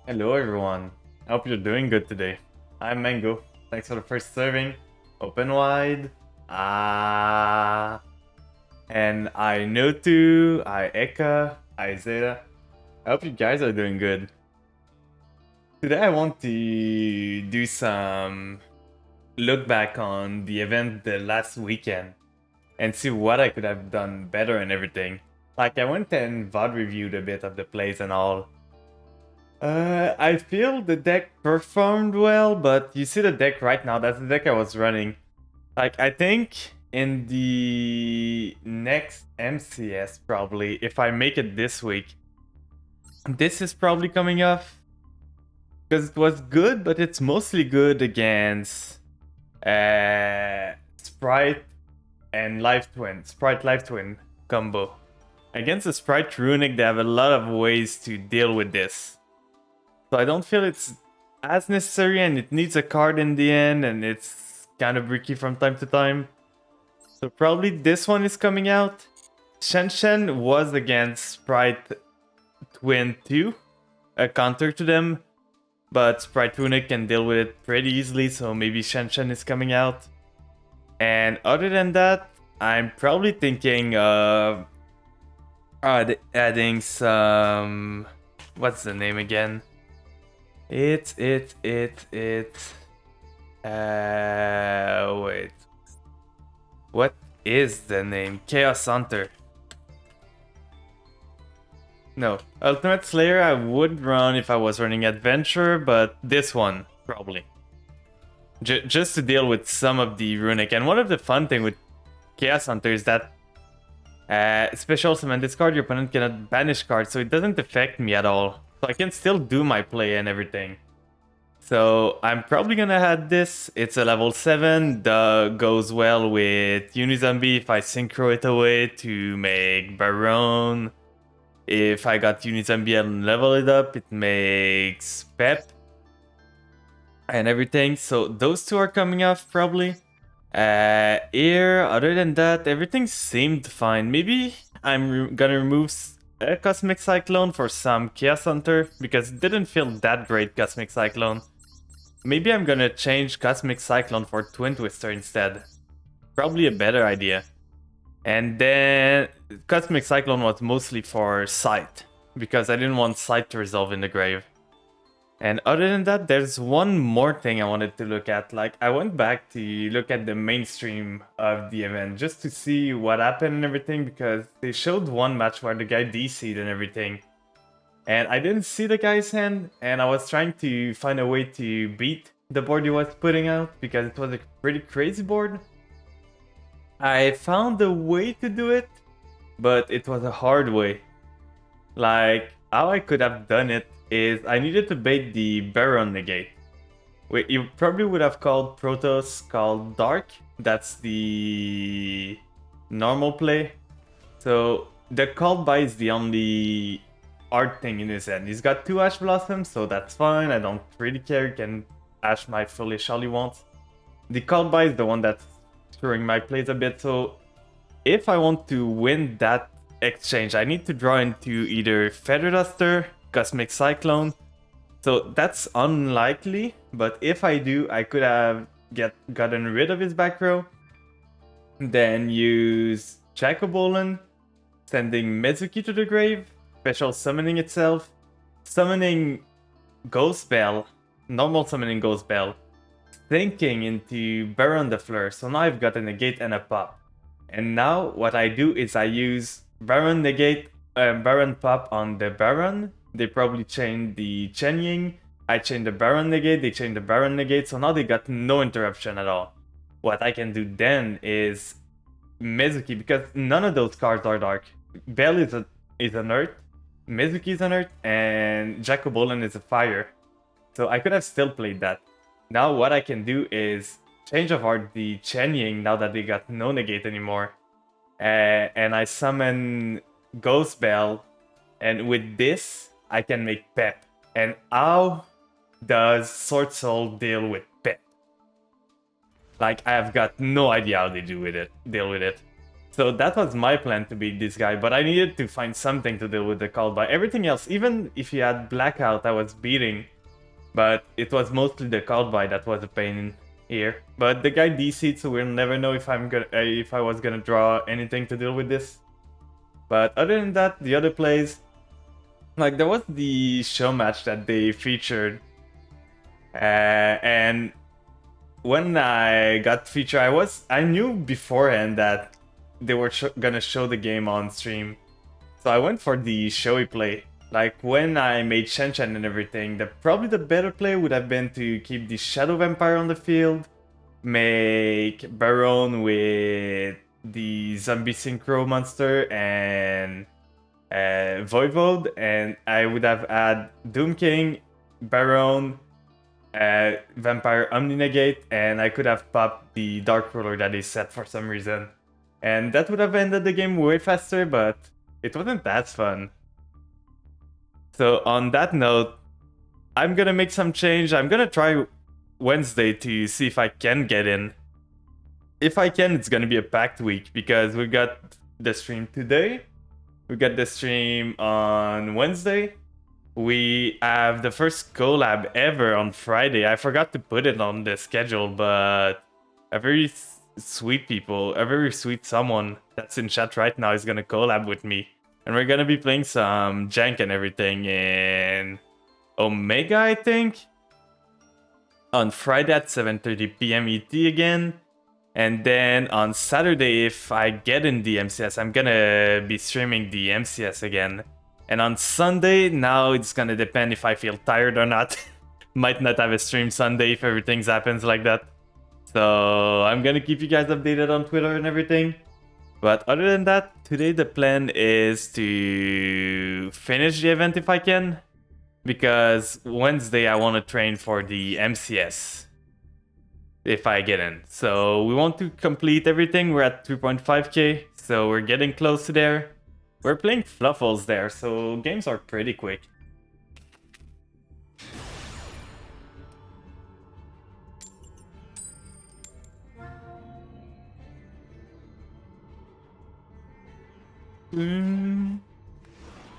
Hello everyone, I hope you're doing good today. I'm Mango, thanks for the first serving. Open wide. And I Notu, I Eka, I Zeta. I hope you guys are doing good. Today I want to do some look back on the event the last weekend and see what I could have done better and everything. Like I went and VOD reviewed a bit of the plays and all. I feel the deck performed well, but you see the deck right now, that's the deck I was running. Like, I think in the next MCS, probably, if I make it this week, this is probably coming off. Because it was good, but it's mostly good against Sprite and Life Twin. Sprite Life Twin combo. Against the Sprite Runic, they have a lot of ways to deal with this. So I don't feel it's as necessary, and it needs a card in the end, and it's kind of bricky from time to time. So probably this one is coming out. Shen was against Sprite Twin 2, a counter to them, but Sprite Runic can deal with it pretty easily, so maybe Shen is coming out. And other than that, I'm probably thinking of adding some... What's the name again? Wait. What is the name? Chaos Hunter. No. Ultimate Slayer I would run if I was running Adventure, but this one, probably. Just to deal with some of the Runic. And one of the fun thing with Chaos Hunter is that special summon this card, your opponent cannot banish cards, so it doesn't affect me at all. So I can still do my play and everything. So I'm probably gonna add this. It's a level 7. Goes well with Unizombie if I synchro it away to make Baron. If I got Unizombie and level it up, it makes Pep. And everything. So those two are coming off probably. Here, other than that, everything seemed fine. Maybe I'm gonna remove Cosmic Cyclone for some Chaos Hunter, because it didn't feel that great, Cosmic Cyclone. Maybe I'm gonna change Cosmic Cyclone for Twin Twister instead. Probably a better idea. And then Cosmic Cyclone was mostly for Sight, because I didn't want Sight to resolve in the grave. And other than that, there's one more thing I wanted to look at. Like, I went back to look at the mainstream of the event just to see what happened and everything, because they showed one match where the guy DC'd and everything. And I didn't see the guy's hand, and I was trying to find a way to beat the board he was putting out, because it was a pretty crazy board. I found a way to do it, but it was a hard way. Like, how I could have done it is I needed to bait the Baron negate. Wait, you probably would have called Protoss called Dark. That's the normal play. So the called by is the only art thing in his hand. He's got 2 Ash Blossoms, so that's fine. I don't really care. He can Ash my Foolish all he wants. The called by is the one that's screwing my plays a bit. So if I want to win that exchange, I need to draw into either Feather Duster, Cosmic Cyclone. So that's unlikely, but if I do, I could have gotten rid of his back row. Then use Jacobolan, sending Mezuki to the grave, special summoning itself, summoning Ghost Bell, normal summoning Ghost Bell, thinking into Baron the Fleur. So now I've got a negate and a pop. And now what I do is I use Baron negate, Baron pop on the Baron. They probably chained the Chen Ying. I chained the Baron negate, they chained the Baron negate, so now they got no interruption at all. What I can do then is Mezuki, because none of those cards are dark. Bell is an earth, Mezuki is an earth, and Jacobolan is a fire. So I could have still played that. Now what I can do is change of art the Chen Ying now that they got no negate anymore. And I summon Ghost Bell, and with this, I can make Pep. And how does Sword Soul deal with Pep? Like, I have got no idea how they deal with it. So that was my plan to beat this guy, but I needed to find something to deal with the call by. Everything else, even if he had Blackout, I was beating. But it was mostly the call by that was a pain here. But the guy DC'd, so we'll never know if if I was gonna draw anything to deal with this. But other than that, the other plays, like there was the show match that they featured, and when I got featured, I knew beforehand that they were gonna show the game on stream, so I went for the showy play. Like when I made Shen and everything, probably the better play would have been to keep the Shadow Vampire on the field, make Baron with the Zombie Synchro monster and Voivode, and I would have had Doom King, Baron, Vampire Omninegate, and I could have popped the Dark Ruler that is set for some reason. And that would have ended the game way faster, but it wasn't that fun. So on that note, I'm gonna make some change. I'm gonna try Wednesday to see if I can get in. If I can, it's gonna be a packed week because we got the stream today. We got the stream on Wednesday. We have the first collab ever on Friday. I forgot to put it on the schedule, but a very sweet someone that's in chat right now is gonna collab with me. And we're gonna be playing some jank and everything in Omega, I think. On Friday at 7:30 p.m. ET again. And then on Saturday, if I get in the MCS, I'm gonna be streaming the MCS again. And on Sunday, now it's gonna depend if I feel tired or not. Might not have a stream Sunday if everything happens like that. So I'm gonna keep you guys updated on Twitter and everything. But other than that, today the plan is to finish the event if I can. Because Wednesday I want to train for the MCS. If I get in. So we want to complete everything. We're at 3.5k. So we're getting close to there. We're playing Fluffles there. So games are pretty quick.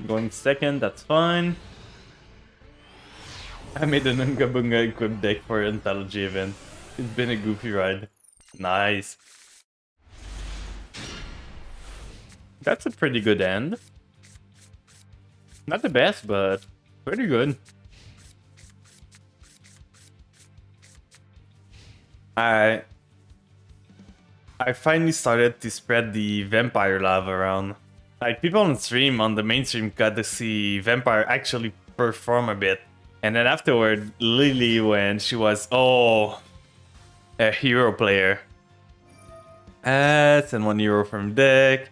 Going second, that's fine. I made an Unga Bunga equipped deck for Anthology event. It's been a goofy ride. Nice. That's a pretty good end. Not the best, but pretty good. I finally started to spread the vampire love around. Like, people on stream, on the mainstream, got to see Vampire actually perform a bit. And then afterward, Lily, when she was, a hero player. And 1 hero from deck.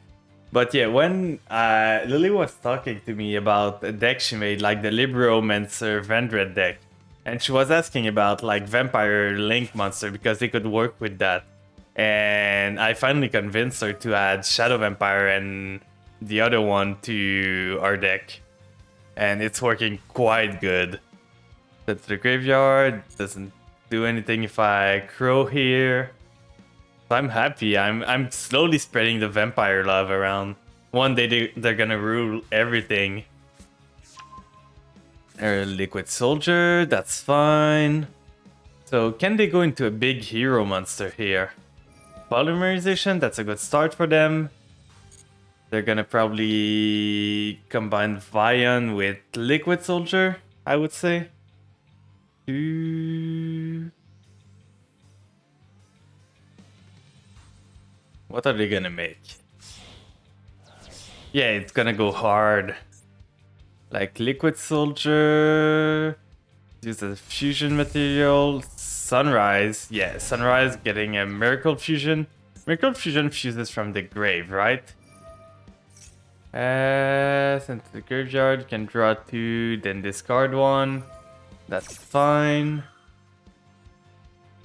But yeah, when Lily was talking to me about a deck she made, like the Libromancer Vendred deck. And she was asking about, like, Vampire Link Monster, because they could work with that. And I finally convinced her to add Shadow Vampire and the other one to our deck. And it's working quite good. That's the graveyard. Doesn't do anything if I crow here. So I'm happy. I'm slowly spreading the vampire love around. One day they're gonna rule everything. Liquid Soldier, that's fine. So can they go into a big hero monster here? Polymerization, that's a good start for them. They're gonna probably combine Vion with Liquid Soldier, I would say. What are they gonna make? Yeah, it's gonna go hard. Like Liquid Soldier, use a fusion material. Sunrise, yeah, Sunrise getting a Miracle Fusion. Miracle Fusion fuses from the grave, right? Send to the graveyard, can draw 2, then discard 1. That's fine.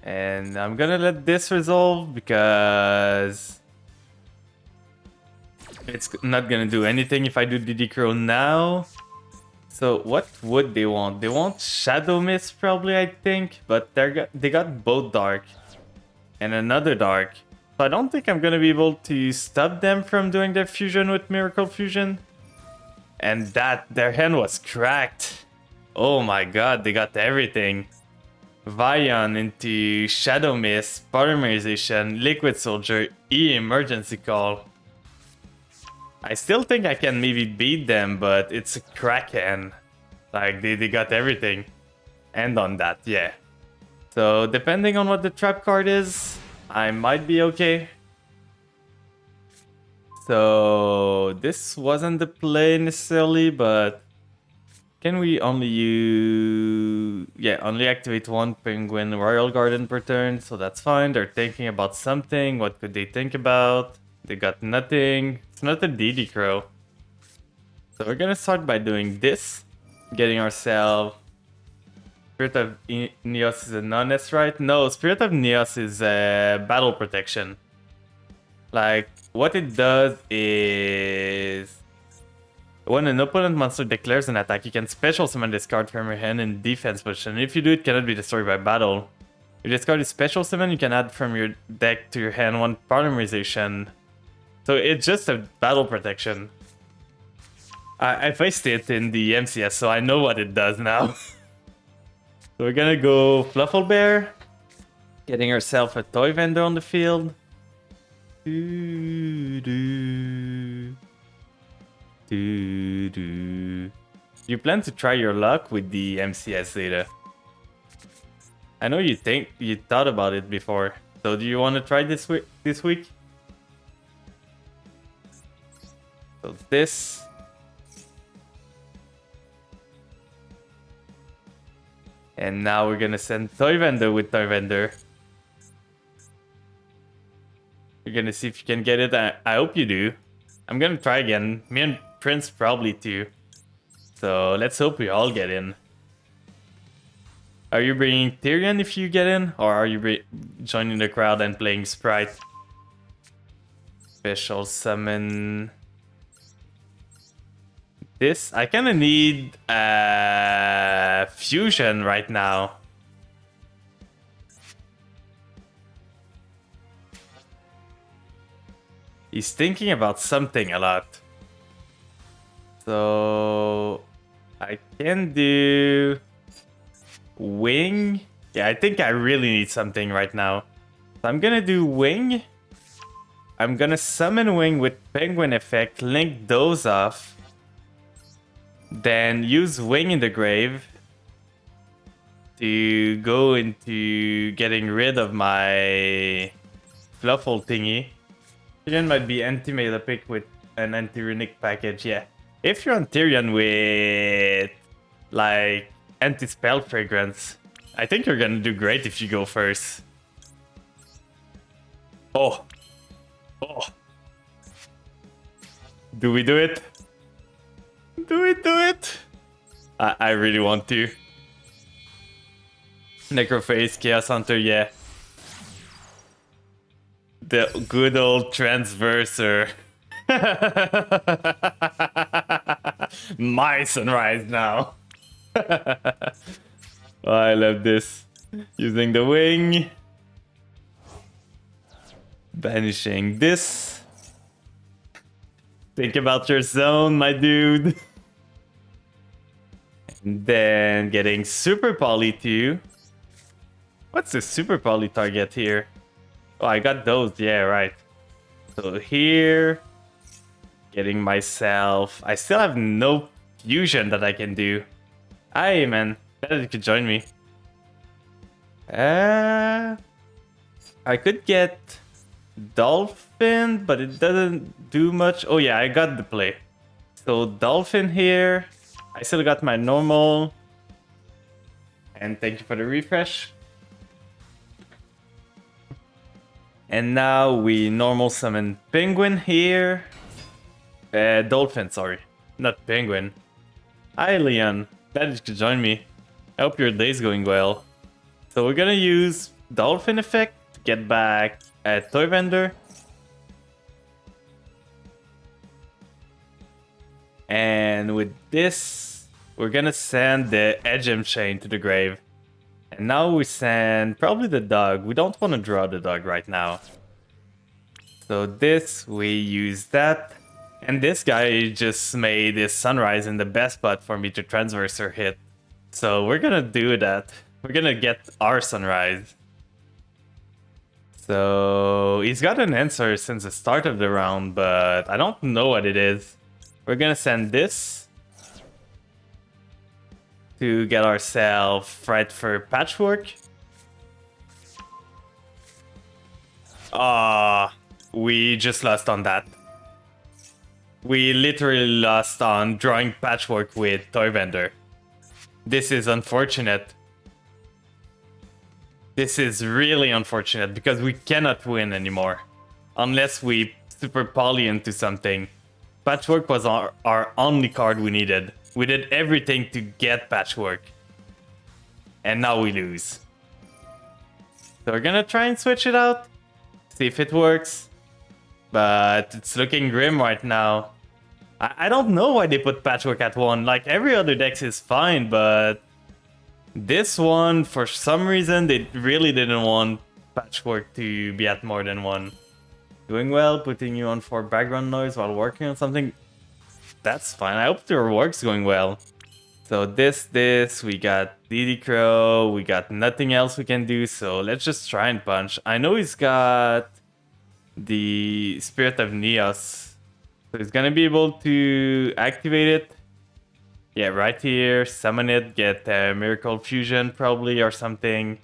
And I'm gonna let this resolve because it's not gonna do anything if I do DD Crow now. So what would they want? They want Shadow Mist probably, I think, but they got both Dark and another Dark. So I don't think I'm gonna be able to stop them from doing their fusion with Miracle Fusion. And that, their hand was cracked. Oh my god, they got everything. Vion into Shadow Mist, Polymerization, Liquid Soldier, Emergency Call. I still think I can maybe beat them, but it's a crack hand. Like, they got everything. And on that, yeah. So, depending on what the trap card is, I might be okay. So, this wasn't the play necessarily, but can we only use... Yeah, only activate one Penguin Royal Garden per turn, so that's fine. They're thinking about something. What could they think about? They got nothing. It's not a DD Crow. So we're gonna start by doing this. Getting ourselves... Spirit of Neos is a non-S, right? No, Spirit of Neos is battle protection. Like, what it does is... When an opponent monster declares an attack, you can special summon this card from your hand in defense position. If you do, it cannot be destroyed by battle. If this card is special summon, you can add from your deck to your hand one polymerization. So it's just a battle protection. I faced it in the MCS, so I know what it does now. So we're gonna go Fluffle Bear. Getting ourselves a toy vendor on the field. You plan to try your luck with the MCS data. I know you thought about it before. So do you want to try this week? So this. And now we're gonna send Toy Vendor with Toy Vendor. You're gonna see if you can get it. I hope you do. I'm gonna try again. Me and Prince probably too. So let's hope we all get in. Are you bringing Tyrion if you get in? Or are you joining the crowd and playing Sprite? Special summon... This? I kinda need fusion right now. He's thinking about something a lot. So... I can do... Wing? Yeah, I think I really need something right now. So I'm gonna do Wing. I'm gonna summon Wing with Penguin effect, link those off. Then use Wing in the grave to go into getting rid of my Fluffle thingy. Tyrion might be anti-meta pick with an anti-runic package, yeah. If you're on Tyrion with like anti-spell fragrance, I think you're gonna do great if you go first. Oh. Oh. Do we do it? Do it! I really want to. Necrophase, Chaos Hunter, yeah. The good old Transverser. My sunrise now. Oh, I love this. Using the wing. Banishing this. Think about your zone, my dude. And then getting Super Poly too. What's the Super Poly target here? Oh, I got those. Yeah, right. So here, getting myself... I still have no fusion that I can do. Aye, man. Glad you could join me. I could get Dolphin, but it doesn't do much. Oh yeah, I got the play. So Dolphin here. I still got my normal. And thank you for the refresh. And now we normal summon Penguin here. Dolphin, sorry. Not Penguin. Hi, Leon. Glad you could join me. I hope your day's going well. So we're gonna use Dolphin effect to get back a Toy Vendor. And with this, we're gonna send the Edgem Chain to the grave. And now we send probably the dog. We don't want to draw the dog right now. So this, we use that. And this guy just made his sunrise in the best spot for me to transverse or hit. So we're gonna do that. We're gonna get our sunrise. So he's got an answer since the start of the round, but I don't know what it is. We're gonna send this to get ourselves right for patchwork. We just lost on that. We literally lost on drawing patchwork with Toy Vendor. This is unfortunate. This is really unfortunate because we cannot win anymore. Unless we super poly into something. Patchwork was our only card we needed. We did everything to get patchwork. And now we lose. So we're gonna try and switch it out. See if it works. But it's looking grim right now. I don't know why they put patchwork at 1. Like, every other deck is fine, but this one, for some reason, they really didn't want patchwork to be at more than 1. Doing well, putting you on 4 background noise while working on something. That's fine. I hope your work's going well. So this, we got DD Crow, we got nothing else we can do, so let's just try and punch. I know he's got the Spirit of Neos. So he's gonna be able to activate it. Yeah, right here, summon it, get Miracle Fusion probably or something.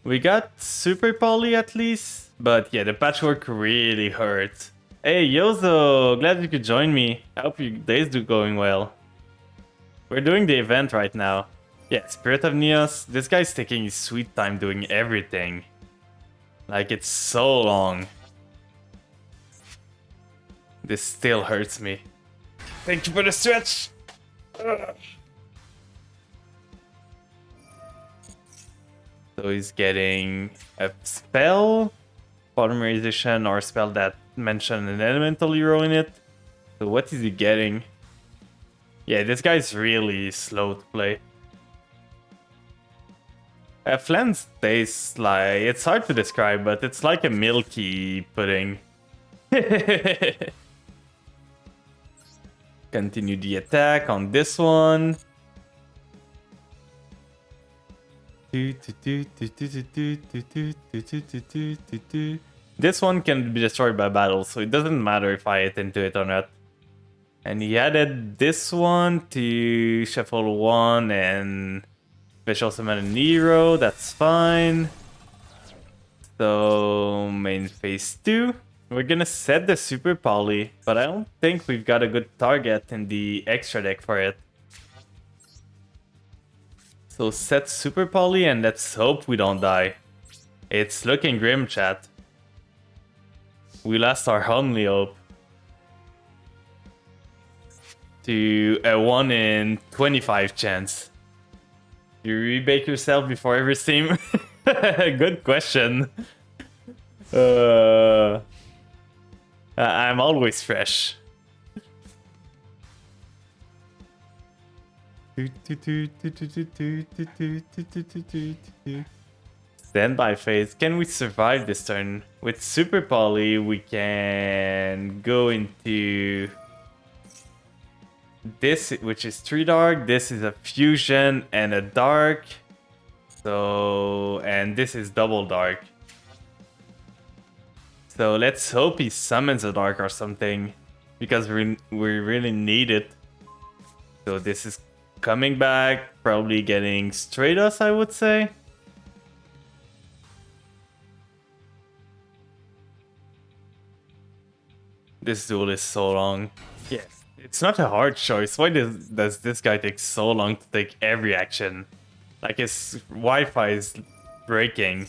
We got Super Poly at least, but yeah, the patchwork really hurts. Hey Yozo, glad you could join me. I hope your days do going well. We're doing the event right now. Yeah, Spirit of Neos, this guy's taking his sweet time doing everything. Like, it's so long. This still hurts me. Thank you for the stretch! Ugh. So he's getting a spell, polymerization, or a spell that mentioned an elemental hero in it. So what is he getting? Yeah, this guy's really slow to play. Flan's tastes like... It's hard to describe, but it's like a milky pudding. Continue the attack on this one. This one can be destroyed by battle, so it doesn't matter if I hit into it or not. And he added this one to shuffle 1 and special summon a Nero, that's fine. So main phase 2. We're gonna set the Super Poly, but I don't think we've got a good target in the extra deck for it. So set Super Poly and let's hope we don't die. It's looking grim, chat. We lost our only hope. To a 1 in 25 chance. You rebake yourself before every stream? Good question. I'm always fresh. Standby phase. Can we survive this turn? With Super Poly, we can go into this, which is 3 dark. This is a fusion and a dark. So, and this is double dark. So let's hope he summons a dark or something, because we really need it. So this is coming back, probably getting straight us, I would say. This duel is so long. Yeah, it's not a hard choice. Why does this guy take so long to take every action? Like, his Wi-Fi is breaking.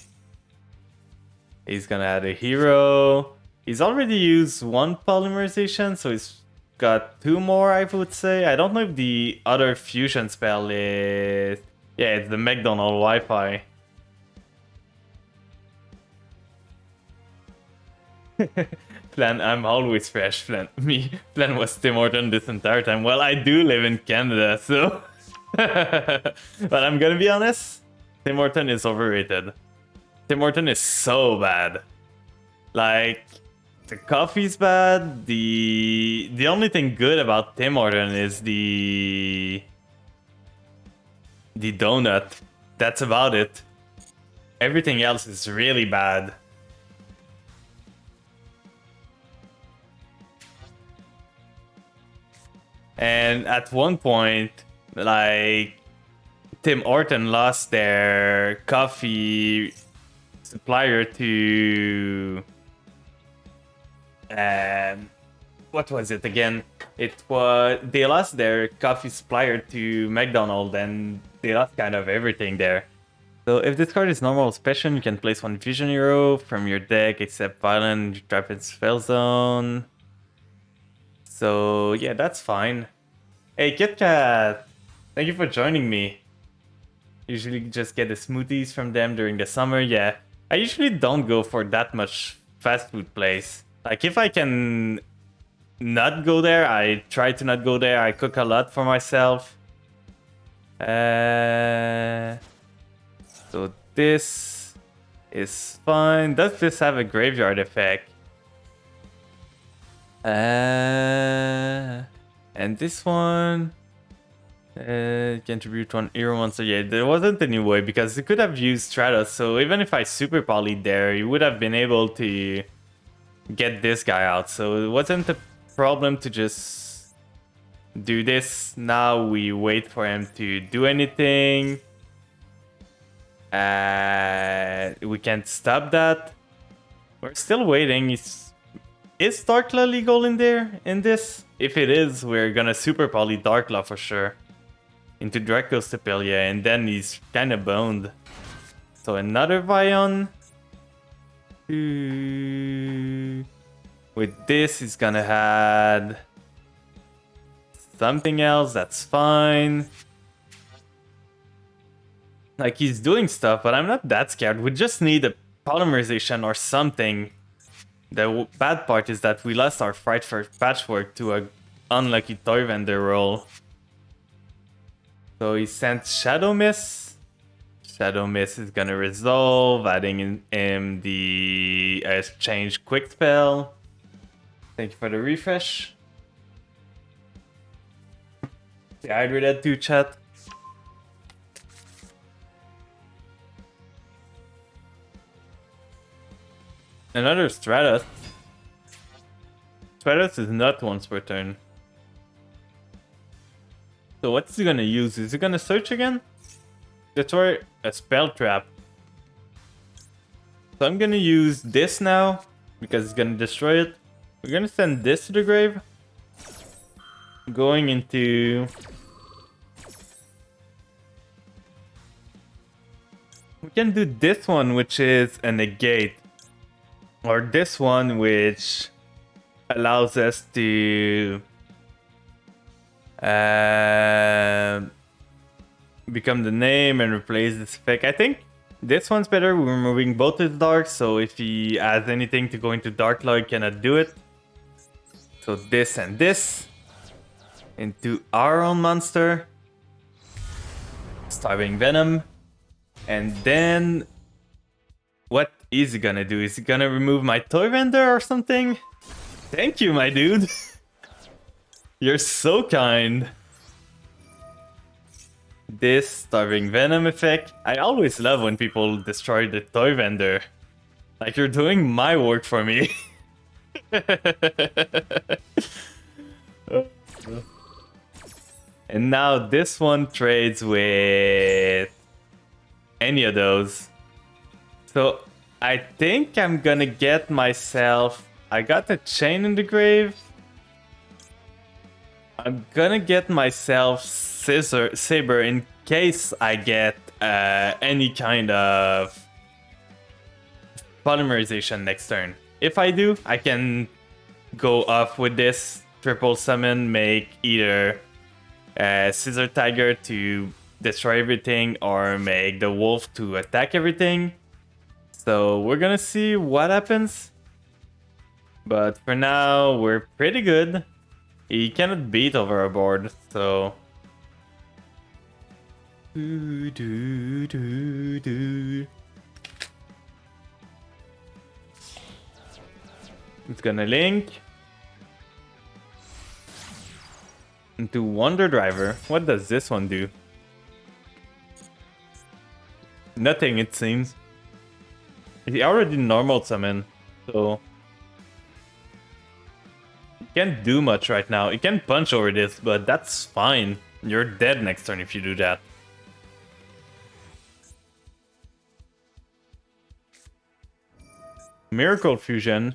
He's gonna add a hero. He's already used 1 polymerization, so he's got 2 more, I would say. I don't know if the other fusion spell is... Yeah, it's the McDonald Wi-Fi. Flan, I'm always fresh, Flan. Flan was Tim Horton this entire time. Well, I do live in Canada, so... But I'm gonna be honest, Tim Horton is overrated. Tim Horton is so bad. Like, the coffee's bad. The only thing good about Tim Horton is the donut. That's about it. Everything else is really bad. And at one point, like, Tim Horton lost their coffee supplier to what was it again? It was they lost their coffee supplier to McDonald's, and they lost kind of everything there. So if this card is normal special, you can place one vision hero from your deck except violent, trap in spell zone. So yeah, that's fine. Hey Kit Kat, thank you for joining me. Usually just get the smoothies from them during the summer. Yeah, I usually don't go for that much fast food place. Like, if I can not go there, I try to not go there. I cook a lot for myself. So this is fine. Does this have a graveyard effect? And this one contribute one hero monster. Yeah, there wasn't any way because it could have used Stratos. So even if I super polyed there, you would have been able to get this guy out. So it wasn't a problem to just do this. Now we wait for him to do anything. We can't stop that. We're still waiting. Is Darkla legal in there in this? If it is, we're gonna super poly Darkla for sure into Draco Stipelia, and then he's kind of boned. So another Vion. With this, he's gonna add something else. That's fine. Like, he's doing stuff, but I'm not that scared. We just need a polymerization or something. The bad part is that we lost our fight for Patchwork to a unlucky toy vendor roll. So he sent Shadow Miss. Shadow Miss is gonna resolve, adding in him the exchange quick spell. Thank you for the refresh. Yeah, I'd read that too, chat. Another Stratos. Stratos is not once per turn. So what's he gonna use? Is he gonna search again? Destroy a spell trap. So I'm gonna use this now because it's gonna destroy it. We're gonna send this to the grave. Going into... We can do this one, which is a negate. Or this one, which allows us to become the name and replace this effect. I think this one's better. We're removing both his darks, so if he adds anything to go into Dark Law, he cannot do it. So this and this into our own monster. Starving Venom. And then what is he gonna do? Is he gonna remove my toy vendor or something? Thank you, my dude. You're so kind. This Starving Venom effect. I always love when people destroy the toy vendor. Like, you're doing my work for me. And now this one trades with any of those. So I think I'm gonna get myself... I got the chain in the grave. I'm gonna get myself Saber in case I get any kind of polymerization next turn. If I do, I can go off with this triple summon, make either Scissor Tiger to destroy everything or make the wolf to attack everything. So we're gonna see what happens. But for now, we're pretty good. He cannot beat over a board, so... It's gonna link into Wonder Driver. What does this one do? Nothing, it seems. He already normal summon, so he can't do much right now. He can punch over this, but that's fine. You're dead next turn if you do that. Miracle Fusion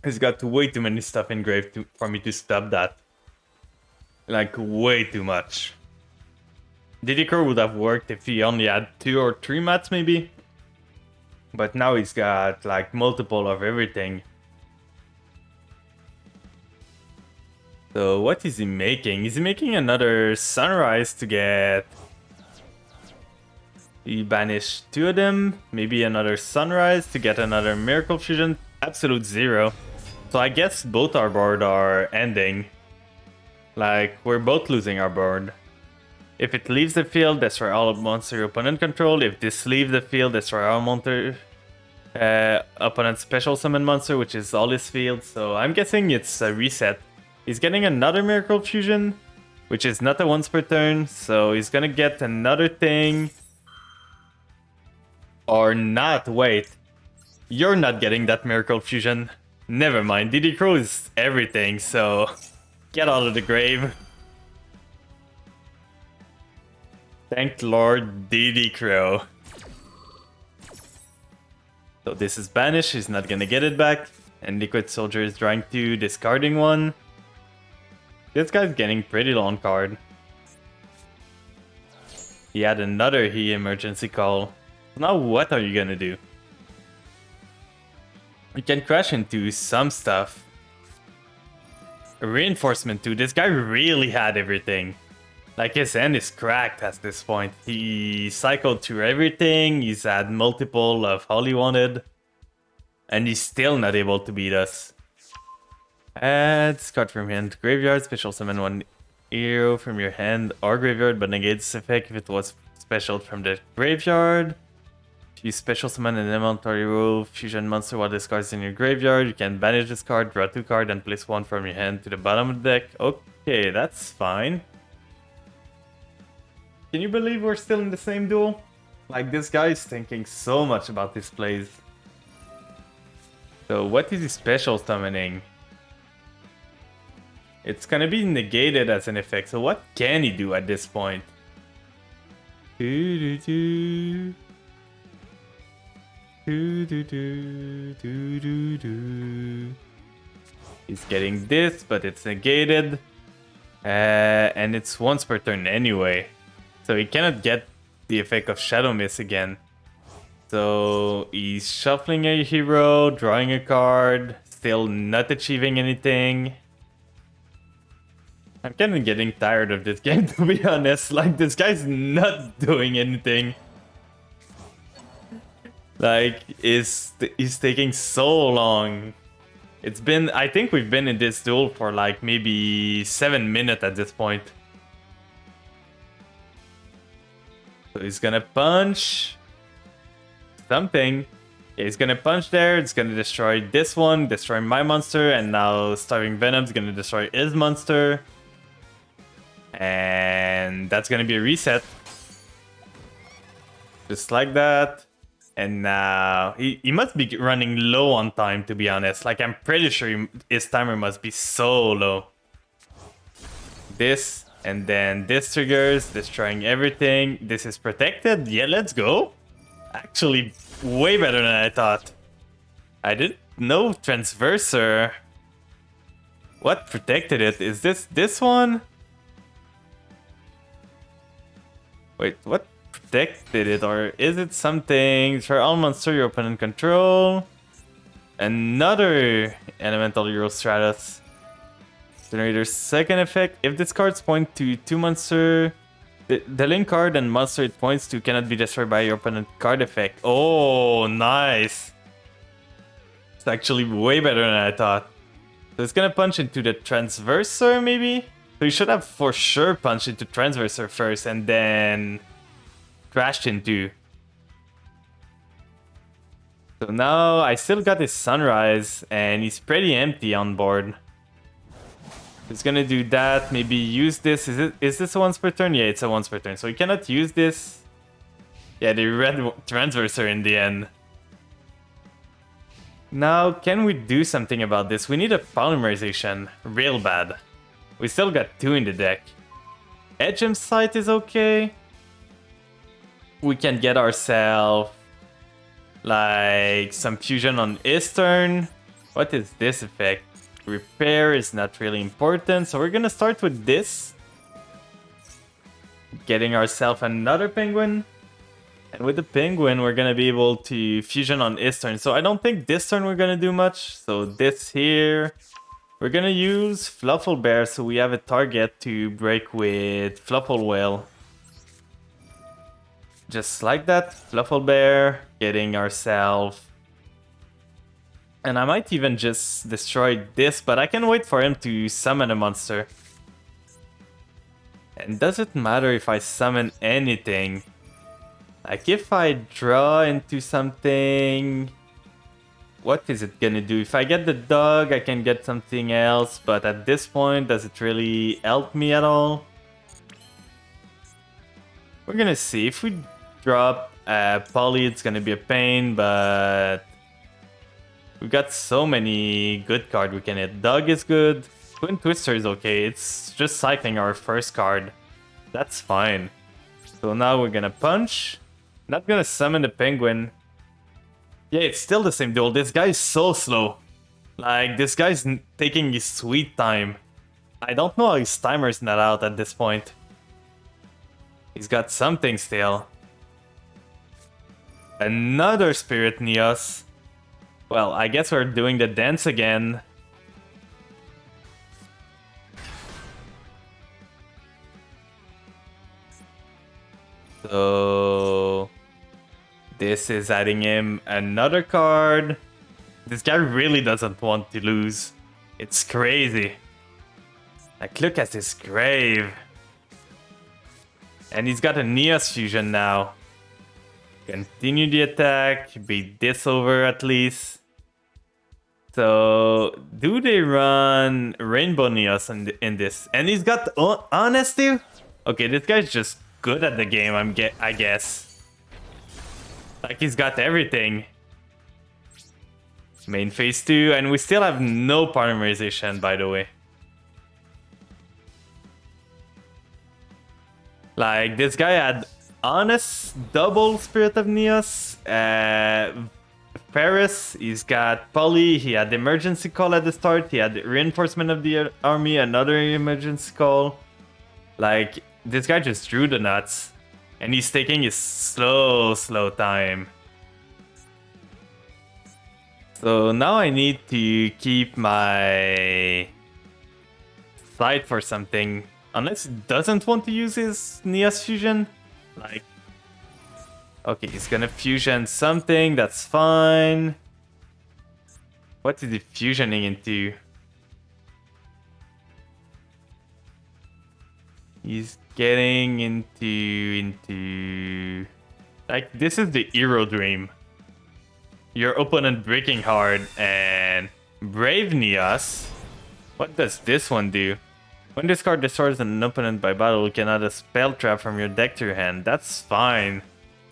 has got way too many stuff engraved for me to stop that. Like, way too much. Diddycore would have worked if he only had 2 or 3 mats, maybe. But now he's got, like, multiple of everything. So, what is he making? Is he making another Sunrise to get... He banished 2 of them. Maybe another Sunrise to get another Miracle Fusion. Absolute 0. So I guess both our board are ending. Like, we're both losing our board. If it leaves the field, destroy all monster your opponent control. If this leaves the field, destroy all monster opponent special summon monster, which is all his field. So I'm guessing it's a reset. He's getting another Miracle Fusion, which is not a once per turn. So he's gonna get another thing. Or not, wait. You're not getting that Miracle Fusion. Never mind, DD Crow is everything, so get out of the grave. Thank Lord DD Crow. So this is banished, he's not gonna get it back. And Liquid Soldier is drawing 2, discarding 1. This guy's getting pretty long card. He had another emergency call. Now what are you gonna do? You can crash into some stuff. A reinforcement too. This guy really had everything. Like, his hand is cracked at this point. He cycled through everything. He's had multiple of all he wanted. And he's still not able to beat us. Discard from hand. Graveyard. Special summon 1 hero from your hand or graveyard, but negates effect if it was special from the graveyard. You special summon an inventory rule fusion monster while this card is in your graveyard. You can banish this card, draw 2 cards, and place 1 from your hand to the bottom of the deck. Okay, that's fine. Can you believe we're still in the same duel? Like, this guy is thinking so much about his plays. So what is he special summoning? It's gonna be negated as an effect, so what can he do at this point? He's getting this, but it's negated. And it's once per turn anyway. So he cannot get the effect of Shadow Mist again. So he's shuffling a hero, drawing a card, still not achieving anything. I'm kind of getting tired of this game, to be honest. Like, this guy's not doing anything. Like, he's taking so long. It's been, I think we've been in this duel for like maybe 7 minutes at this point. So he's gonna punch something. Yeah, he's gonna punch there. It's gonna destroy this one, destroy my monster, and now Starving Venom's gonna destroy his monster. And that's gonna be a reset. Just like that. And now he must be running low on time, to be honest. Like, I'm pretty sure his timer must be so low. This, and then this triggers, destroying everything. This is protected. Yeah, let's go. Actually, way better than I thought. I didn't know Transverser. What protected it? Is this one? Wait, what protected it? Or is it something? Try all monster your opponent control. Another Elemental Hero Stratus. Generator's second effect. If this card's point to 2 monster, the link card and monster it points to cannot be destroyed by your opponent card effect. Oh, nice. It's actually way better than I thought. So it's gonna punch into the Transverser, maybe? So you should have for sure punched into Transverser first and then crashed into. So now I still got his Sunrise, and he's pretty empty on board. He's gonna do that, maybe use this. Is this a once per turn? Yeah, it's a once per turn. So he cannot use this. Yeah, the red transverser in the end. Now, can we do something about this? We need a polymerization. Real bad. We still got 2 in the deck. Edge Sight is okay. We can get ourselves like some fusion on his turn. What is this effect? Repair is not really important, so we're gonna start with this. Getting ourselves another penguin. And with the penguin, we're gonna be able to fusion on his turn. So I don't think this turn we're gonna do much. So this here. We're gonna use Fluffle Bear so we have a target to break with Fluffle Whale. Just like that, Fluffle Bear, getting ourselves. And I might even just destroy this, but I can wait for him to summon a monster. And does it matter if I summon anything? Like if I draw into something... What is it gonna do? If I get the dog, I can get something else, but at this point, does it really help me at all? We're gonna see. If we drop Poly, it's gonna be a pain, but... We got so many good cards we can hit. Dog is good. Twin Twister is okay. It's just cycling our first card. That's fine. So now we're gonna punch. Not gonna summon the penguin. Yeah, it's still the same duel. This guy is so slow. Like, this guy's taking his sweet time. I don't know how his timer's not out at this point. He's got something still. Another Spirit Neos. Well, I guess we're doing the dance again. So... This is adding him another card. This guy really doesn't want to lose. It's crazy. Like, look at his grave. And he's got a Neos fusion now. Continue the attack. Beat this over at least. So, do they run Rainbow Neos in this? And he's got Honest too? Okay, this guy's just good at the game, I guess. Like, he's got everything. Main phase 2, and we still have no polymerization, by the way. Like, this guy had Honest, double Spirit of Neos, Paris, he's got Poly, he had Emergency Call at the start, he had Reinforcement of the Army, another Emergency Call. Like, this guy just drew the nuts. And he's taking his slow time. So now I need to keep my sight for something. Unless he doesn't want to use his Neos fusion. Like... Okay, he's gonna fusion something, that's fine. What is he fusioning into? He's getting into... Like, this is the hero dream. Your opponent breaking hard and Brave Neos. What does this one do? When this card destroys an opponent by battle, you can add a spell trap from your deck to your hand. That's fine.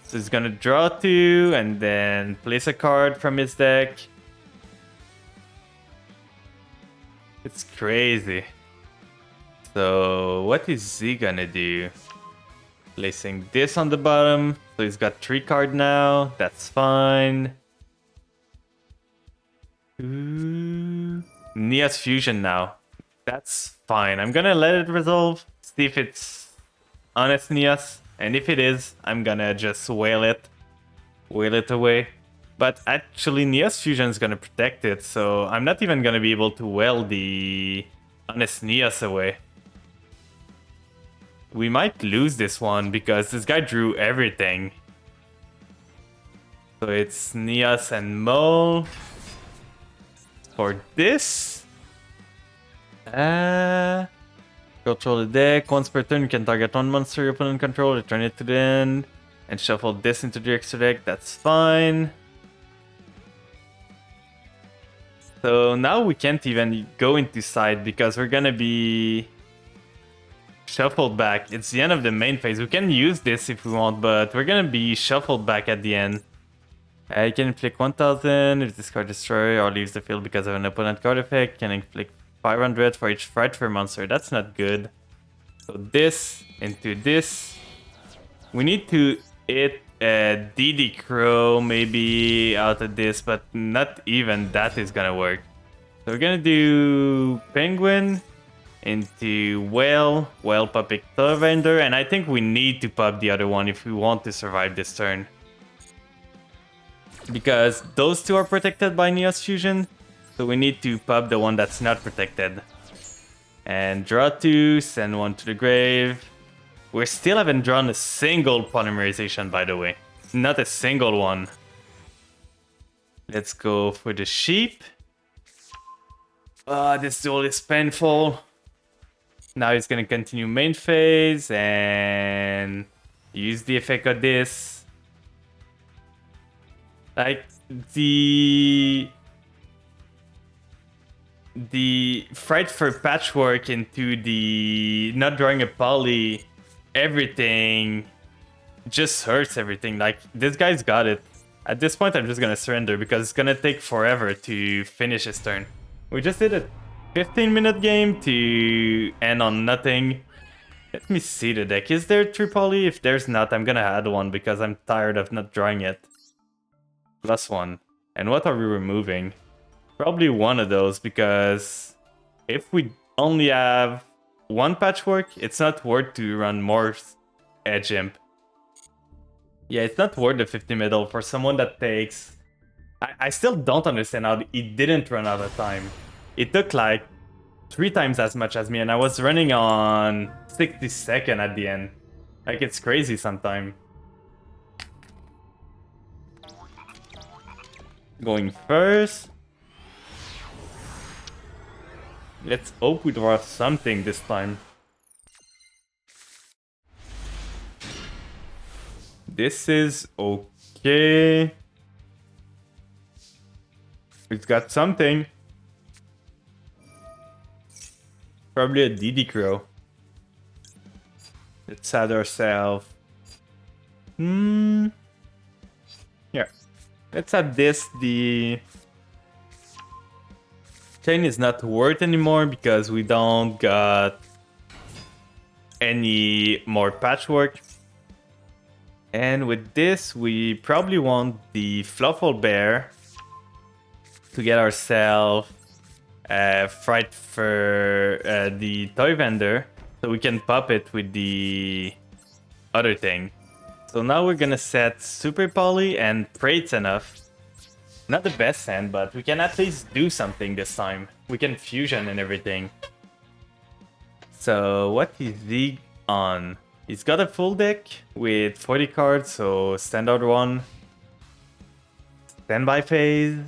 So he's gonna draw 2 and then place a card from his deck. It's crazy. So what is he gonna do? Placing this on the bottom. So he's got 3 cards now. That's fine. Ooh. Neos fusion now. That's fine. I'm gonna let it resolve. See if it's Honest Neos. And if it is, I'm gonna just whale it. Whale it away. But actually Neos fusion is gonna protect it. So I'm not even gonna be able to whale the Honest Neos away. We might lose this one because this guy drew everything. So it's Neos and Mole. For this... Control the deck. Once per turn, you can target one monster your opponent control, return it to the end, and shuffle this into the extra deck. That's fine. So now we can't even go into side because we're gonna be shuffled back. It's the end of the main phase. We can use this if we want, but we're gonna be shuffled back at the end. You can inflict 1000 if this card destroys or leaves the field because of an opponent card effect. Can inflict 500 for each Frightful monster. That's not good. So this into this. We need to hit DD Crow maybe out of this, but not even that is gonna work. So we're gonna do Penguin into Whale Puppet Vendor, and I think we need to pop the other one if we want to survive this turn. Because those two are protected by Neos Fusion, so we need to pop the one that's not protected. And draw 2, send 1 to the grave. We still haven't drawn a single polymerization, by the way. Not a single one. Let's go for the sheep. This duel is painful. Now he's gonna continue main phase and use the effect of this. Like the Fright for Patchwork into the not drawing a poly, everything just hurts everything. Like, this guy's got it. At this point, I'm just gonna surrender because it's gonna take forever to finish his turn. We just did a 15-minute game to end on nothing. Let me see the deck. Is there true poly? If there's not, I'm gonna add one because I'm tired of not drawing it. +1. And what are we removing? Probably one of those, because if we only have one Patchwork, it's not worth to run more Edge Imp. Yeah, it's not worth the 50 medal for someone that takes... I still don't understand how he didn't run out of time. It took like 3 times as much as me, and I was running on 62nd at the end. Like, it's crazy sometimes. Going first. Let's hope we draw something this time. This is okay. It's got something. Probably a DD Crow. Let's add ourselves. Yeah. Let's add this. The chain is not worth anymore because we don't got any more Patchwork. And with this, we probably want the Fluffle Bear to get ourselves Fright for the Toy Vendor, so we can pop it with the other thing. So now we're gonna set Super Poly and pray it's enough. Not the best hand, but we can at least do something this time. We can fusion and everything. So what is he on? He's got a full deck with 40 cards, so standard one. Standby phase.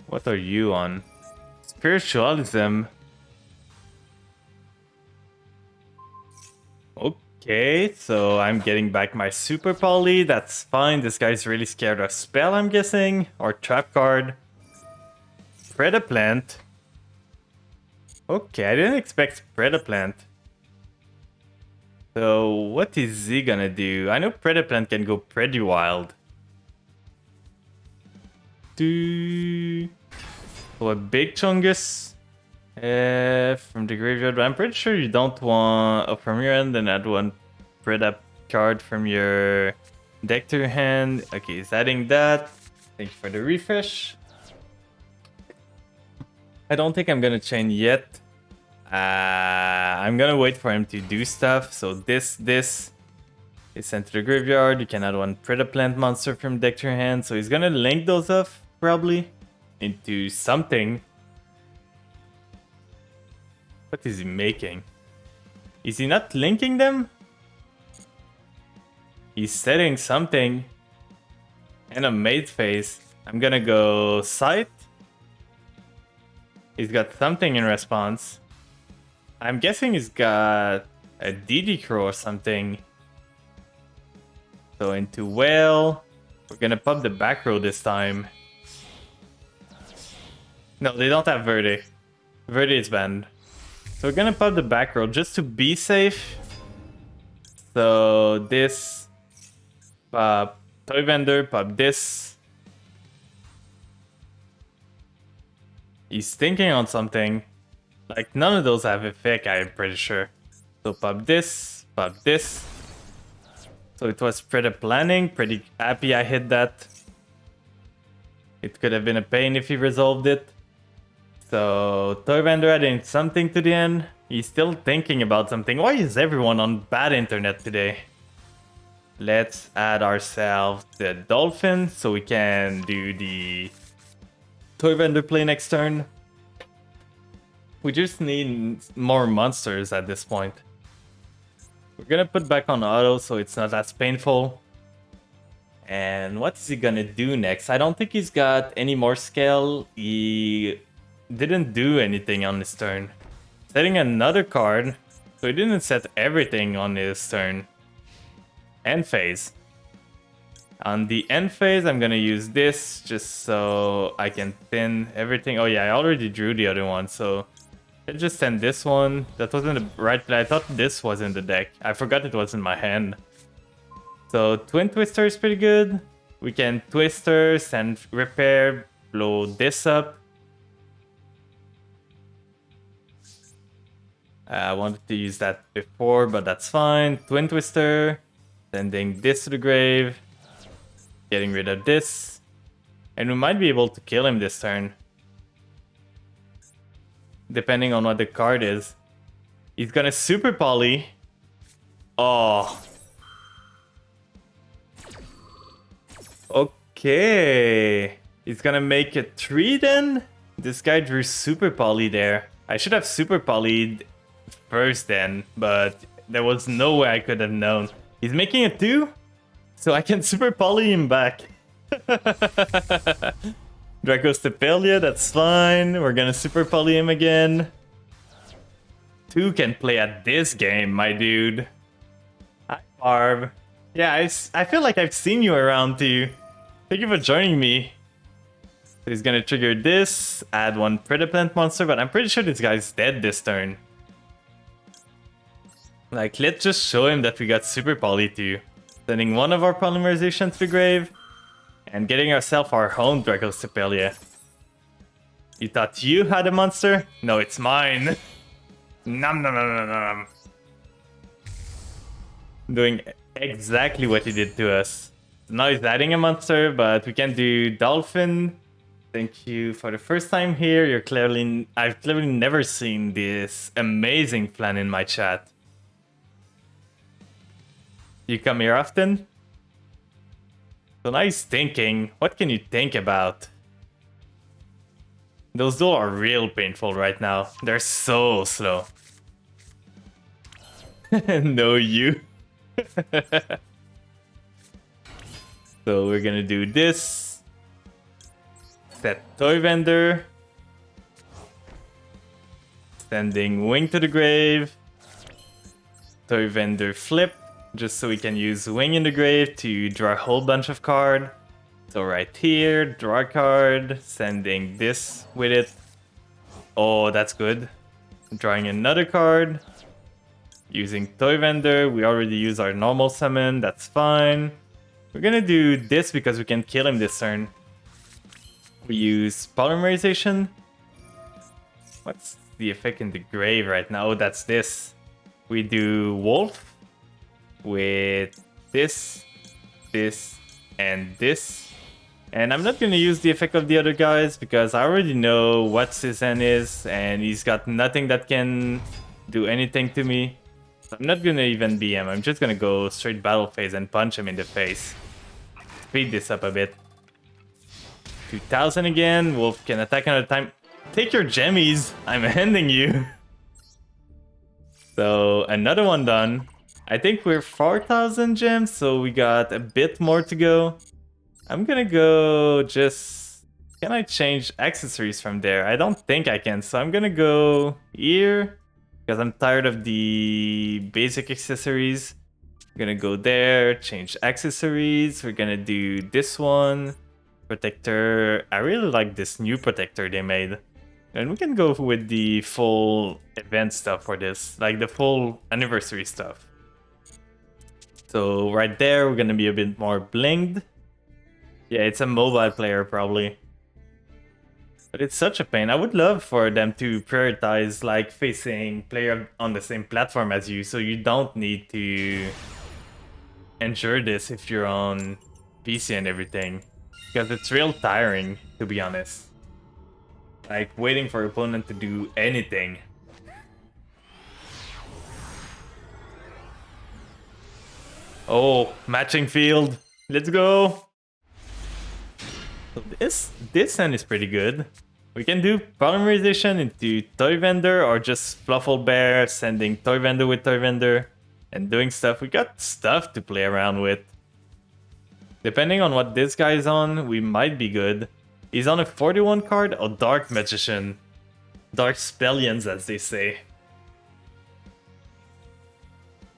What are you on? Spiritualism. Okay, so I'm getting back my Super Poly. That's fine. This guy's really scared of Spell, I'm guessing. Or Trap card. Predaplant. Okay, I didn't expect Predaplant. So what is he gonna do? I know Predaplant can go pretty wild. So a big Chungus from the graveyard, but I'm pretty sure you don't want from your end, then add one Predap card from your deck to your hand. Okay, he's adding that. Thank you for the refresh. I don't think I'm gonna chain yet. I'm gonna wait for him to do stuff. So this is sent to the graveyard. You can add one Predaplant monster from deck to your hand. So he's gonna link those up probably into something. What is he making? Is he not linking them? He's setting something. And a mate phase. I'm gonna go Sight. He's got something in response. I'm guessing he's got a DD Crow or something. So into Whale. We're gonna pop the back row this time. No, they don't have Verde. Verde is banned. So we're gonna pop the back row just to be safe. So this, pop Toy Vendor, pop this. He's thinking on something. Like none of those have effect, I'm pretty sure. So pop this, pop this. So it was pretty planning, pretty happy I hit that. It could have been a pain if he resolved it. So Toy Vendor adding something to the end. He's still thinking about something. Why is everyone on bad internet today? Let's add ourselves the Dolphin so we can do the Toy Vendor play next turn. We just need more monsters at this point. We're gonna put back on auto so it's not as painful. And what is he gonna do next? I don't think he's got any more scale. He didn't do anything on his turn. Setting another card, so he didn't set everything on his turn. End phase. On the end phase, I'm gonna use this just so I can thin everything. Oh yeah, I already drew the other one, so let's just send this one. That wasn't the right play. I thought this was in the deck. I forgot it was in my hand. So Twin Twister is pretty good. We can Twister, send Repair, blow this up. I wanted to use that before, but that's fine. Twin Twister, sending this to the grave, getting rid of this. And we might be able to kill him this turn. Depending on what the card is. He's gonna Super Poly. Oh. Okay. He's gonna make a 3 then? This guy drew Super Poly there. I should have Super Poly'd first then, but there was no way I could have known. He's making a 2? So I can Super Poly him back. Dracostepelia, that's fine. We're gonna Super Poly him again. 2 can play at this game, my dude. Hi, Barb. Yeah, I feel like I've seen you around too. Thank you for joining me. So he's gonna trigger this, add one Predaplant monster, but I'm pretty sure this guy's dead this turn. Like, let's just show him that we got Super Poly too. Sending one of our polymerization to the grave, and getting ourselves our own Dracostepelia. You thought you had a monster? No, it's mine. Nom nom nom nom nom. Doing exactly what he did to us. So now he's adding a monster, but we can do Dolphin. Thank you for the first time here. I've clearly never seen this amazing Flan in my chat. You come here often? So now he's thinking, what can you think about? Those duels are real painful right now. They're so slow. No, you. So we're gonna do this. Set Toy Vendor. Sending Wing to the grave. Toy Vendor flip. Just so we can use Wing in the grave to draw a whole bunch of cards. So right here, draw a card, sending this with it. Oh, that's good. Drawing another card. Using Toy Vendor, we already use our normal summon, that's fine. We're gonna do this because we can kill him this turn. We use Polymerization. What's the effect in the grave right now? Oh, that's this. We do Wolf. With this, and this. And I'm not going to use the effect of the other guys because I already know what Cezanne is and he's got nothing that can do anything to me. So I'm not going to even BM, I'm just going to go straight battle phase and punch him in the face. Speed this up a bit. 2000 again, Wolf can attack another time. Take your gemmies, I'm handing you. So another one done. I think we're 4,000 gems, so we got a bit more to go. I'm gonna go just... Can I change accessories from there? I don't think I can, so I'm gonna go here. Because I'm tired of the basic accessories. We're gonna go there, change accessories. We're gonna do this one. Protector. I really like this new protector they made. And we can go with the full event stuff for this, like the full anniversary stuff. So right there, we're gonna be a bit more blinged. Yeah, it's a mobile player probably. But it's such a pain. I would love for them to prioritize like facing player on the same platform as you, so you don't need to endure this if you're on PC and everything. Because it's real tiring, to be honest. Like waiting for your opponent to do anything. Oh, matching field. Let's go. So this end is pretty good. We can do polymerization into Toy Vendor or just Fluffle Bear sending Toy Vendor with Toy Vendor and doing stuff. We got stuff to play around with. Depending on what this guy is on, we might be good. He's on a 41 card or Dark Magician. Dark Spellions, as they say.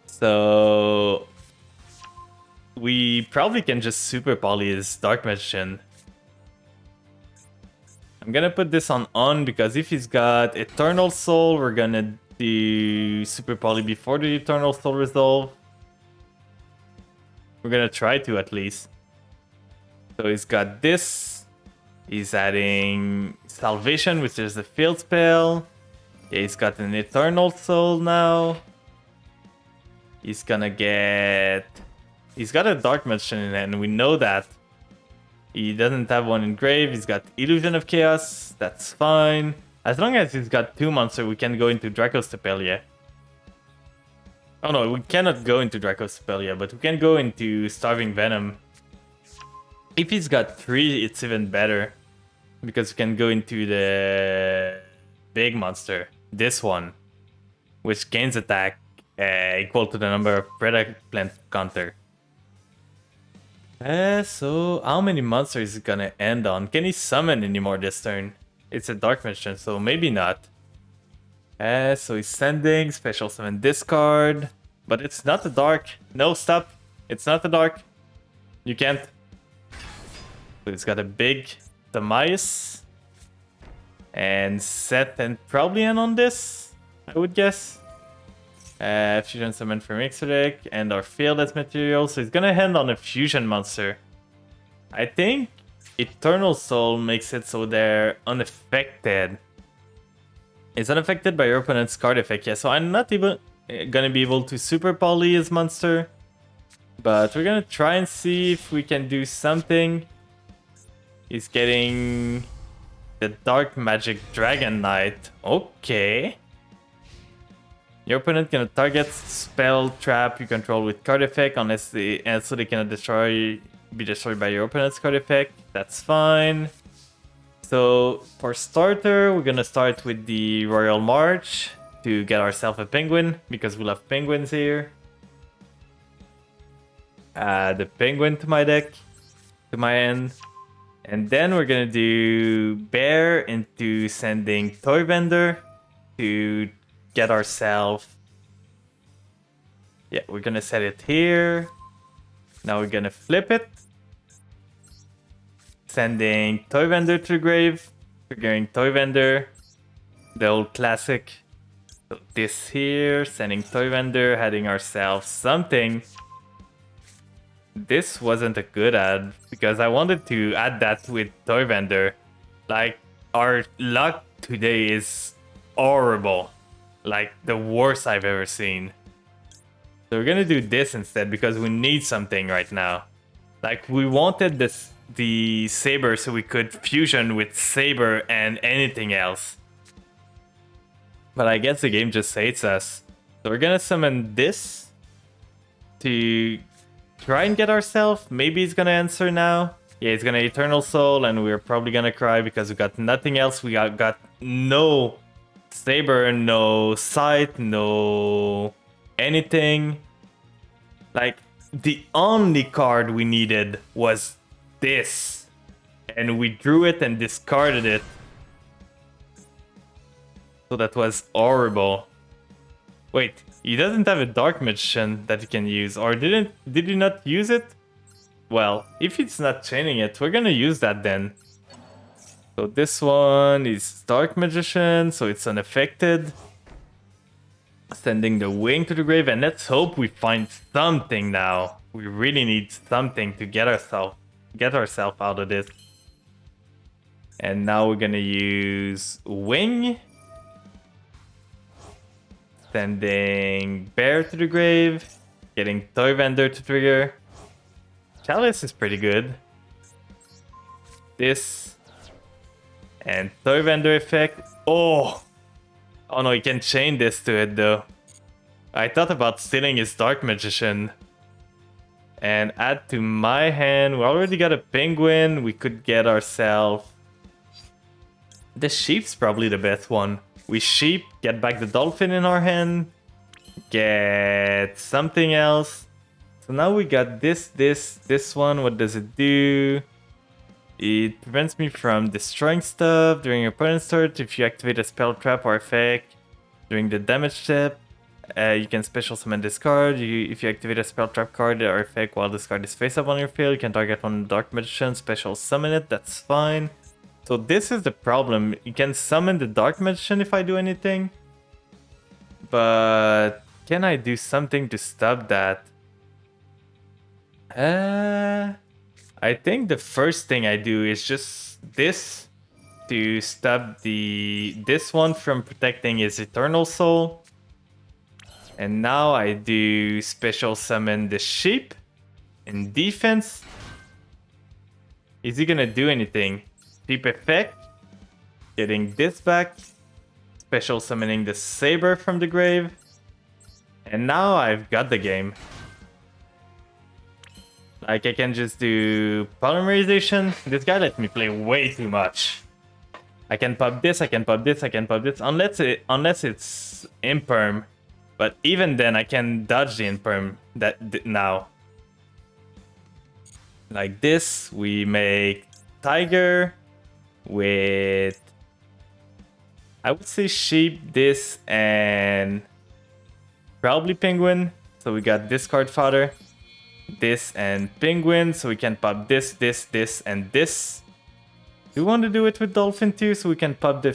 So we probably can just super poly his Dark Magician. I'm gonna put this on because if he's got Eternal Soul, we're gonna do super poly before the Eternal Soul resolve. We're gonna try to at least. So he's got this. He's adding Salvation, which is a field spell. Yeah, he's got an Eternal Soul now. He's gonna get... He's got a Dark Magician and we know that. He doesn't have one in grave. He's got Illusion of Chaos. That's fine. As long as he's got 2 monsters, we can go into Dracostapelia. Oh no, we cannot go into Dracostapelia, but we can go into Starving Venom. If he's got 3, it's even better. Because we can go into the big monster. This one. Which gains attack equal to the number of Predator Plant Counter. So how many monsters is it gonna end on? Can he summon anymore this turn? It's a Dark Magician, so maybe not. So he's sending Special Summon this card. But it's not the Dark. No, stop. It's not the Dark. You can't. So he's got a big Tamias. And Set and probably end on this, I would guess. Fusion Summon from Ixotic and our field as material. So he's gonna end on a fusion monster. I think Eternal Soul makes it so they're unaffected. It's unaffected by your opponent's card effect, yeah. So I'm not even gonna be able to super poly his monster. But we're gonna try and see if we can do something. He's getting the Dark Magic Dragon Knight. Okay. Your opponent can target spell trap you control with card effect unless they cannot be destroyed by your opponent's card effect. That's fine. So for starter, we're gonna start with the Royal March to get ourselves a penguin because we love penguins here. Add the penguin to my deck, to my end. And then we're gonna do bear into sending Toy Vendor to get ourselves... Yeah, we're gonna set it here. Now we're gonna flip it. Sending Toy Vendor to the grave. Triggering Toy Vendor. The old classic. So this here, sending Toy Vendor, adding ourselves something. This wasn't a good ad because I wanted to add that with Toy Vendor. Like, our luck today is horrible. Like, the worst I've ever seen. So we're gonna do this instead because we need something right now. Like, we wanted the Saber so we could fusion with Saber and anything else. But I guess the game just hates us. So we're gonna summon this to try and get ourselves. Maybe he's gonna answer now. Yeah, he's gonna Eternal Soul and we're probably gonna cry because we got nothing else. We got no Saber, no Sight, no anything. Like, the only card we needed was this. And we drew it and discarded it. So that was horrible. Wait, he doesn't have a Dark Magician that he can use, or did he not use it? Well, if it's not chaining it, we're gonna use that then. So this one is Dark Magician, so it's unaffected. Sending the wing to the grave, and let's hope we find something now. We really need something to get ourselves out of this. And now we're gonna use wing. Sending bear to the grave. Getting Toy Vendor to trigger. Chalice is pretty good. This. And Toy Vendor effect. Oh! Oh no, he can chain this to it though. I thought about stealing his Dark Magician. And add to my hand. We already got a penguin. We could get ourselves... The sheep's probably the best one. We sheep, get back the dolphin in our hand. Get something else. So now we got this one. What does it do? It prevents me from destroying stuff during your opponent's turn. If you activate a spell, trap, or effect during the damage step, you can special summon this card. If you activate a spell, trap card, or effect while this card is face up on your field, you can target one Dark Magician, special summon it. That's fine. So this is the problem. You can summon the Dark Magician if I do anything. But can I do something to stop that? I think the first thing I do is just this to stop this one from protecting his Eternal Soul. And now I do special summon the sheep in defense. Is he gonna do anything? Sheep effect. Getting this back. Special summoning the saber from the grave. And now I've got the game. Like, I can just do polymerization. This guy lets me play way too much. I can pop this, I can pop this, I can pop this. Unless it's imperm. But even then, I can dodge the imperm now. Like this, we make tiger with... I would say sheep, this, and probably penguin. So we got this card fodder. This and penguin, so we can pop this, and this. Do we want to do it with dolphin too, so we can pop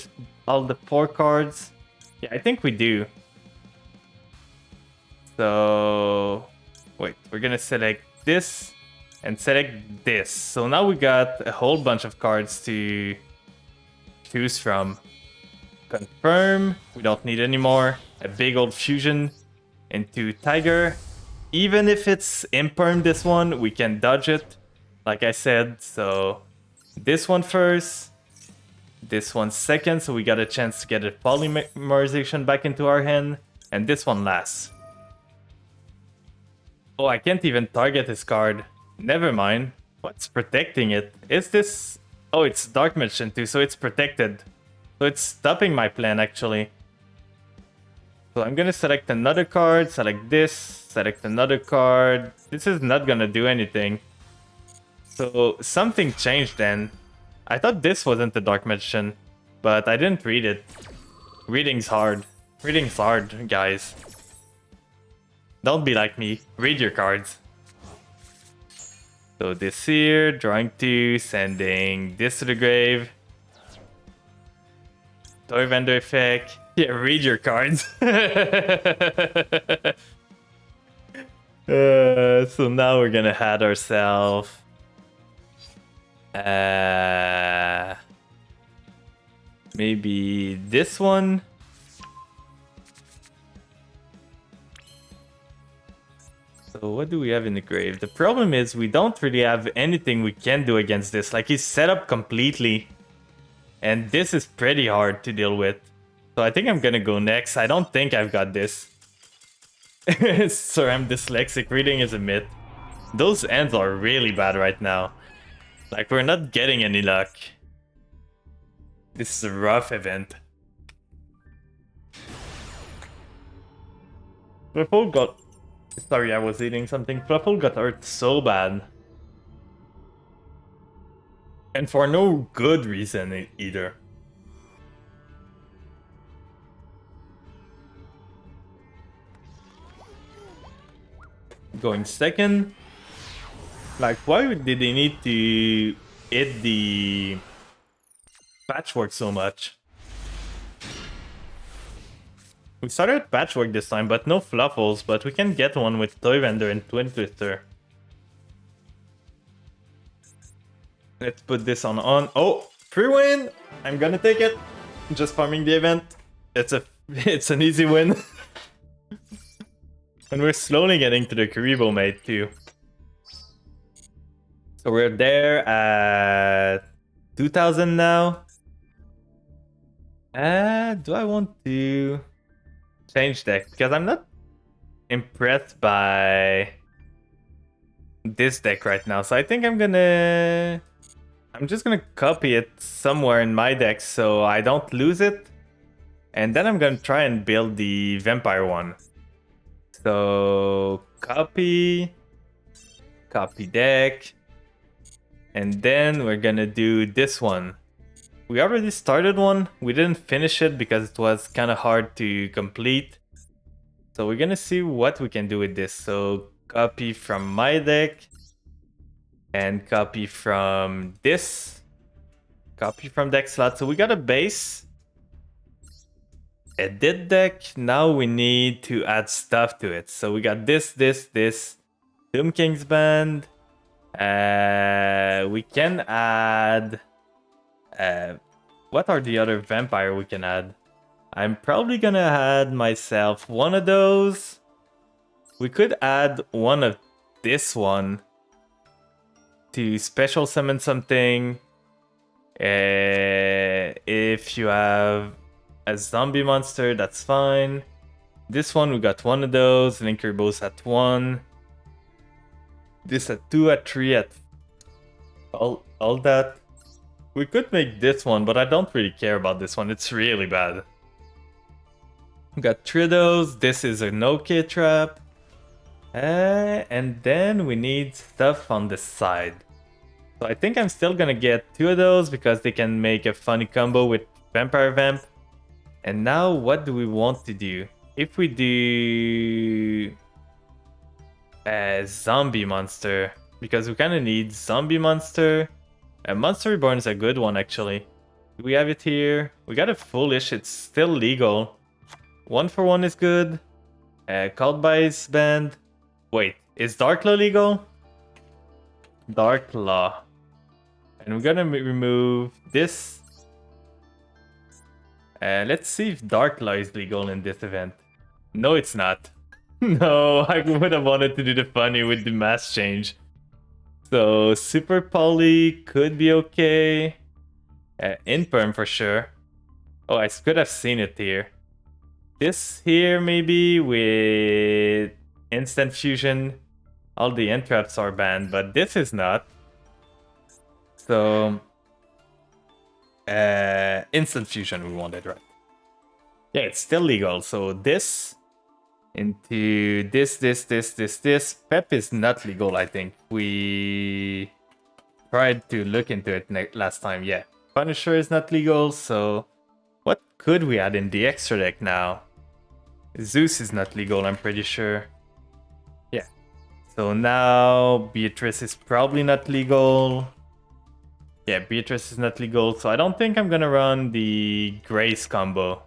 all the 4 cards? Yeah, I think we do. So, wait, we're gonna select this and select this. So now we got a whole bunch of cards to choose from. Confirm, we don't need any more. A big old fusion into tiger. Even if it's imperm, this one, we can dodge it, like I said. So this one first, this one second, so we got a chance to get a polymerization back into our hand, and this one last. Oh, I can't even target this card. Never mind. What's protecting it? Is this... Oh, it's Dark Magician too, so it's protected. So it's stopping my plan, actually. So I'm gonna select another card, select this, select another card. This is not gonna do anything. So something changed then. I thought this wasn't the Dark Magician, but I didn't read it. Reading's hard. Reading's hard, guys. Don't be like me. Read your cards. So this here, drawing 2, sending this to the grave. Toy Vendor effect. Yeah, read your cards. So now we're gonna add ourselves maybe this one. So what do we have in the grave? The problem is we don't really have anything we can do against this. Like, he's set up completely. And this is pretty hard to deal with. So I think I'm gonna go next. I don't think I've got this. Sorry, I'm dyslexic. Reading is a myth. Those ends are really bad right now. Like, we're not getting any luck. This is a rough event. Fluffle got... Sorry, I was eating something. Fluffle got hurt so bad. And for no good reason either. Going second. Like, why did they need to hit the patchwork so much? We started patchwork this time, but no fluffles, but we can get one with Toy Vendor and Twin Twister. Let's put this on. Oh, free win! I'm gonna take it. Just farming the event. It's an easy win. And we're slowly getting to the Karibo mate too. So we're there at 2000 now. Do I want to change deck? Because I'm not impressed by this deck right now. So I think I'm just gonna copy it somewhere in my deck so I don't lose it. And then I'm gonna try and build the vampire one. So copy deck. And then we're gonna do this one. We already started one. We didn't finish it because it was kind of hard to complete. So we're gonna see what we can do with this. So copy from my deck. And copy from this. Copy from deck slot. So we got a base. Edit deck. Now we need to add stuff to it. So we got this. Doom King's Band. We can add... what are the other vampire we can add? I'm probably gonna add myself one of those. We could add one of this one to special summon something. If you have a zombie monster, that's fine. This one, we got one of those. Linker bows at 1. This at 2, at 3, at all that. We could make this one, but I don't really care about this one. It's really bad. We got 3 of those. This is an OK trap. And then we need stuff on the side. So I think I'm still gonna get 2 of those because they can make a funny combo with Vampire Vamp. And now what do we want to do? If we do a zombie monster, because we kind of need zombie monster. A Monster Reborn is a good one actually. Do we have it here? We got a Foolish, it's still legal. 1-for-1 is good. Called by his band. Wait, is Darklaw legal? Darklaw. And we're gonna remove this. Let's see if Darklaw is legal in this event. No, it's not. No, I would have wanted to do the funny with the mass change. So, Super Poly could be okay. Inperm for sure. Oh, I could have seen it here. This here maybe with Instant Fusion. All the entraps are banned, but this is not. So, Instant Fusion we wanted, right? Yeah, it's still legal. So this into this. Pep is not legal, I think. We tried to look into it last time. Yeah, Punisher is not legal. So what could we add in the extra deck now? Zeus is not legal, I'm pretty sure. Yeah. So now Beatrice is probably not legal. Yeah, Beatrice is not legal. So I don't think I'm gonna run the Grace combo.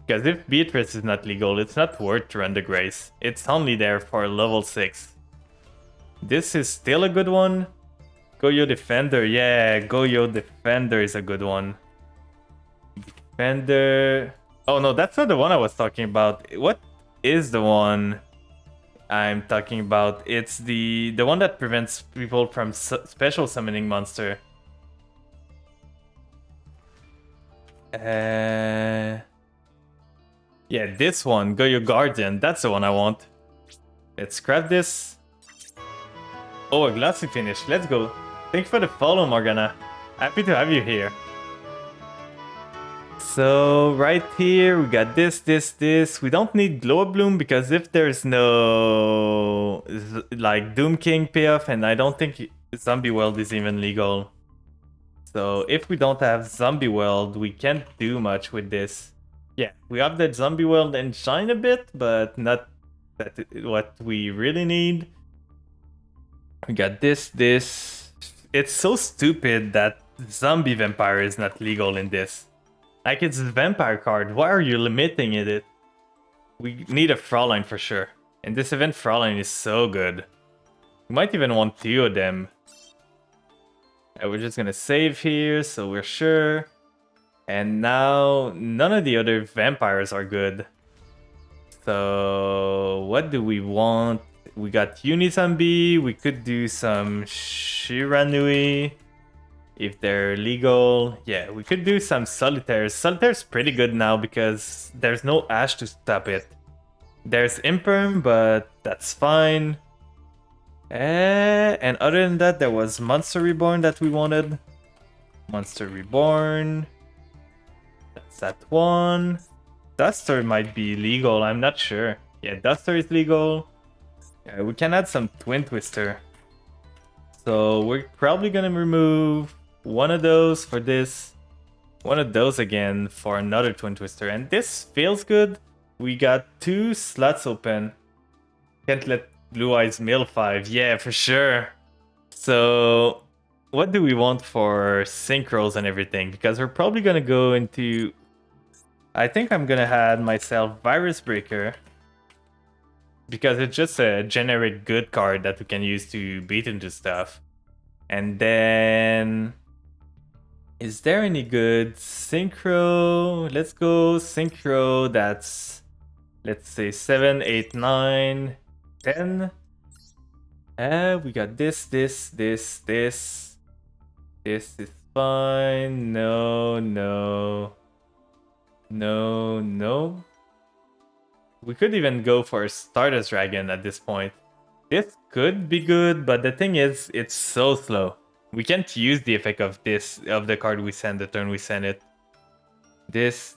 Because if Beatrice is not legal, it's not worth to run the Grace. It's only there for level 6. This is still a good one. Goyo Defender, yeah, Goyo Defender is a good one. Defender... Oh no, that's not the one I was talking about. What is the one I'm talking about? It's the one that prevents people from special summoning monster. Yeah, this one, Goyo Guardian, that's the one I want. Let's grab this. Oh, a glossy finish, let's go. Thanks for the follow, Morgana. Happy to have you here. So, right here, we got this. We don't need Glow Up Bloom because if there's no, like, Doom King payoff, and I don't think Zombie World is even legal. So, if we don't have Zombie World, we can't do much with this. Yeah, we have that Zombie World and shine a bit, but not what we really need. We got this. It's so stupid that zombie vampire is not legal in this. Like, it's a vampire card. Why are you limiting it? We need a Fraulein for sure. And this event Fraulein is so good. We might even want 2 of them. We're just gonna save here, so we're sure. And now, none of the other vampires are good. So, what do we want? We got Unizombie. We could do some Shiranui if they're legal. Yeah, we could do some Solitaires. Solitaire's pretty good now because there's no Ash to stop it. There's Imperm, but that's fine. And other than that, there was Monster Reborn that we wanted. Monster Reborn. That's that one. Duster might be legal, I'm not sure. Yeah, Duster is legal. Yeah, we can add some Twin Twister. So we're probably gonna remove one of those for this. One of those again for another Twin Twister. And this feels good. We got 2 slots open. Can't let Blue Eyes mill 5. Yeah, for sure. So what do we want for synchros and everything? Because we're probably gonna go into... I think I'm gonna add myself Virus Breaker. Because it's just a generic good card that we can use to beat into stuff. And then... Is there any good synchro? Let's go synchro that's... Let's say 7, 8, 9, 10. We got this. This is fine. No. We could even go for Stardust Dragon at this point. This could be good, but the thing is, it's so slow. We can't use the effect of this, of the card we send the turn we send it. This.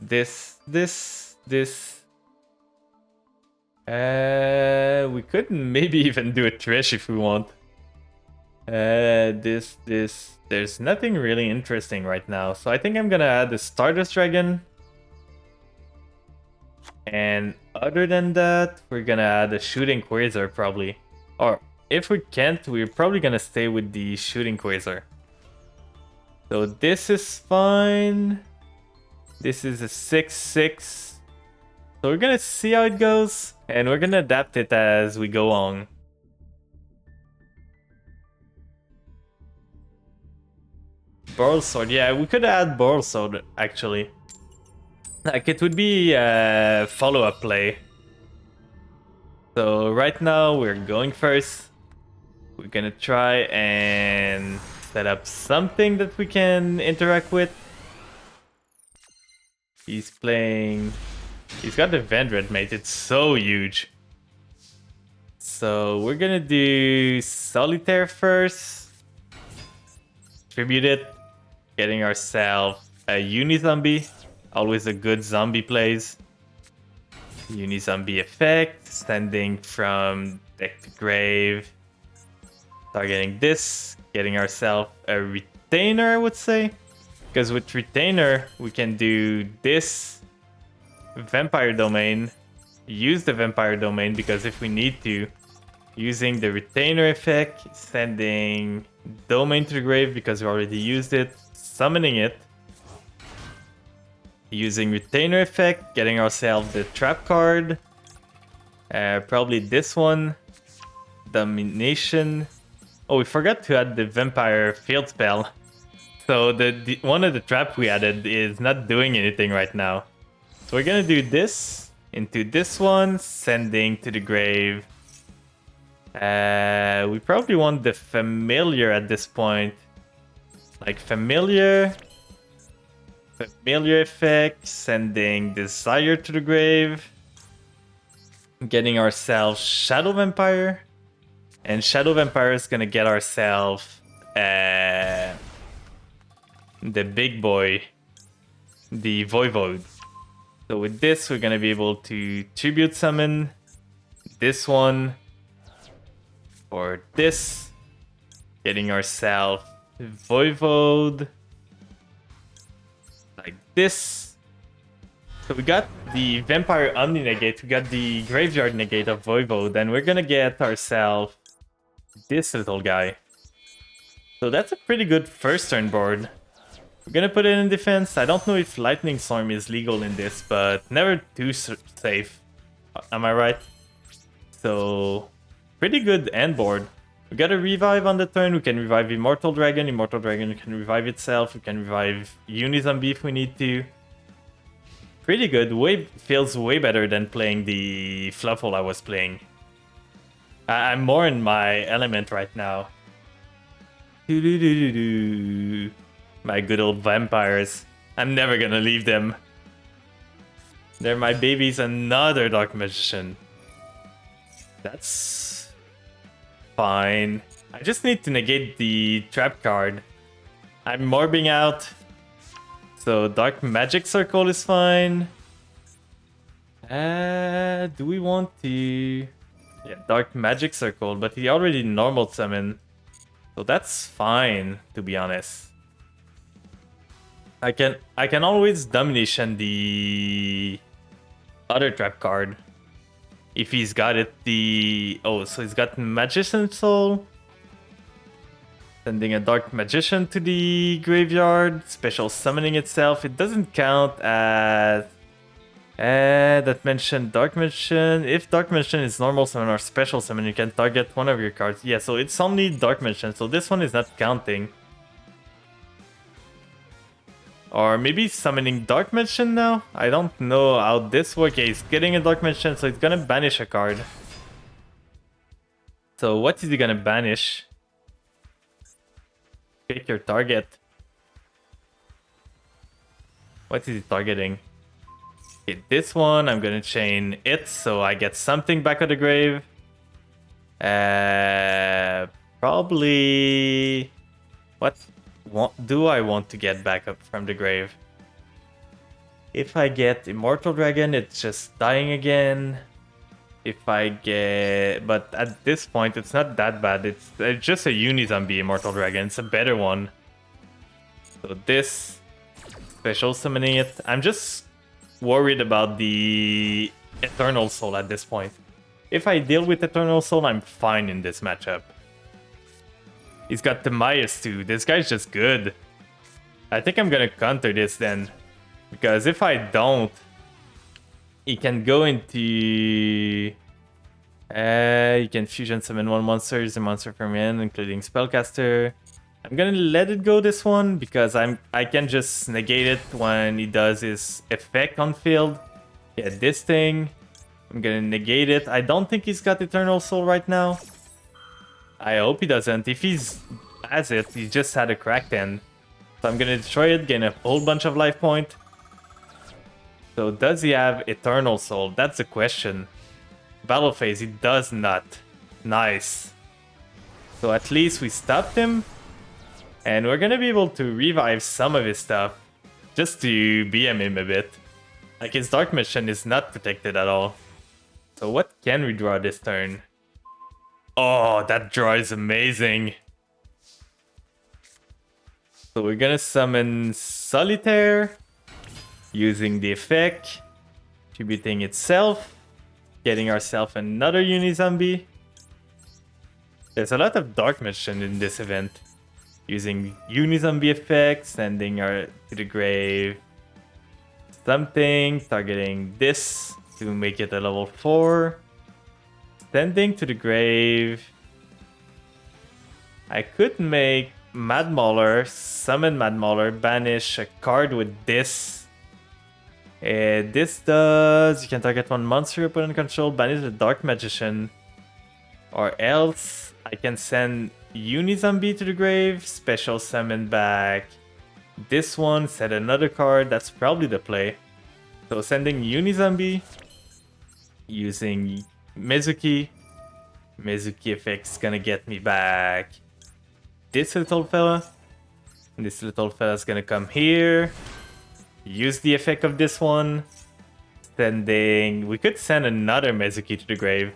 We could maybe even do a Trish if we want. This. There's nothing really interesting right now, so I think I'm gonna add the Stardust Dragon. And other than that, we're gonna add a Shooting Quasar probably. Or if we can't, we're probably gonna stay with the Shooting Quasar. So this is fine. This is a 6/6. So we're gonna see how it goes, and we're gonna adapt it as we go on. Boral Sword, yeah, we could add Boral Sword actually. Like, it would be a follow-up play. So right now we're going first. We're gonna try and set up something that we can interact with. He's playing... He's got the Vendred mate, it's so huge. So we're gonna do Solitaire first. Tribute it. Getting ourselves a Unizombie. Always a good zombie plays. Unizombie effect. Sending from deck to grave. Targeting this. Getting ourselves a Retainer, I would say. Because with Retainer, we can do this Vampire Domain. Use the Vampire Domain because if we need to. Using the Retainer effect. Sending Domain to the grave because we already used it. Summoning it. Using Retainer effect. Getting ourselves the Trap card. Probably this one. Domination. Oh, we forgot to add the Vampire Field Spell. So the one of the trap we added is not doing anything right now. So we're gonna do this into this one, sending to the grave. We probably want the Familiar at this point. Like Familiar effect, sending Desire to the grave. Getting ourselves Shadow Vampire. And Shadow Vampire is gonna get ourselves the big boy, the Voivode. So with this, we're gonna be able to tribute summon this one or this, getting ourselves Voivode like this. So we got the Vampire Omni negate, we got the Graveyard negate of Voivode, then we're gonna get ourselves this little guy. So that's a pretty good first turn board. We're gonna put it in defense. I don't know if Lightning Storm is legal in this, but never too safe. Am I right? So, pretty good end board. We got a revive on the turn. We can revive Immortal Dragon. Immortal Dragon can revive itself. We can revive Unizombie if we need to. Pretty good. Feels way better than playing the Fluffle I was playing. I'm more in my element right now. My good old vampires. I'm never gonna leave them. They're my babies. Another Dark Magician. That's fine. I just need to negate the trap card. I'm morbing out. So Dark Magic Circle is fine. Do we want to... Yeah, Dark Magic Circle, but he already normal summon. So that's fine, to be honest. I can always domination the other trap card. If he's got it, so he's got Magician Soul. Sending a Dark Magician to the graveyard. Special summoning itself. It doesn't count as... that mentioned Dark Magician. If Dark Magician is normal summon or special summon, you can target one of your cards. Yeah, so it's only Dark Magician, so this one is not counting. Or maybe summoning Dark Magician now? I don't know how this works. Yeah, he's getting a Dark Magician, so it's gonna banish a card. So what is he gonna banish? Pick your target. What is he targeting? Okay, this one, I'm gonna chain it, so I get something back of the grave. Probably... What do I want to get back up from the grave? If I get Immortal Dragon, it's just dying again. If I get... But at this point, it's not that bad. It's just a Unizombie Immortal Dragon. It's a better one. So this... Special summoning it. I'm just worried about the Eternal Soul at this point. If I deal with Eternal Soul, I'm fine in this matchup. He's got Timaeus too. This guy's just good. I think I'm gonna counter this then. Because if I don't, he can go into... you can fusion summon one monster. Is a monster from in, including Spellcaster. I'm gonna let it go this one because I can just negate it when he does his effect on field. Yeah, this thing. I'm gonna negate it. I don't think he's got Eternal Soul right now. I hope he doesn't. If he's has it, he just had a cracked end. So I'm gonna destroy it, gain a whole bunch of life point. So does he have Eternal Soul? That's the question. Battle phase, he does not. Nice. So at least we stopped him. And we're gonna be able to revive some of his stuff. Just to BM him a bit. Like his Dark Mission is not protected at all. So what can we draw this turn? Oh, that draw is amazing. So we're gonna summon Solitaire. Using the effect. Tributing itself. Getting ourselves another Unizombie. There's a lot of Dark Magician in this event. Using Unizombie effect, sending her to the grave. Something, targeting this to make it a level 4. Sending to the grave. I could make Mad Mauler, summon Mad Mauler, banish a card with this. This does, you can target one monster your opponent control, banish the Dark Magician. Or else, I can send Unizombie to the grave, special summon back this one, set another card. That's probably the play. So sending Unizombie, using Mizuki. Mizuki effect's gonna get me back this little fella. And this little fella's gonna come here. Use the effect of this one. Sending... We could send another Mizuki to the grave.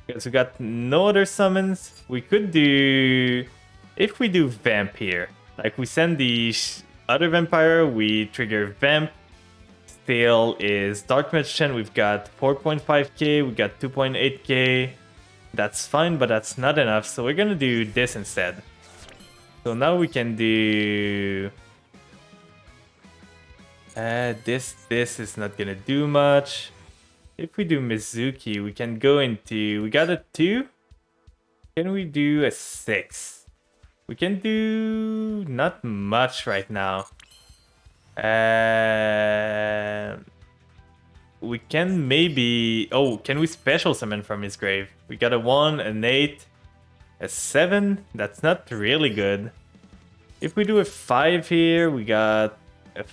Because we got no other summons. We could do... If we do Vamp here. Like we send the other Vampire, we trigger Vamp. fail is Dark Magician. We've got 4.5k, we got 2.8k. That's fine, but that's not enough, so we're gonna do this instead. So now we can do... this is not gonna do much. If we do Mizuki, we can go into... We got a 2? Can we do a 6? We can do... not much right now. We can maybe... Oh, can we special summon from his grave? We got a 1, an 8, a 7. That's not really good. If we do a 5 here, we got a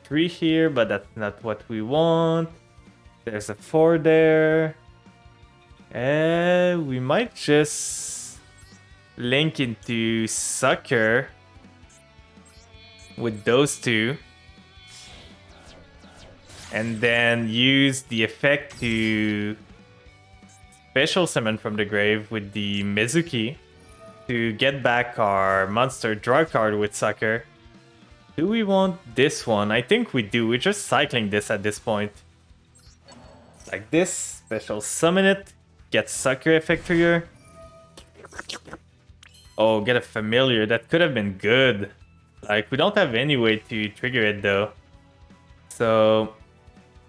3 here, but that's not what we want. There's a 4 there. We might just link into Sucker with those two. And then use the effect to special summon from the grave with the Mizuki to get back our monster draw card with Sucker. Do we want this one? I think we do. We're just cycling this at this point. Like this, special summon it, get Sucker effect trigger. Oh, get a familiar. That could have been good. Like, we don't have any way to trigger it though. So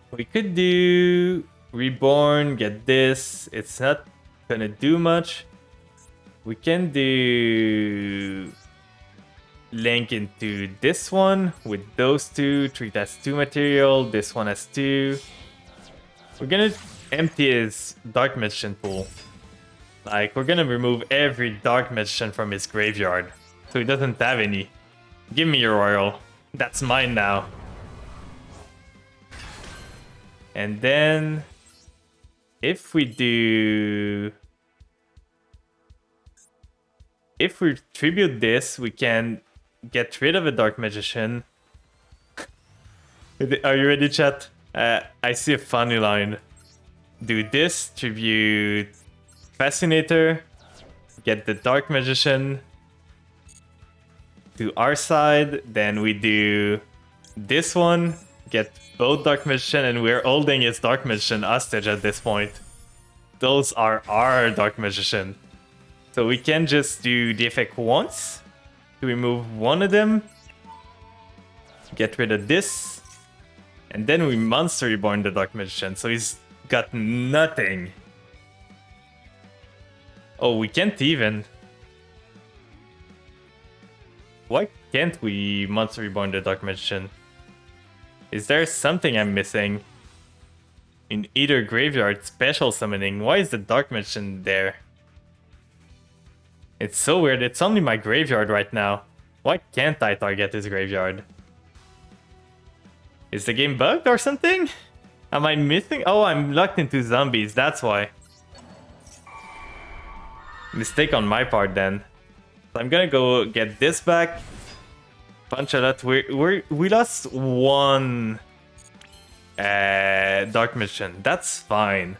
we could do Reborn, get this. It's not gonna do much. We can do link into this one with those two. Treat as 2 material. This one as 2. We're gonna empty his Dark Magician pool. Like, we're gonna remove every Dark Magician from his graveyard. So he doesn't have any. Give me your Royal. That's mine now. And then, if we do... If we tribute this, we can get rid of a Dark Magician. Are you ready, chat? I see a funny line. Do this, tribute Fascinator, get the Dark Magician to our side, then we do this one, get both Dark Magician, and we're holding his Dark Magician hostage at this point. Those are our Dark Magician. So we can just do the effect once to remove one of them, get rid of this, and then we Monster Reborn the Dark Magician, so he's got nothing. Oh, we can't even. Why can't we Monster Reborn the Dark Magician? Is there something I'm missing? In either graveyard special summoning, why is the Dark Magician there? It's so weird, it's only my graveyard right now. Why can't I target his graveyard? Is the game bugged or something? Am I missing? Oh, I'm locked into zombies, that's why. Mistake on my part then. So I'm gonna go get this back. Punch a lot. We lost one Dark Magician. That's fine.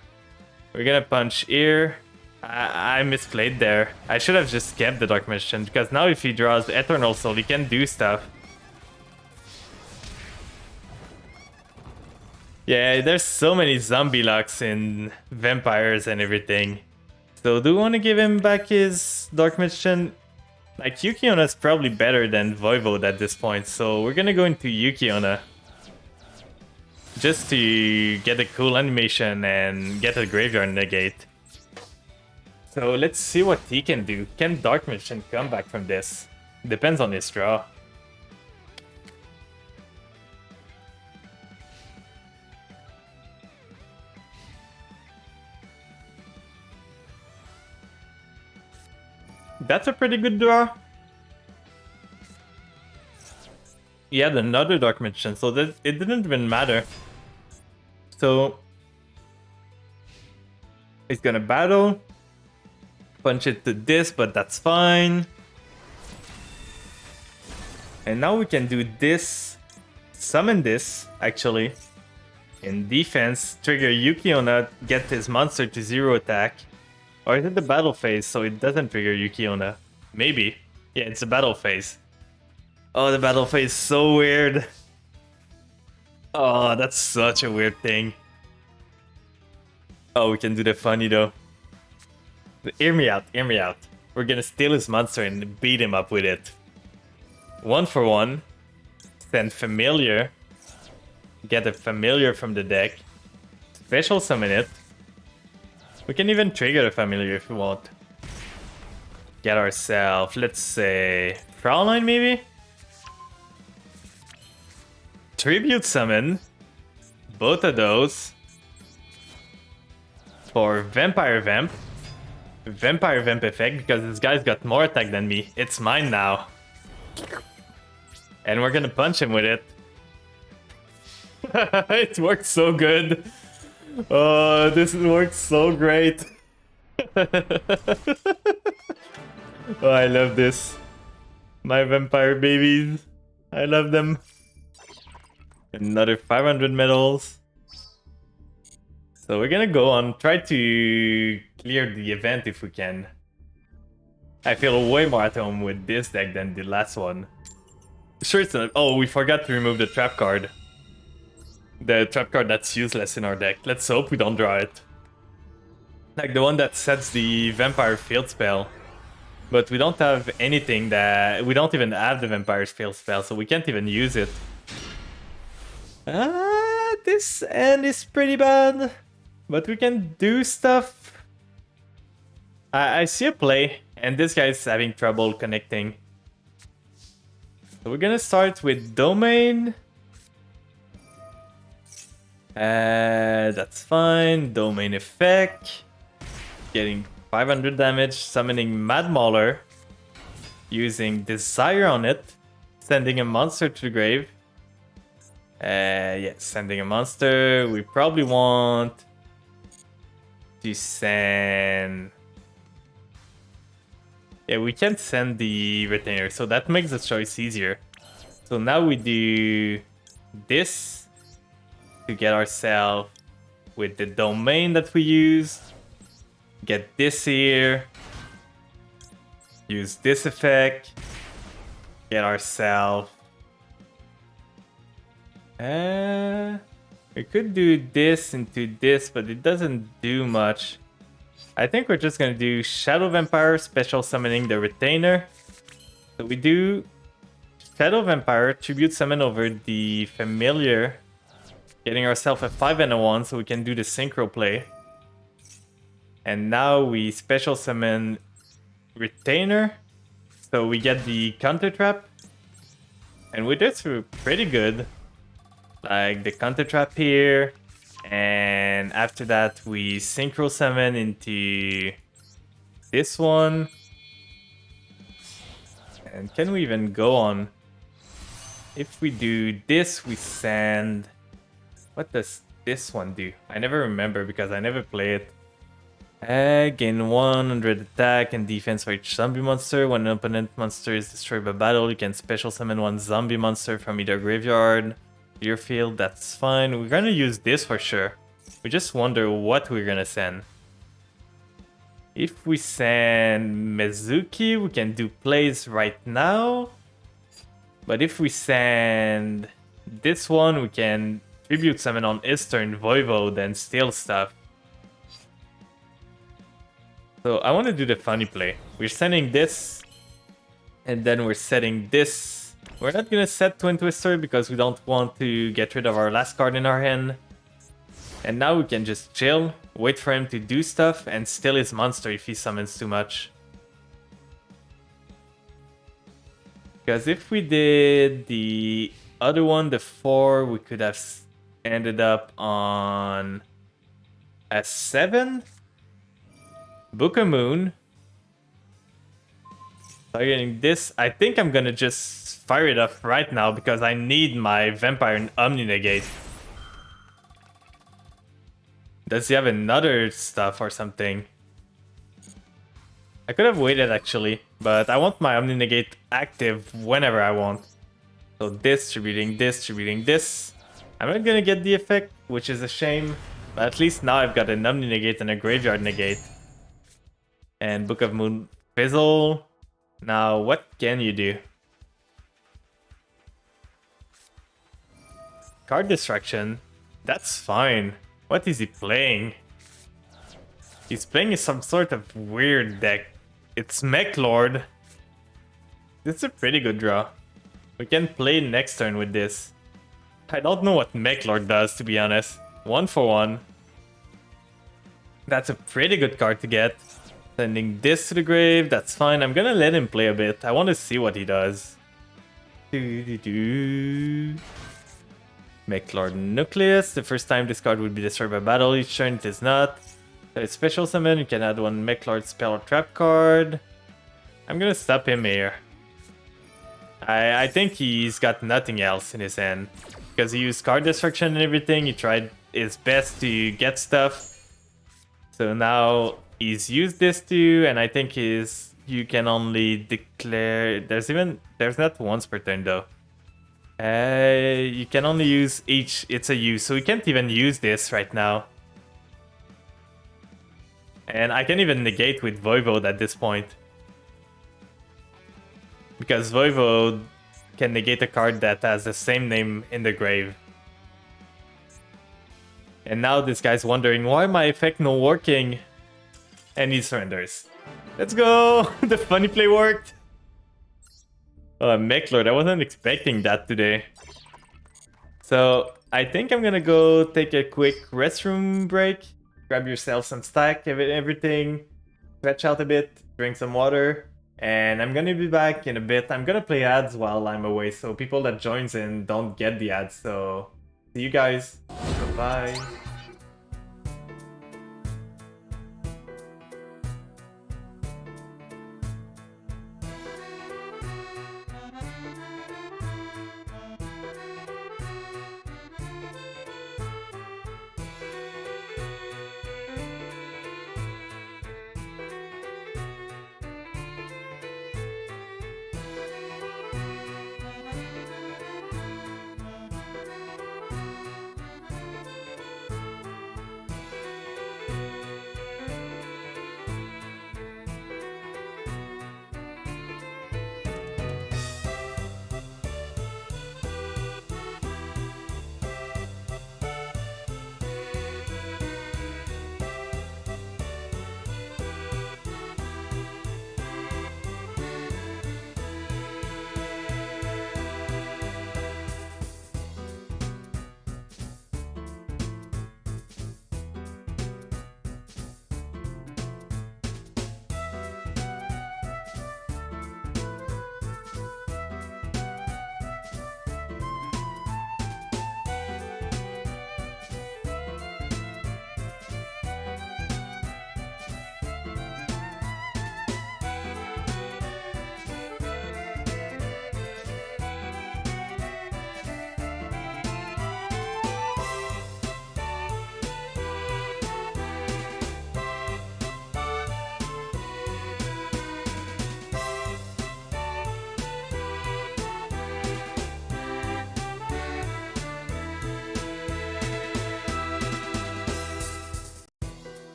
We're gonna punch here. I misplayed there. I should have just kept the Dark Magician, because now if he draws Eternal Soul, he can do stuff. Yeah, there's so many zombie locks in vampires and everything. So do we want to give him back his Dark Magician? Like, Yuki-Ona's probably better than Voivode at this point, so we're gonna go into Yuki-Ona. Just to get a cool animation and get a graveyard negate. So let's see what he can do. Can Dark Magician come back from this? Depends on his draw. That's a pretty good draw. He had another Dark Magician, so that it didn't even matter. So he's gonna battle, punch it to this, but that's fine. And now we can do this, summon this actually in defense, trigger Yuki-Ona, get his monster to 0 attack. Or is it the battle phase, so it doesn't trigger Yuki-Ona? Maybe. Yeah, it's a battle phase. Oh, the battle phase is so weird. Oh, that's such a weird thing. Oh, we can do the funny though. Hear me out, hear me out. We're gonna steal his monster and beat him up with it. 1 for 1. Send familiar. Get a familiar from the deck. Special summon it. We can even trigger the familiar if we want. Get ourselves, let's say, Fraulein maybe? Tribute summon. Both of those. For Vampire Vamp. Vampire Vamp effect, because this guy's got more attack than me. It's mine now. And we're gonna punch him with it. It worked so good. Oh, this works so great. Oh, I love this. My vampire babies. I love them. Another 500 medals. So we're gonna go on, try to clear the event if we can. I feel way more at home with this deck than the last one. Sure, it's not. Oh, we forgot to remove the trap card. The trap card that's useless in our deck. Let's hope we don't draw it. Like the one that sets the vampire field spell. But we don't have anything that... We don't even have the vampire's field spell, so we can't even use it. This end is pretty bad. But we can do stuff. I see a play, and this guy's having trouble connecting. So we're gonna start with Domain. That's fine. Domain effect. Getting 500 damage. Summoning Mad Mauler. Using Desire on it. Sending a monster to the grave. Yeah, sending a monster. We probably want to send... Yeah, we can't send the Retainer, so that makes the choice easier. So now we do this to get ourselves with the domain that we use. Get this here. Use this effect. Get ourselves... we could do this into this, but it doesn't do much. I think we're just gonna do Shadow Vampire, special summoning the Retainer. So we do Shadow Vampire, tribute summon over the Familiar, getting ourselves a 5 and a 1 so we can do the Synchro play. And now we special summon Retainer, so we get the Counter Trap. And with this, we're pretty good. Like the Counter Trap here. And after that, we Synchro Summon into this one. And can we even go on? If we do this, we send... What does this one do? I never remember because I never play it. Gain 100 attack and defense for each zombie monster. When an opponent monster is destroyed by battle, you can special summon one zombie monster from either graveyard, your field. That's fine. We're gonna use this for sure. We just wonder what we're gonna send. If we send Mizuki, we can do plays right now. But if we send this one, we can tribute summon on his turn Voivode and steal stuff. So I want to do the funny play. We're sending this, and then we're setting this. We're not gonna set Twin Twister because we don't want to get rid of our last card in our hand. And now we can just chill, wait for him to do stuff, and steal his monster if he summons too much. Because if we did the other one, the 4, we could have ended up on a 7. Book of Moon. Targeting this. I think I'm gonna just fire it up right now because I need my Vampire and Omni Negate. Does he have another stuff or something? I could have waited actually, but I want my Omni Negate active whenever I want. So distributing this. I'm not gonna get the effect, which is a shame. But at least now I've got an Omni Negate and a Graveyard Negate. And Book of Moon Fizzle. Now, what can you do? card destruction. That's fine. What is he playing? He's playing some sort of weird deck. It's Mech Lord. This is a pretty good draw. We can play next turn with this. I don't know what Mech Lord does, to be honest. 1 for 1. That's a pretty good card to get. Sending this to the grave, that's fine. I'm gonna let him play a bit. I want to see what he does. Mech Lord Nucleus. The first time this card would be destroyed by battle, each turn it is not. So it's special summon, you can add one Mech Lord spell or trap card. I'm gonna stop him here. I think he's got nothing else in his hand. Because he used card destruction and everything, he tried his best to get stuff. So now he's used this too, and I think you can only declare... There's not once per turn though. You can only use each, it's a use, so we can't even use this right now. And I can even negate with Voivode at this point. Because Voivode can negate a card that has the same name in the grave. And now this guy's wondering, why my effect not working? And he surrenders. Let's go! The funny play worked! Mech Lord, I wasn't expecting that today. So, I think I'm gonna go take a quick restroom break. Grab yourself some stack, everything. Stretch out a bit, drink some water. And I'm gonna be back in a bit. I'm gonna play ads while I'm away, so people that joins in don't get the ads. So, see you guys. Bye-bye.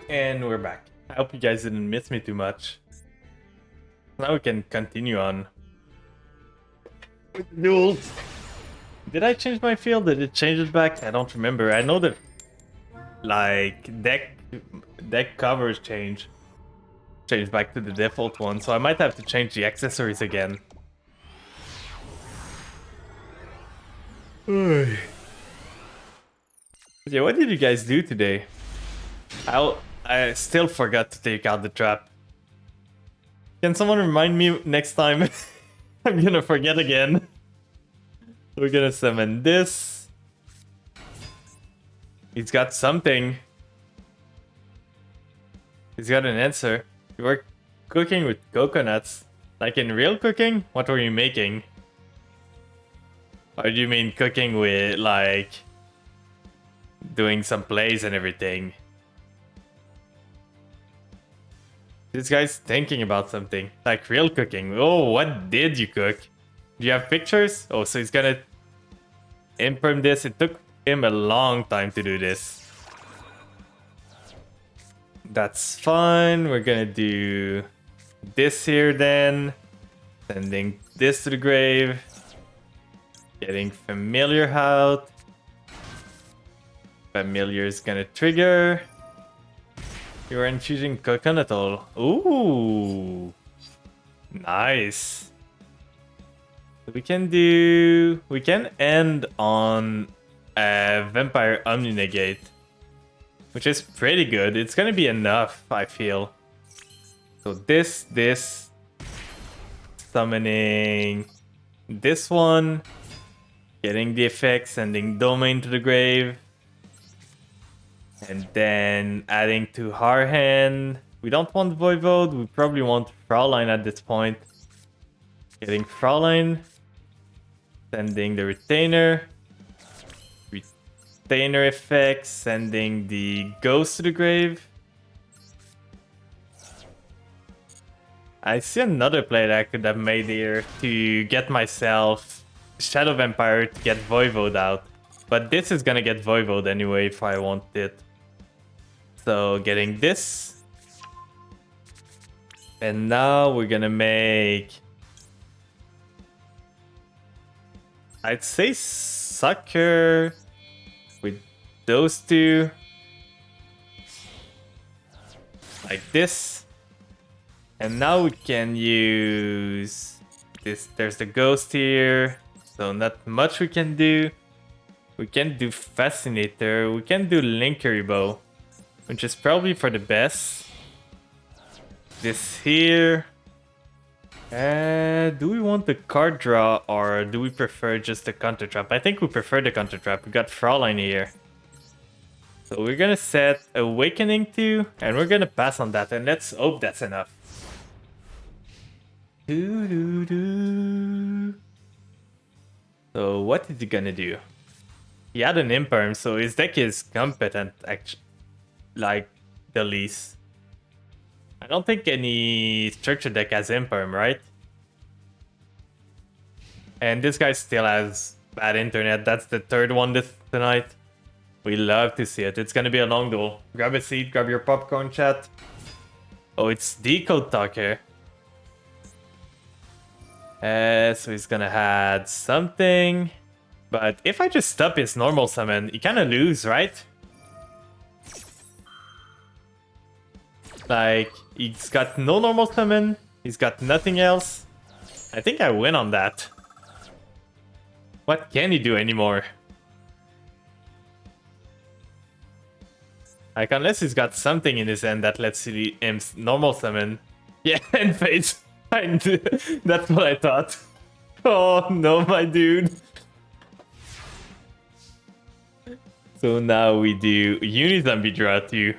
And we're back. I hope you guys didn't miss me too much. Now we can continue on with the duels. Did I change my field? Did it change it back? I don't remember. I know that like deck covers change back to the default one, so I might have to change the accessories again. Yeah, what did you guys do today? I still forgot to take out the trap. Can someone remind me next time? I'm gonna forget again. We're gonna summon this. He's got something. He's got an answer. We were cooking with coconuts. Like in real cooking? What were you making? Or do you mean cooking with, like, doing some plays and everything? This guy's thinking about something. Like real cooking. Oh, what did you cook? Do you have pictures? Oh, so he's gonna imperm this. It took him a long time to do this. That's fine. We're gonna do this here then. Sending this to the grave. Getting familiar out. Familiar is gonna trigger. You are infusing coconut oil. Ooh. Nice. We can end on a vampire omni-negate, which is pretty good. It's gonna be enough, I feel. So this, summoning this one, getting the effect, sending Domain to the grave, and then adding to Harhan. We don't want Voivode, we probably want Fraulein at this point. Getting Fraulein, sending the Retainer, Retainer effect, sending the Ghost to the grave. I see another play that I could have made here to get myself Shadow Vampire to get Voivode out. But this is gonna get Voivode anyway if I want it. So getting this. And now we're gonna make... I'd say Sucker with those two. Like this. And now we can use this. There's the ghost here. So not much we can do. We can do Fascinator. We can do Linkery Bow, which is probably for the best. This here. Do we want the card draw or do we prefer just the counter trap? I think we prefer the counter trap. We got Fraulein here. So we're gonna set Awakening 2 and we're gonna pass on that, and let's hope that's enough. So what is he gonna do? He had an Imperm, so his deck is competent, actually, like the least. I don't think any structure deck has Imperm, right? And this guy still has bad internet. That's the third one tonight. We love to see it. It's gonna be a long duel. Grab a seat, grab your popcorn, chat. Oh, it's Decode Talker. So he's gonna add something. But if I just stop his normal summon, he kinda lose, right? Like, he's got no normal summon, he's got nothing else. I think I win on that. What can he do anymore? Like, unless he's got something in his hand that lets him normal summon. Yeah, and face. That's what I thought. Oh no, my dude. So now we do Unizombie draw 2.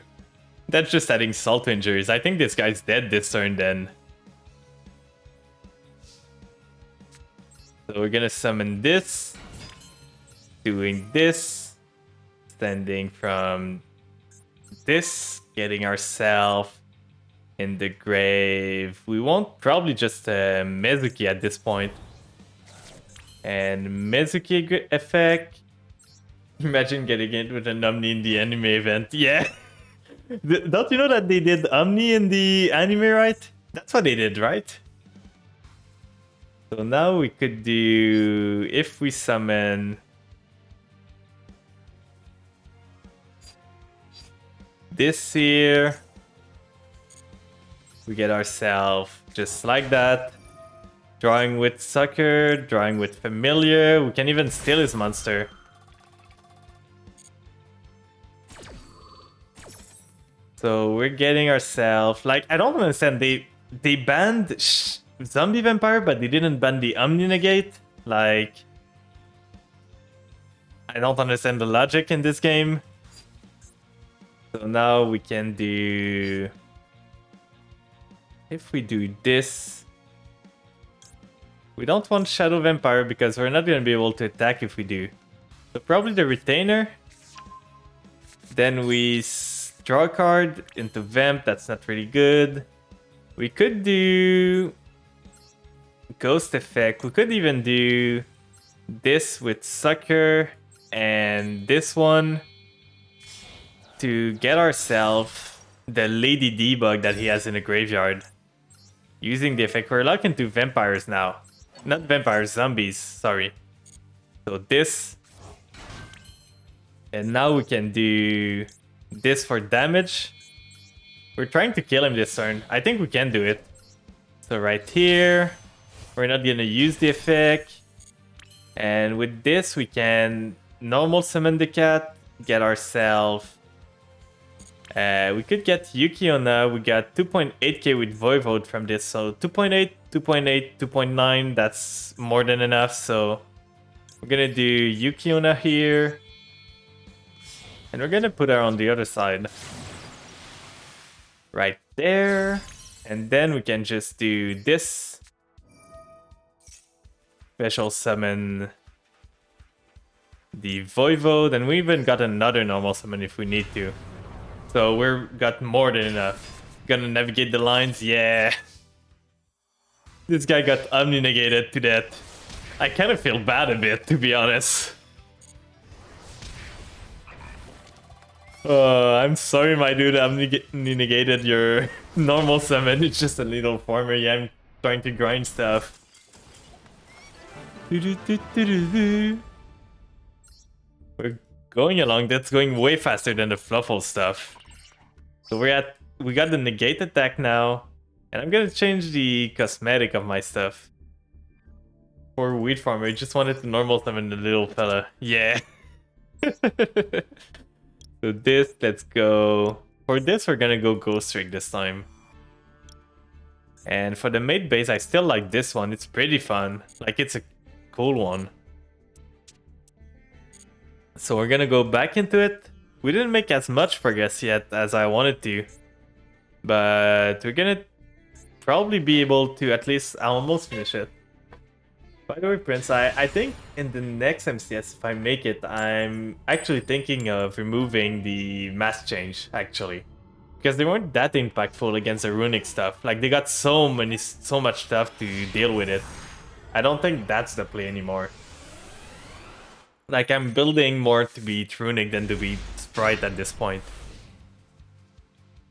That's just adding salt injuries. I think this guy's dead this turn then. So we're gonna summon this. Doing this. Sending from this. Getting ourselves in the grave. We won't probably just Mizuki at this point. And Mizuki effect. Imagine getting it with an Omni in the anime event. Yeah. Don't you know that they did Omni in the anime, right? That's what they did, right? So now we could do... If we summon... this here... We get ourselves just like that. Drawing with Sucker, drawing with Familiar. We can even steal his monster. So we're getting ourselves... Like, I don't understand. They banned Zombie Vampire, but they didn't ban the Omni-Negate. Like... I don't understand the logic in this game. So now we can do... If we do this... We don't want Shadow Vampire because we're not going to be able to attack if we do. So probably the Retainer. Then we draw a card into Vamp. That's not really good. We could do Ghost Effect. We could even do this with Sucker and this one to get ourselves the Lady Debug that he has in the graveyard. Using the effect, we're locked into vampires now. Not vampires, zombies, sorry. So this. And now we can do this for damage. We're trying to kill him this turn. I think we can do it. So right here, we're not gonna use the effect. And with this, we can normal summon the cat, get ourselves. We could get Yukiona. We got 2.8k with Voivode from this. So 2.8, 2.8, 2.9. That's more than enough. So we're gonna do Yukiona here. And we're gonna put her on the other side. Right there. And then we can just do this. Special summon the Voivode. And we even got another normal summon if we need to. So we're got more than enough. Gonna navigate the lines, yeah. This guy got omni-negated to that. I kind of feel bad a bit, to be honest. I'm sorry, my dude, omni-negated your normal summon. It's just a little farmer. Yeah, I'm trying to grind stuff. We're going along. That's going way faster than the Fluffle stuff. So we got the negate attack now, and I'm gonna change the cosmetic of my stuff. For Weed Farmer, I just wanted to normal summon the little fella. Yeah. So this, let's go. For this, we're gonna go Ghost Trick this time. And for the mate base, I still like this one. It's pretty fun. Like, it's a cool one. So we're gonna go back into it. We didn't make as much progress yet as I wanted to, but we're gonna probably be able to at least almost finish it. By the way, Prince, I think in the next MCS, if I make it, I'm actually thinking of removing the mass change, actually. Because they weren't that impactful against the runic stuff. Like, they got so much stuff to deal with it. I don't think that's the play anymore. Like, I'm building more to be runic than to be Sprite at this point.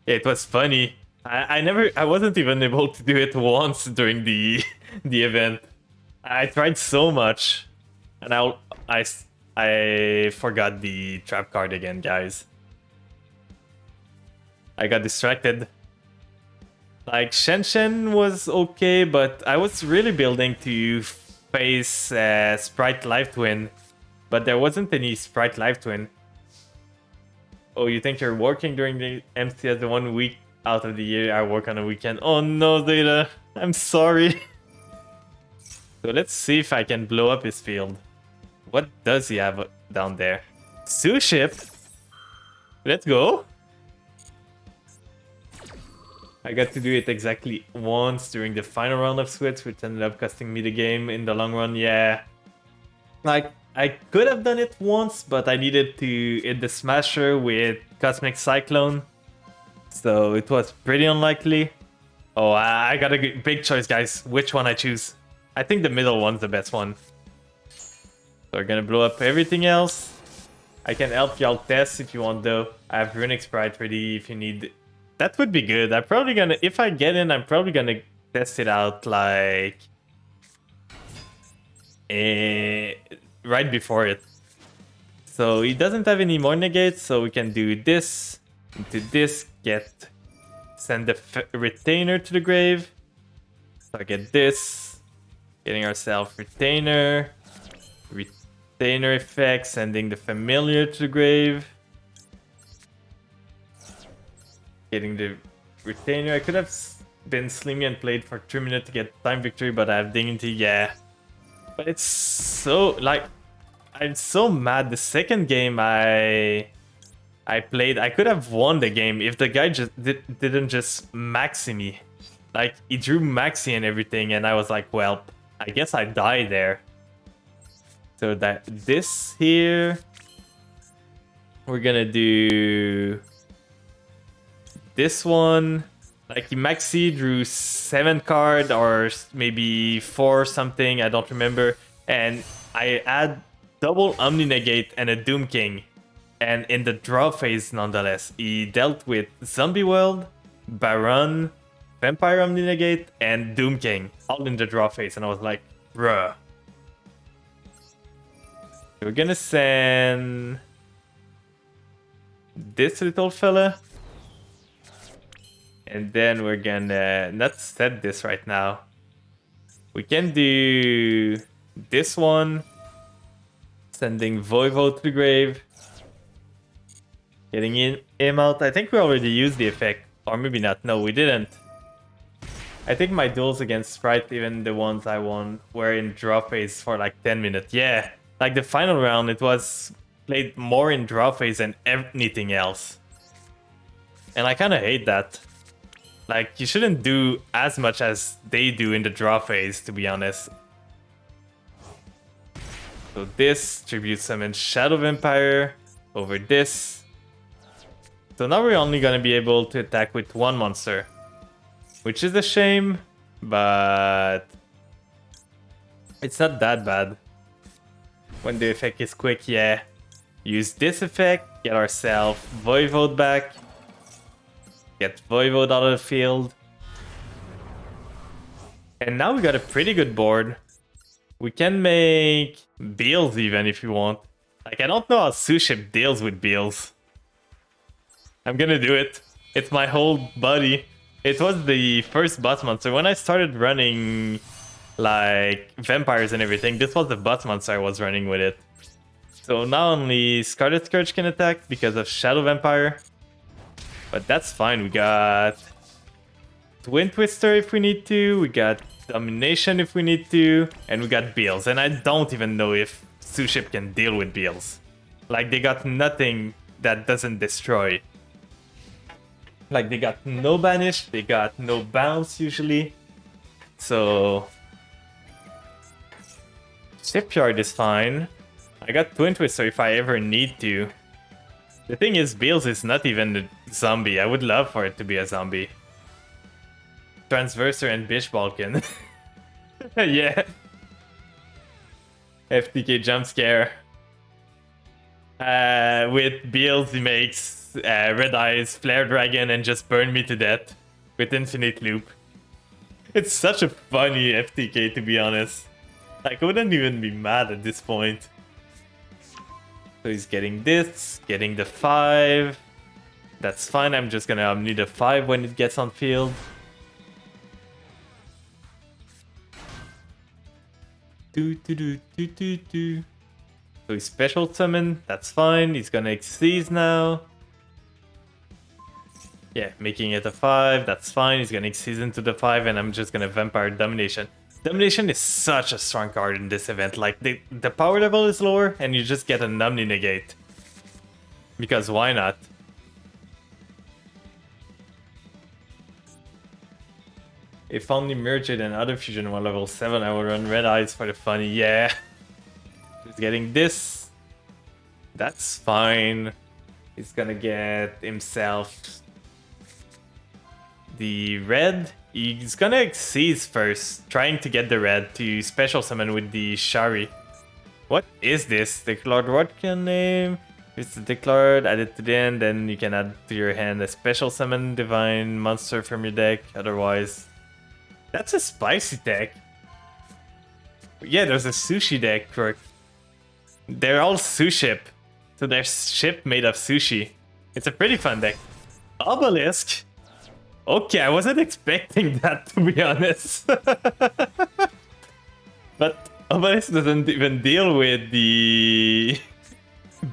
It was funny. I wasn't even able to do it once during the event. I tried so much, and I forgot the trap card again, guys. I got distracted. Like, Shen was okay, but I was really building to face Sprite Live Twin, but there wasn't any Sprite Live Twin. Oh, you think you're working during the MCS the 1 week out of the year I work on a weekend? Oh no, Data. I'm sorry. So let's see if I can blow up his field. What does he have down there? Sue Ship. Let's go. I got to do it exactly once during the final round of Switch, which ended up costing me the game in the long run. Yeah. Like, I could have done it once, but I needed to hit the Smasher with Cosmic Cyclone. So it was pretty unlikely. Oh, I got a big choice, guys. Which one I choose? I think the middle one's the best one. So we're gonna blow up everything else. I can help y'all test if you want, though. I have Runic Sprite ready if you need. That would be good. I'm probably gonna, if I get in, I'm probably gonna test it out like right before it. So he doesn't have any more negates, so we can do this into this, send the Retainer to the grave. So I get this, getting ourselves Retainer effect, sending the Familiar to the grave. Getting the Retainer. I could have been Slimy and played for 3 minutes to get time victory, but I have Dignity, yeah. But it's so, like, I'm so mad. The second game I played, I could have won the game if the guy just didn't just maxi me. Like, he drew maxi and everything, and I was like, well, I guess I die there. So that this here, we're gonna do this one. Like Maxi drew 7 card or maybe 4 something, I don't remember. And I add double Omni Negate and a Doom King. And in the draw phase, nonetheless, he dealt with Zombie World, Baron, Vampire Omni Negate, and Doom King, all in the draw phase. And I was like, bruh. We're gonna send this little fella. And then we're gonna not set this right now. We can do this one. Sending Voivod to the grave. Getting him out. I think we already used the effect. Or maybe not. No, we didn't. I think my duels against Sprite, even the ones I won, were in draw phase for like 10 minutes. Yeah. Like the final round, it was played more in draw phase than anything else. And I kind of hate that. Like, you shouldn't do as much as they do in the draw phase, to be honest. So this, Tribute Summon Shadow Vampire over this. So now we're only gonna be able to attack with 1 monster. Which is a shame, but it's not that bad. When the effect is quick, yeah. Use this effect, get ourselves Voivode back. Get Voivode out of the field. And now we got a pretty good board. We can make Beals even if you want. Like, I don't know how Suship deals with Beals. I'm gonna do it. It's my whole body. It was the first boss monster. When I started running like vampires and everything, this was the boss monster I was running with it. So now only Scarlet Scourge can attack because of Shadow Vampire. But that's fine. We got Twin Twister if we need to. We got Domination if we need to. And we got Beals. And I don't even know if Suship can deal with Beals. Like, they got nothing that doesn't destroy. Like, they got no Banish. They got no Bounce usually. So Shipyard is fine. I got Twin Twister if I ever need to. The thing is, Beals is not even a zombie. I would love for it to be a zombie. Transverser and Bish Balkan. Yeah. FTK jump scare. With Beals, he makes Red Eyes, Flare Dragon, and just burn me to death with Infinite Loop. It's such a funny FTK, to be honest. Like, I wouldn't even be mad at this point. So he's getting this, getting the 5. That's fine, I'm just gonna need a 5 when it gets on field. So he special summon, that's fine, he's gonna Xyz now. Yeah, making it a 5, that's fine, he's gonna Xyz into the 5 and I'm just gonna Vampire Domination. Domination is such a strong card in this event, like the power level is lower and you just get an Omni Negate. Because why not? If only Merged and other fusion were level 7, I would run Red Eyes for the funny, yeah. He's getting this. That's fine. He's gonna get himself the red. He's gonna Xyz first, trying to get the red to special summon with the Shari. What is this? Declared what can name? It's declared, add it to the end, then you can add to your hand a special summon divine monster from your deck. Otherwise, that's a spicy deck. Yeah, there's a sushi deck, Quirk. They're all Suship. So they're ship made of sushi. It's a pretty fun deck. Obelisk? Okay, I wasn't expecting that, to be honest. But Obelisk doesn't even deal with the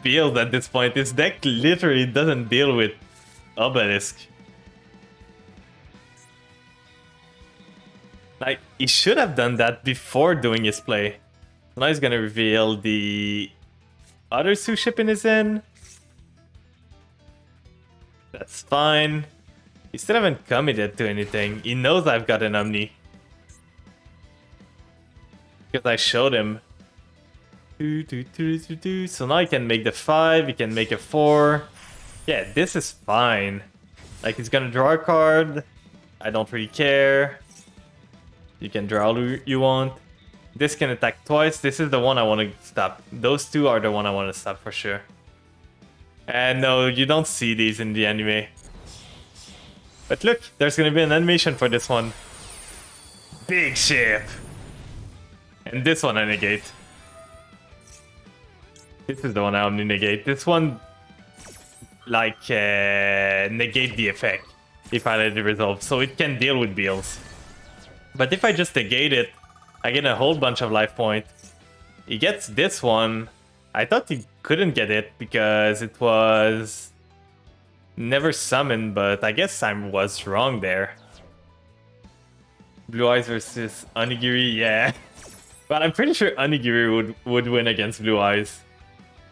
build at this point. This deck literally doesn't deal with Obelisk. Like, he should have done that before doing his play. Now he's gonna reveal the other Suship in his end. That's fine. He still haven't committed to anything. He knows I've got an Omni. Because I showed him. So now he can make the 5, he can make a 4. Yeah, this is fine. Like, he's gonna draw a card. I don't really care. You can draw all you want. This can attack twice. This is the one I want to stop. Those two are the one I want to stop for sure. And no, you don't see these in the anime. But look, there's gonna be an animation for this one. Big ship! And this one I negate. This is the one I only negate. This one, like, negate the effect if I let it resolve. So it can deal with Beals. But if I just negate it, I get a whole bunch of life points. He gets this one. I thought he couldn't get it because it was never summoned, but I guess I was wrong there. Blue Eyes versus Onigiri, yeah. But I'm pretty sure Onigiri would win against Blue Eyes.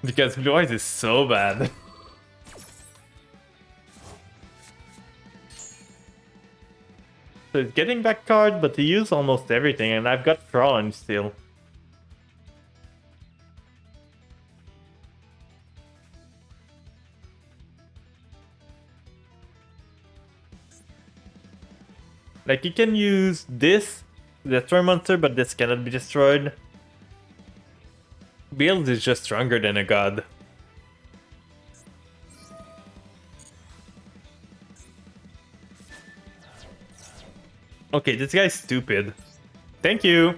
Because Blue Eyes is so bad. So it's getting back card, but he used almost everything, and I've got Frolin still. Like, you can use this, destroy monster, but this cannot be destroyed. Build is just stronger than a god. Okay, this guy's stupid. Thank you.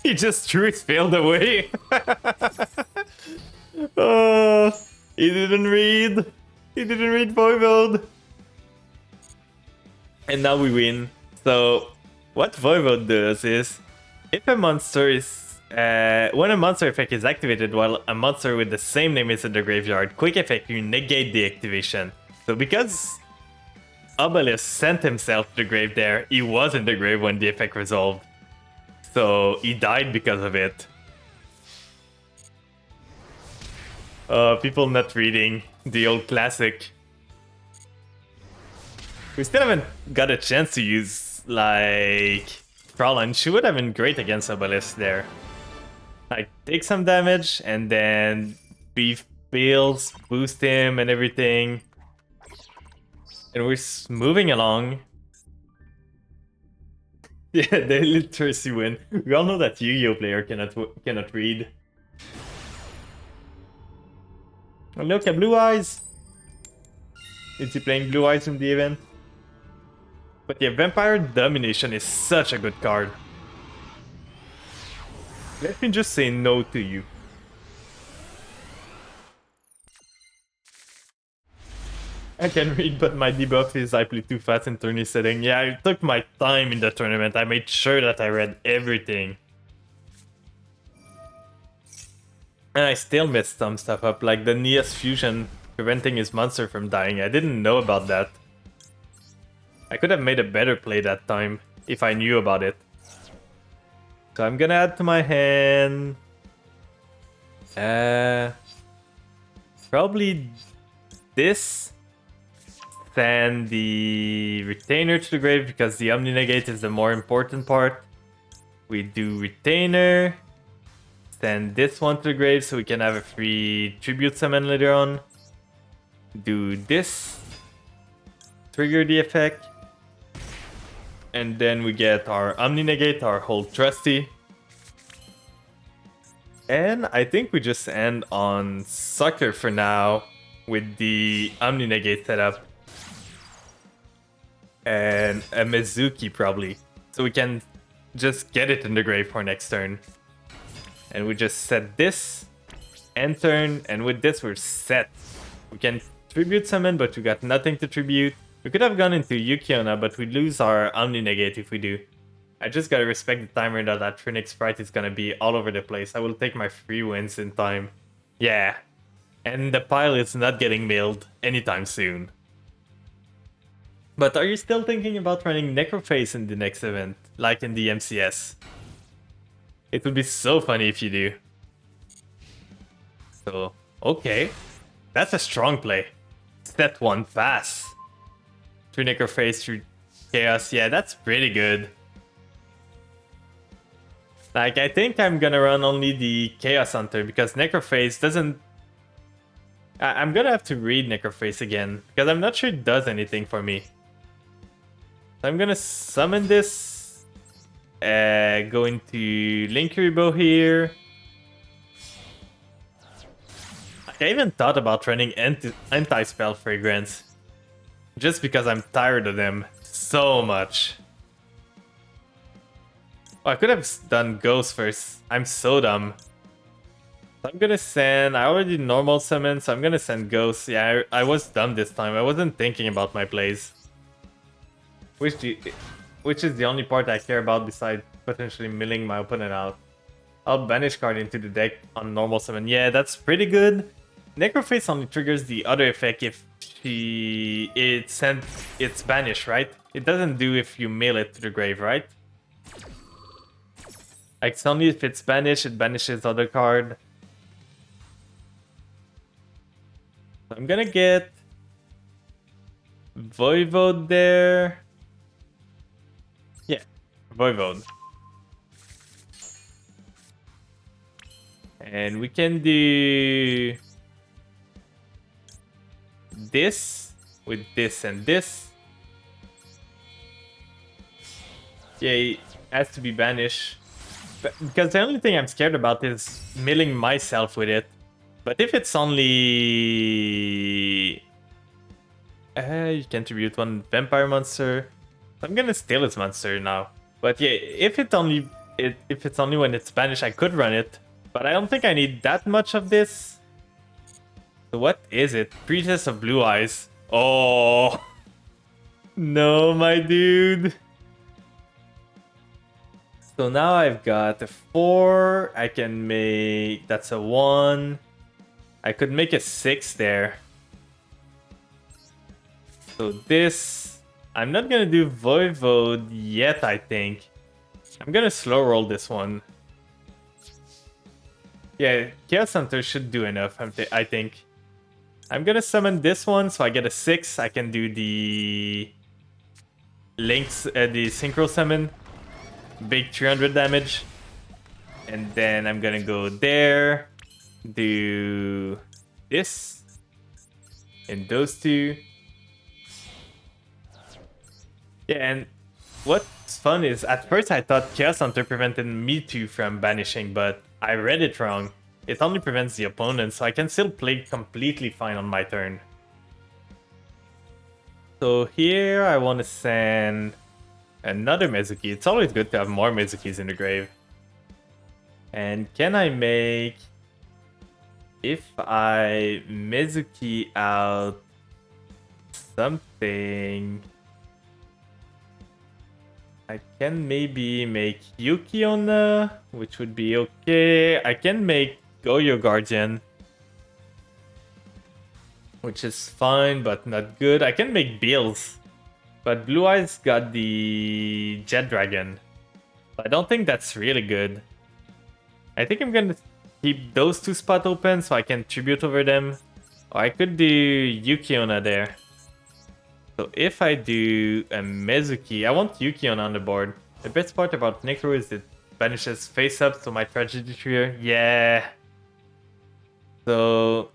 He just threw his failed away. Oh, he didn't read. He didn't read Voivode. And now we win. So, what Voivode does is, if a monster is... when a monster effect is activated while a monster with the same name is in the graveyard, quick effect, you negate the activation. So because Obelisk sent himself to the grave there, he was in the grave when the effect resolved. So he died because of it. People not reading the old classic. We still haven't got a chance to use, like, Frolin. She would have been great against Obelisk there. Like, take some damage, and then beef Beals, boost him and everything. And we're moving along. Yeah, the literacy win. We all know that Yu-Gi-Oh player cannot read. Oh, look at Blue Eyes! Is he playing Blue Eyes in the event? But yeah, Vampire Domination is such a good card. Let me just say no to you. I can read, but my debuff is I play too fast in tourney setting. Yeah, I took my time in the tournament. I made sure that I read everything. And I still messed some stuff up, like the Nia's fusion preventing his monster from dying. I didn't know about that. I could have made a better play that time if I knew about it. So I'm gonna add to my hand... probably this. Send the Retainer to the grave because the Omni Negate is the more important part. We do Retainer. Send this one to the grave so we can have a free Tribute Summon later on. Do this. Trigger the effect. And then we get our Omni Negate, our Hold Trusty. And I think we just end on Sucker for now with the Omni Negate setup. And a Mizuki probably. So we can just get it in the grave for next turn. And we just set this, end turn, and with this we're set. We can Tribute Summon, but we got nothing to tribute. We could have gone into Yukiona, but we lose our Omni Negate if we do. I just gotta respect the timer that Phoenix Sprite is gonna be all over the place. I will take my free wins in time. Yeah. And the pile is not getting milled anytime soon. But are you still thinking about running Necrophase in the next event, like in the MCS? It would be so funny if you do. So, okay. That's a strong play. Step 1 pass. 3 Necrophase through Chaos, yeah, that's pretty good. Like, I think I'm gonna run only the Chaos Hunter because Necrophase doesn't... I'm gonna have to read Necrophase again because I'm not sure it does anything for me. So I'm gonna summon this. Go into Linkuriboh here. I even thought about running Anti-Spell Fragrance. Just because I'm tired of them so much. Oh, I could have done Ghost first. I'm so dumb. So I'm gonna send... I already normal summon, so I'm gonna send Ghost. Yeah, I was dumb this time. I wasn't thinking about my plays. Which is the only part I care about besides potentially milling my opponent out. I'll banish card into the deck on normal summon. Yeah, that's pretty good. Necrophase only triggers the other effect if it's banished, right? It doesn't do if you mail it to the grave, right? Like, it's only if it's banished, it banishes other card. So I'm gonna get Voivode there. Yeah, Voivode. And we can do this with this and this. Yeah, it has to be banished. Because the only thing I'm scared about is milling myself with it. But if it's only... you can tribute one vampire monster. I'm gonna steal this monster now. But yeah, if it's only when it's banished, I could run it. But I don't think I need that much of this. So what is it? Priestess of Blue Eyes. Oh! No, my dude. So now I've got a 4. I can make... That's a 1. I could make a 6 there. So this... I'm not gonna do Voivode yet, I think. I'm gonna slow roll this one. Yeah, Chaos Hunter should do enough, I think. I'm gonna summon this one, so I get a 6. I can do the... the Synchro Summon. Big 300 damage. And then I'm gonna go there. Do this. And those two. Yeah, and what's fun is, at first I thought Chaos Hunter prevented me too from banishing, but I read it wrong. It only prevents the opponent, so I can still play completely fine on my turn. So here I want to send another Mezuki. It's always good to have more Mezukis in the grave. And can I make... If I Mezuki out something... I can maybe make Yukiona, which would be okay. I can make Goyo Guardian, which is fine, but not good. I can make Bills, but Blue Eyes got the Jet Dragon. I don't think that's really good. I think I'm gonna keep those two spots open so I can tribute over them. Or I could do Yukiona there. So if I do a Mezuki, I want Yukion on the board. The best part about Necro is it banishes face up to my Tragedy Trio. Yeah. So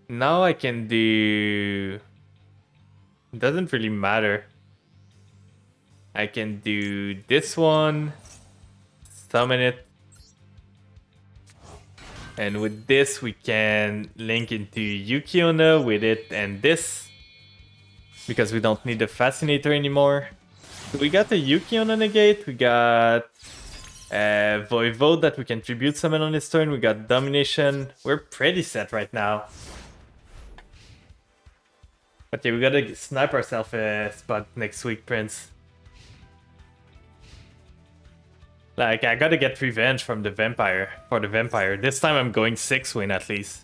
now I can do... It doesn't really matter. I can do this one. Summon it. And with this we can link into Yukiona with it and this. Because we don't need the Fascinator anymore. So we got the Yukiona negate, we got Voivode that we can tribute summon on his turn, we got Domination. We're pretty set right now. But yeah, we gotta snipe ourselves a spot next week, Prince. Like, I gotta get revenge from the vampire, for the vampire. This time I'm going 6-win at least.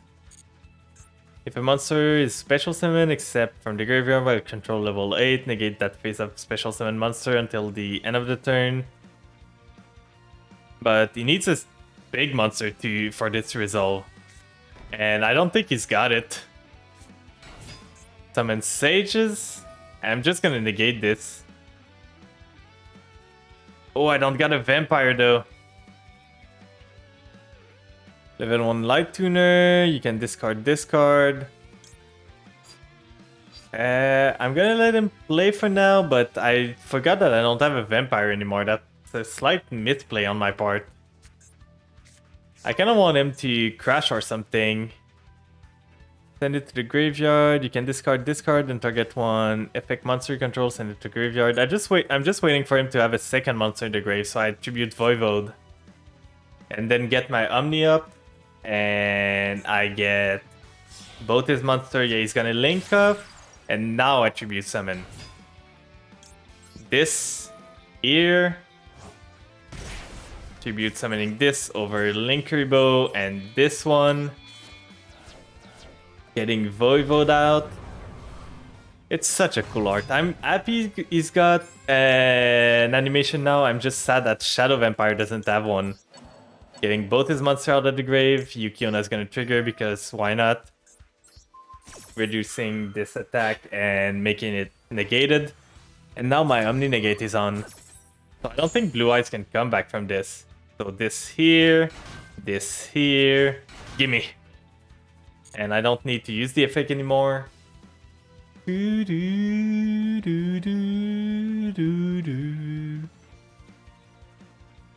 If a monster is special summon except from the graveyard by control level 8, negate that face-up special summon monster until the end of the turn. But he needs a big monster for this to resolve. And I don't think he's got it. Summon Sages. I'm just gonna negate this. Oh, I don't got a vampire though. Level 1 Light Tuner, you can discard this card. I'm gonna let him play for now, but I forgot that I don't have a vampire anymore. That's a slight misplay on my part. I kinda want him to crash or something. Send it to the graveyard. You can discard this card and target one effect monster you control, send it to graveyard. I'm just waiting for him to have a second monster in the grave, so I tribute Voivode. And then get my Omni up. And I get both his monster. Yeah, he's gonna link up. And now attribute summon. This here. Tribute summoning this over Linkuriboh and this one. Getting Voivode out. It's such a cool art. I'm happy he's got an animation now. I'm just sad that Shadow Vampire doesn't have one. Getting both his monsters out of the grave. Yukiona's gonna trigger because why not? Reducing this attack and making it negated. And now my Omni Negate is on. So I don't think Blue Eyes can come back from this. So this here. Gimme. And I don't need to use the effect anymore.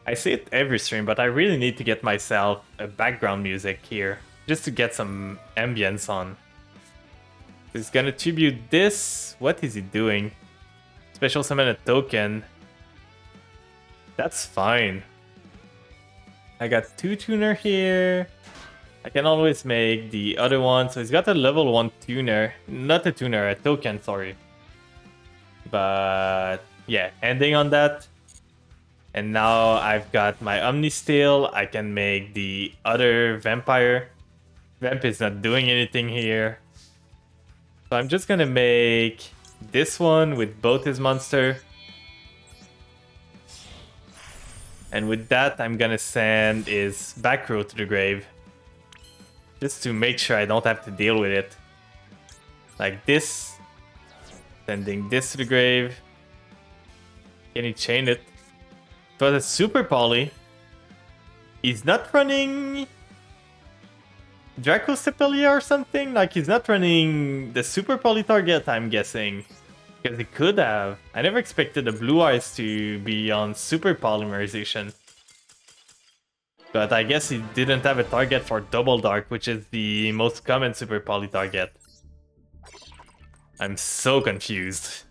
I say it every stream, but I really need to get myself a background music here. Just to get some ambience on. He's gonna tribute this. What is he doing? Special summon a token. That's fine. I got 2 tuner here. I can always make the other one. So he's got a level 1 tuner. Not a tuner, a token, sorry. But yeah, ending on that. And now I've got my Omni still. I can make the other vampire. Vamp is not doing anything here. So I'm just gonna make this one with both his monster. And with that, I'm gonna send his back row to the grave. Just to make sure I don't have to deal with it. Like this. Sending this to the grave. Can he chain it? It was a super poly. He's not running Draco Sepelia or something? Like he's not running the super poly target, I'm guessing. Because he could have. I never expected the Blue Eyes to be on super polymerization. But I guess he didn't have a target for Double Dark, which is the most common super poly target. I'm so confused.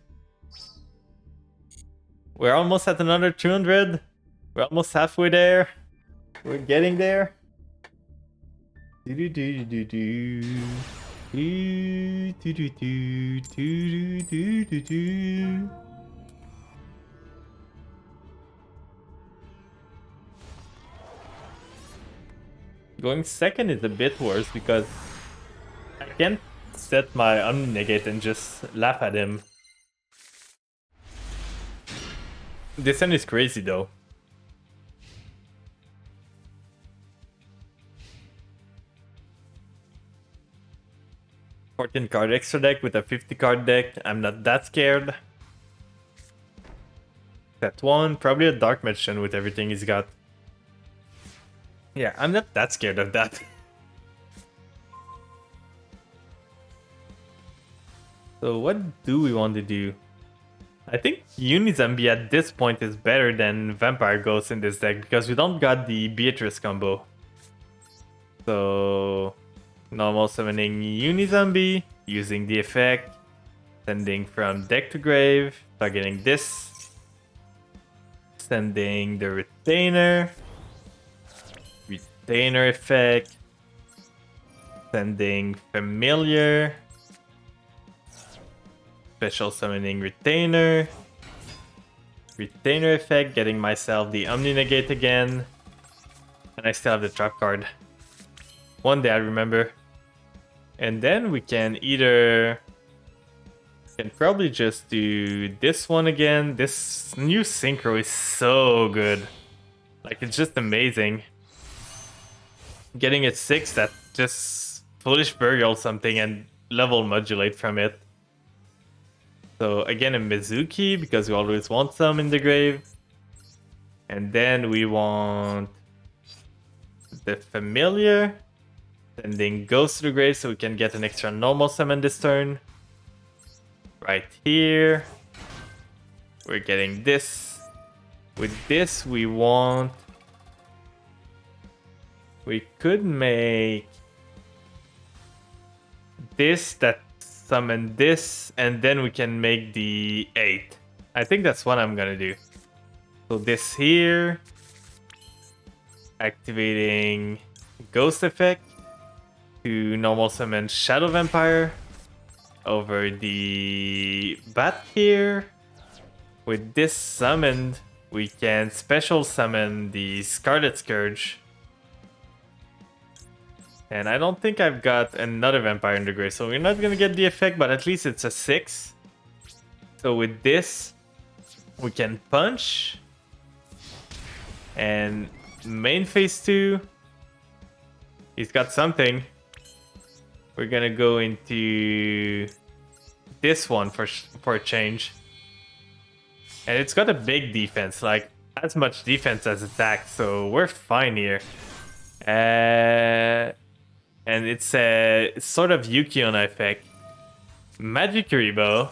We're almost at another 200. We're almost halfway there. We're getting there. Going second is a bit worse because I can't set my Omni-Negate and just laugh at him. This one is crazy though. $14 card extra deck with a 50 card deck. I'm not that scared. Set 1, probably a Dark Magician with everything he's got. Yeah, I'm not that scared of that. So what do we want to do? I think Unizombie at this point is better than Vampire Ghost in this deck because we don't got the Beatrice combo. So normal summoning Unizombie, using the effect, sending from deck to grave, targeting this, sending the Retainer, Retainer effect, sending Familiar, special summoning Retainer, Retainer effect, getting myself the Omni Negate again, and I still have the trap card. One day I remember. And then we can probably just do this one again. This new synchro is so good. Like, it's just amazing. Getting a 6 that just Foolish Burial something and level modulate from it. So again, a Mizuki, because we always want some in the grave. And then we want the familiar. Sending Ghost to the grave so we can get an extra normal summon this turn. Right here. We're getting this. With this, we want... We could make... this that summon this, and then we can make the 8. I think that's what I'm gonna do. So this here. Activating Ghost effect. To normal summon Shadow Vampire over the bat here. With this summoned, we can special summon the Scarlet Scourge. And I don't think I've got another vampire in the grave, so we're not gonna get the effect, but at least it's a 6. So with this, we can punch. And main phase 2, he's got something. We're gonna go into this one for a change. And it's got a big defense, like as much defense as attack, so we're fine here. And it's a sort of Yukiona effect. Magic Kuribo.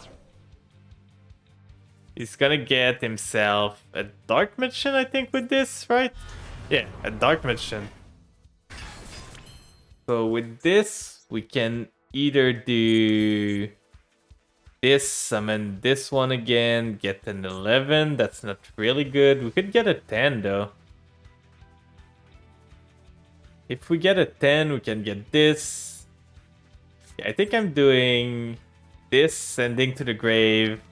He's gonna get himself a Dark Magician, I think, with this, right? Yeah, a Dark Magician. So with this, we can either do this, summon this one again, get an 11. That's not really good. We could get a 10 though. If we get a 10, we can get this. Yeah, I think I'm doing this, sending to the grave.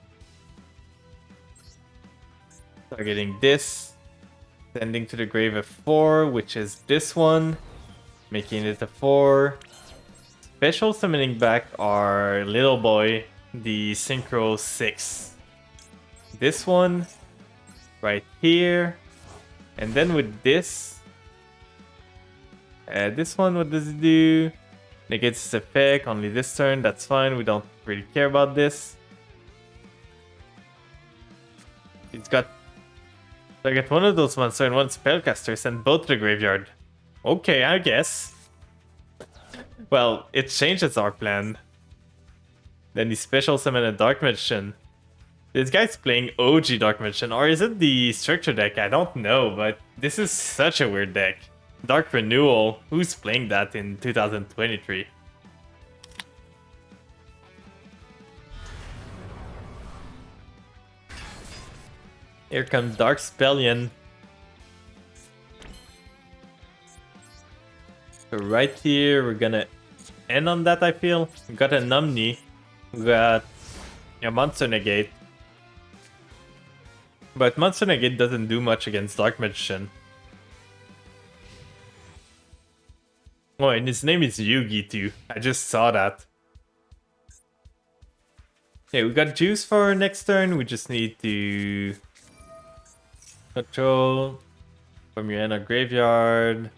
Targeting this, sending to the grave a 4, which is this one, making it a 4. Special summoning back our little boy, the Synchro 6. This one, right here. And then with this, this one, what does it do? Negates its effect, only this turn, that's fine, we don't really care about this. It's got... I get one of those monsters and one spellcaster, send both to the graveyard. Okay, I guess. Well, it changes our plan. Then he special summon a Dark Magician. This guy's playing OG Dark Magician, or is it the structure deck? I don't know, but this is such a weird deck. Dark Renewal, who's playing that in 2023? Here comes Dark Spellion. So right here, we're gonna end on that, I feel. We got a Numni. We got a Monster Negate. But Monster Negate doesn't do much against Dark Magician. Oh, and his name is Yugi too. I just saw that. Okay, we got juice for our next turn. We just need to control from your inner graveyard.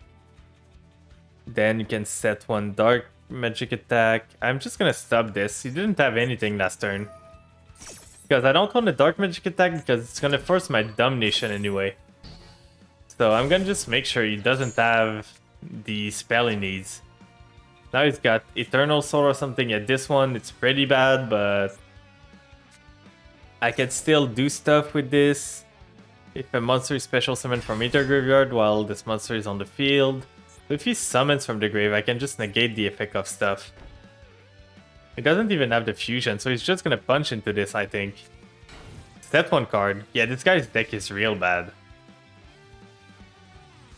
Then you can set one dark magic attack. I'm just gonna stop this. He didn't have anything last turn. Because I don't want a dark magic attack because it's gonna force my domination anyway. So I'm gonna just make sure he doesn't have the spell he needs. Now he's got Eternal Soul or something at this one. It's pretty bad, but I can still do stuff with this. If a monster is special summoned from either graveyard while this monster is on the field. So if he summons from the grave, I can just negate the effect of stuff. He doesn't even have the fusion, so he's just gonna punch into this, I think. Set one card. Yeah, this guy's deck is real bad.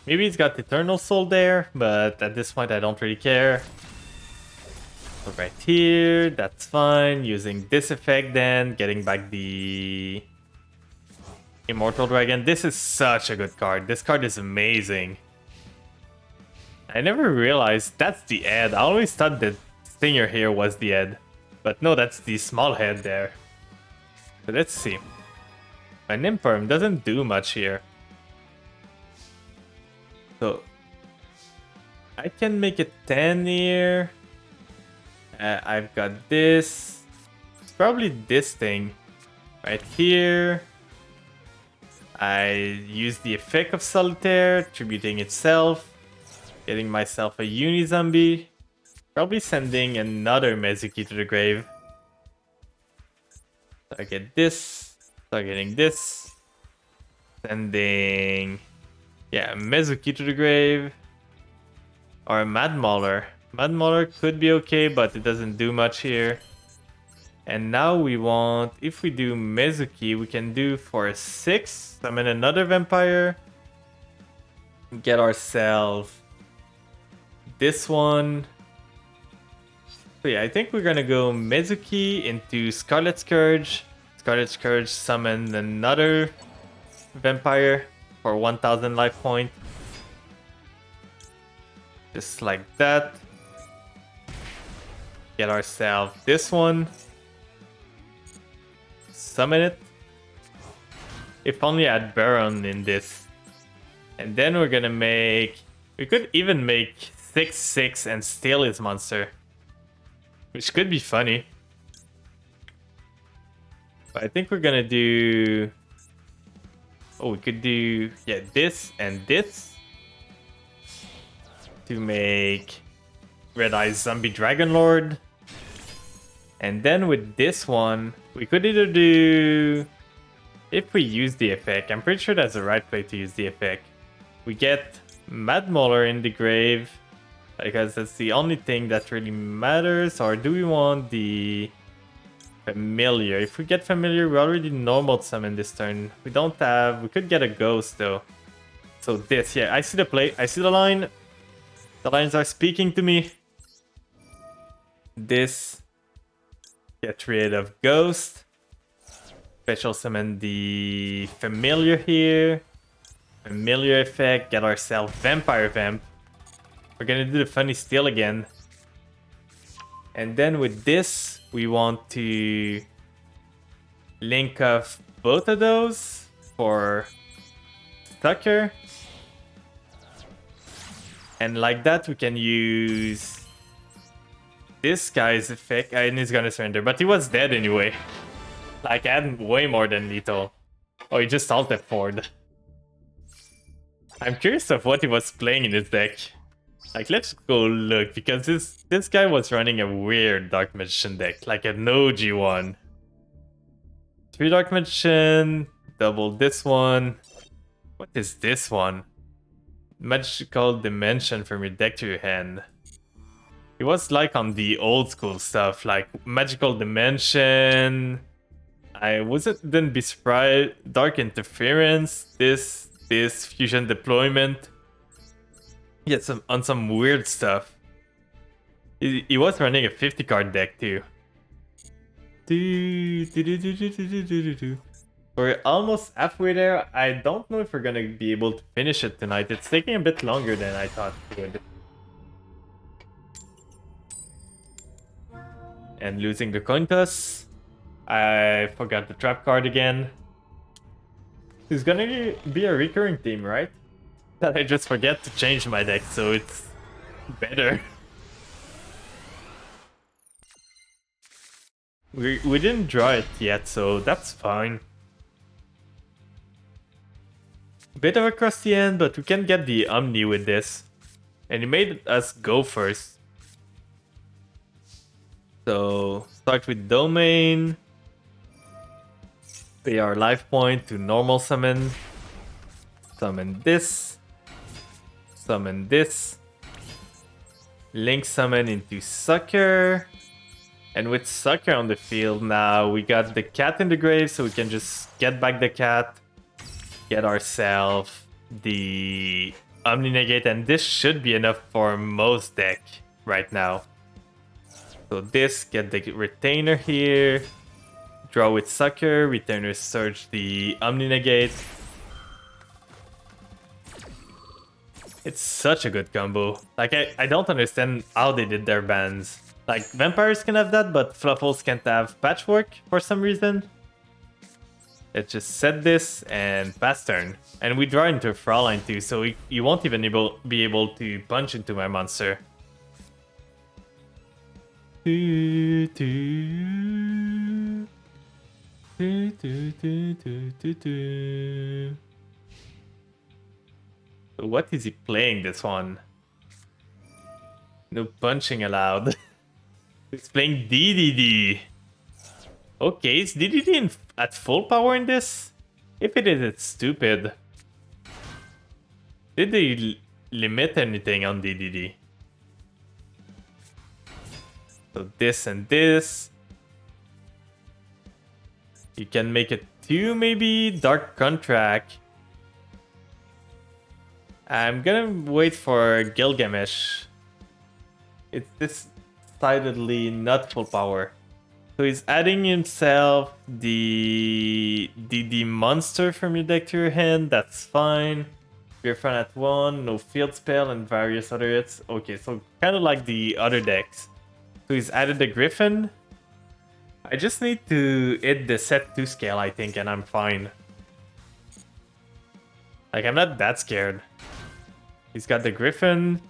Maybe he's got Eternal Soul there, but at this point I don't really care. So right here, that's fine. Using this effect then, getting back the Immortal Dragon. This is such a good card. This card is amazing. I never realized that's the head. I always thought that Stinger here was the head. But no, that's the small head there. So let's see. My Nympharm doesn't do much here. So I can make it 10 here. I've got this. It's probably this thing right here. I use the effect of Solitaire, tributing itself. Getting myself a uni-zombie. Probably sending another Mezuki to the grave. Target this. Targeting this. Sending... Yeah, Mezuki to the grave. Or a Mad Mauler. Mad Mauler could be okay, but it doesn't do much here. And now we want... If we do Mezuki, we can do for 6. Summon another vampire. Get ourselves... this one. So yeah, I think we're gonna go Mezuki into Scarlet Scourge. Scarlet Scourge summon another vampire for 1000 life point. Just like that. Get ourselves this one. Summon it. If only I had Baron in this. And then we're gonna make... We could even make 6/6 and steal his monster. Which could be funny. But I think we're gonna do... Oh, we could do... Yeah, this and this. To make Red Eye Zombie Dragon Lord. And then with this one, we could either do... If we use the effect, I'm pretty sure that's the right play to use the effect. We get Mad Mauler in the grave. Because that's the only thing that really matters. Or do we want the Familiar? If we get Familiar, we already normal summon this turn. We don't have... We could get a Ghost though. So this, yeah, I see the play. I see the line. The lines are speaking to me. This. Get rid of Ghost. Special summon the Familiar here. Familiar effect. Get ourselves Vampire Vamp. We're gonna do the funny steal again. And then with this, we want to link off both of those for Sucker. And like that, we can use this guy's effect. And he's gonna surrender, but he was dead anyway. Like, I had way more than lethal. Oh, he just ulted Ford. I'm curious of what he was playing in his deck. Like, let's go look, because this guy was running a weird Dark Magician deck, like an OG one. 3 Dark Magician, double this one. What is this one? Magical Dimension from your deck to your hand. It was like on the old school stuff, like Magical Dimension. I wouldn't be surprised. Dark Interference, this Fusion Deployment. Yeah, on some weird stuff. He was running a 50 card deck too. We're almost halfway there. I don't know if we're gonna be able to finish it tonight. It's taking a bit longer than I thought it would. And losing the coin toss. I forgot the trap card again. It's gonna be a recurring theme, right? That I just forget to change my deck, so it's better. We didn't draw it yet, so that's fine. Bit of a crusty end, but we can get the Omni with this. And he made us go first. So, start with Domain. Pay our life point to normal summon. Summon this. Summon this. Link summon into Sucker. And with Sucker on the field now, we got the cat in the grave, so we can just get back the cat. Get ourselves the Omni Negate, and this should be enough for most deck right now. So this, get the Retainer here. Draw with Sucker, Retainer Surge the Omni Negate. It's such a good combo. Like, I don't understand how they did their bans. Like, Vampires can have that, but Fluffles can't have Patchwork for some reason. Let's just set this and pass turn. And we draw into Fraulein too, so you won't even be able to punch into my monster. So what is he playing this one? No punching allowed. He's playing DDD. Okay, is DDD at full power in this? If it is, it's stupid. Did they limit anything on DDD? So this and this. You can make it 2 maybe? Dark Contract. I'm gonna wait for Gilgamesh. It's decidedly not full power. So he's adding himself the monster from your deck to your hand. That's fine. Griffin at 1, no field spell, and various other hits. Okay, so kind of like the other decks. So he's added the Griffin. I just need to hit the set 2 scale, I think, and I'm fine. Like, I'm not that scared. He's got the Griffin.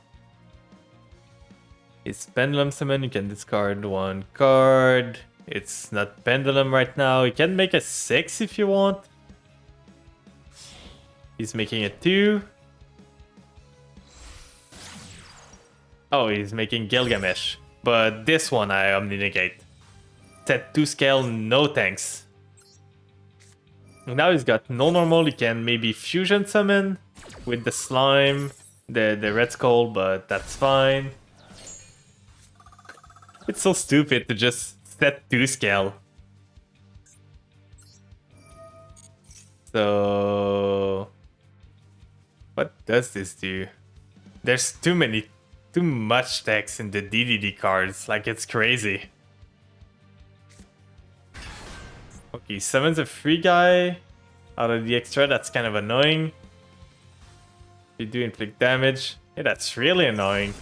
His Pendulum Summon, you can discard 1 card. It's not Pendulum right now. You can make a 6 if you want. He's making it 2. Oh, he's making Gilgamesh. But this one I Omni-Negate. Set 2 scale, no thanks. Now he's got no normal. He can maybe Fusion Summon with the Slime, the Red Skull, but that's fine. It's so stupid to just set 2 scale. So what does this do? There's too much text in the DDD cards, like it's crazy. Okay, summons a free guy out of the extra, that's kind of annoying. You do inflict damage. Yeah, that's really annoying.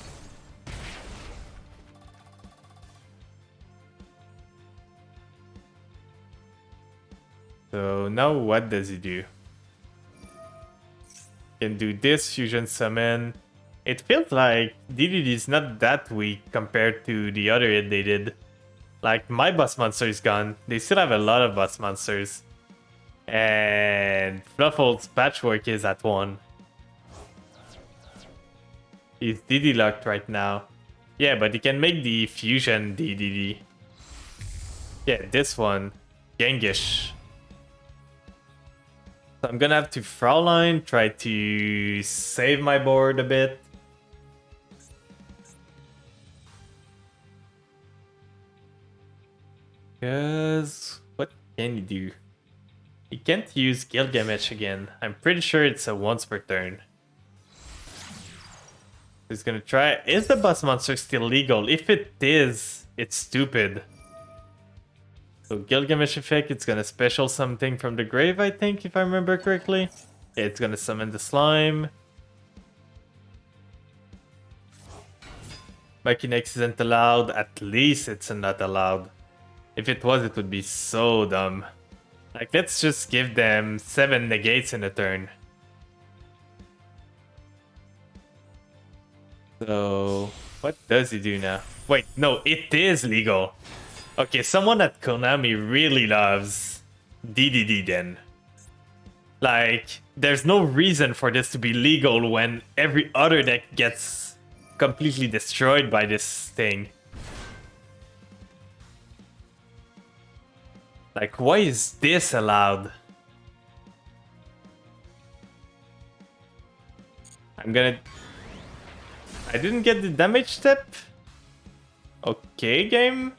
So now what does he do? Can do this, fusion summon. It feels like DDD is not that weak compared to the other hit they did. Like, my boss monster is gone. They still have a lot of boss monsters. And Fluffle's Patchwork is at 1. He's DD locked right now. Yeah, but he can make the fusion DDD. Yeah, this one. Gengish. So I'm gonna have to Fraulein, try to save my board a bit. Because what can you do? You can't use Gilgamesh again. I'm pretty sure it's a once per turn. He's gonna try. Is the boss monster still legal? If it is, it's stupid. So Gilgamesh effect, it's gonna special something from the grave, I think, if I remember correctly. Yeah, it's gonna summon the slime. Machinex isn't allowed. At least it's not allowed. If it was, it would be so dumb. Like, let's just give them 7 negates in a turn. So, what does he do now? Wait, no, it is legal. Okay, someone at Konami really loves DDD then. Like, there's no reason for this to be legal when every other deck gets completely destroyed by this thing. Like, why is this allowed? I didn't get the damage step? Okay, game.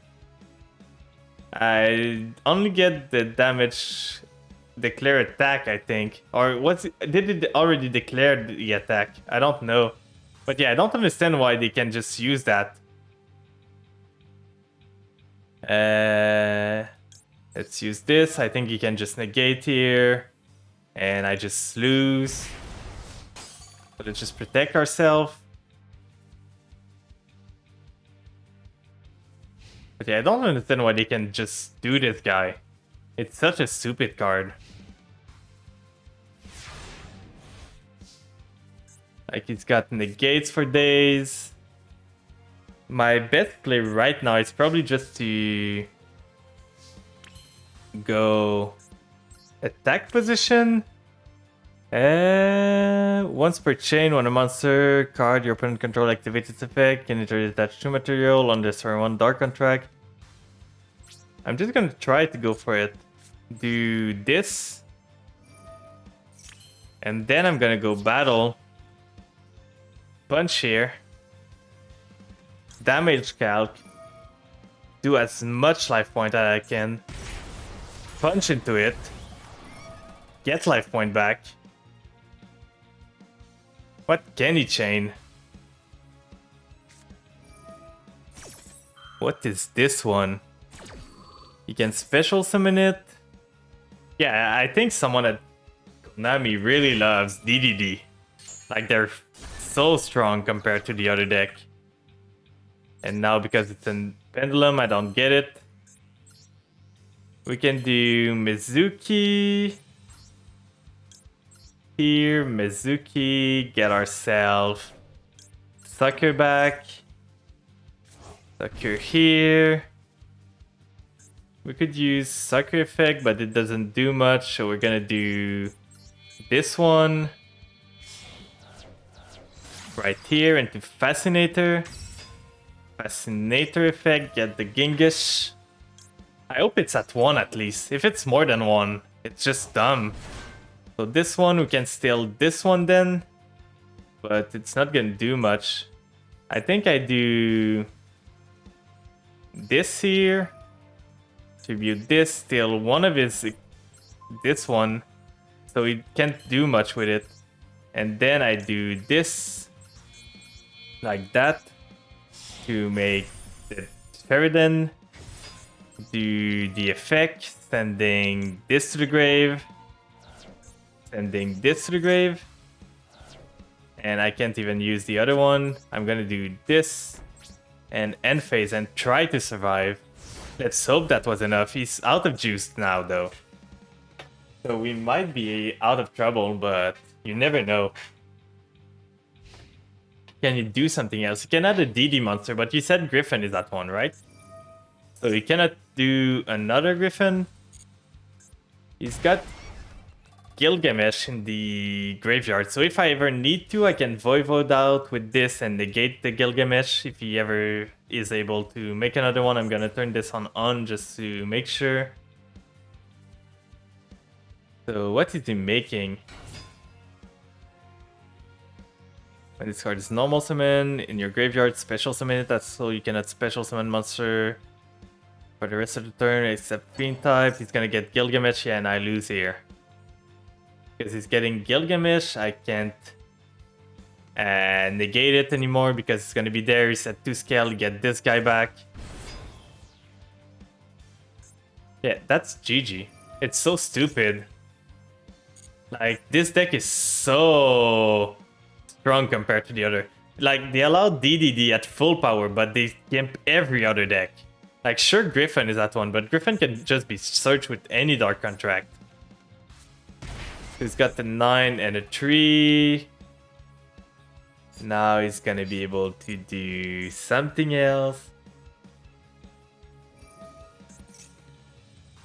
I only get the damage declare attack, I think. Or did it already declare the attack? I don't know. But yeah, I don't understand why they can just use that. Let's use this. I think you can just negate here. And I just lose. So let's just protect ourselves. But yeah, I don't understand why they can just do this guy. It's such a stupid card. Like, he's got negates for days. My best play right now is probably just to go attack position Once per chain, when a monster card your opponent control activates its effect, can either attach 2 material on this or 1 dark contract. I'm just gonna try to go for it. Do this. And then I'm gonna go battle. Punch here. Damage calc. Do as much life point as I can. Punch into it. Get life point back. What can he chain? What is this one? You can special summon it. Yeah, I think someone at Konami really loves DDD. Like, they're so strong compared to the other deck. And now because it's a pendulum, I don't get it. We can do Mizuki. Here, Mizuki, get ourselves Sucker back. Sucker here. We could use Sucker effect, but it doesn't do much, so we're gonna do this one. Right here into Fascinator. Fascinator effect, get the Genghis. I hope it's at 1 at least. If it's more than 1, it's just dumb. So this one, we can steal this one then. But it's not gonna do much. I think I do this here. Tribute this, steal one of his... this one. So he can't do much with it. And then I do this. Like that. To make the Ferrodon. Do the effect. Sending this to the grave. Sending this to the grave. And I can't even use the other one. I'm gonna do this. And end phase and try to survive. Let's hope that was enough. He's out of juice now though. So we might be out of trouble, but you never know. Can you do something else? You can add a DD monster, but you said Griffin is that one, right? So you cannot do another Griffin. He's got Gilgamesh in the graveyard, so if I ever need to, I can Voivode out with this and negate the Gilgamesh. If he ever is able to make another one, I'm gonna turn this on just to make sure. So what is he making? When this card is normal summon, in your graveyard, special summon it. That's so you cannot special summon monster for the rest of the turn except Fiend type. He's gonna get Gilgamesh, yeah, and I lose here. Because he's getting Gilgamesh, I can't negate it anymore because it's gonna be there. He's at 2 scale, get this guy back. Yeah, that's GG. It's so stupid. Like, this deck is so strong compared to the other. Like, they allow DDD at full power, but they gimp every other deck. Like, sure, Griffin is at 1, but Griffin can just be searched with any Dark Contract. He's got the 9 and a 3. Now he's gonna be able to do something else.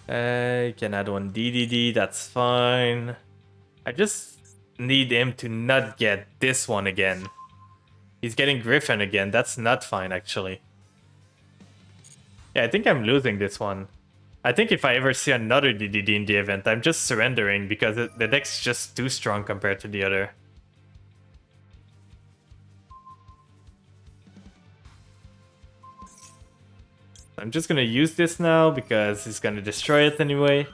You can add 1 DDD, that's fine. I just need him to not get this one again. He's getting Griffin again, that's not fine actually. Yeah, I think I'm losing this one. I think if I ever see another DDD in the event, I'm just surrendering because the deck's just too strong compared to the other. I'm just gonna use this now because he's gonna destroy it anyway.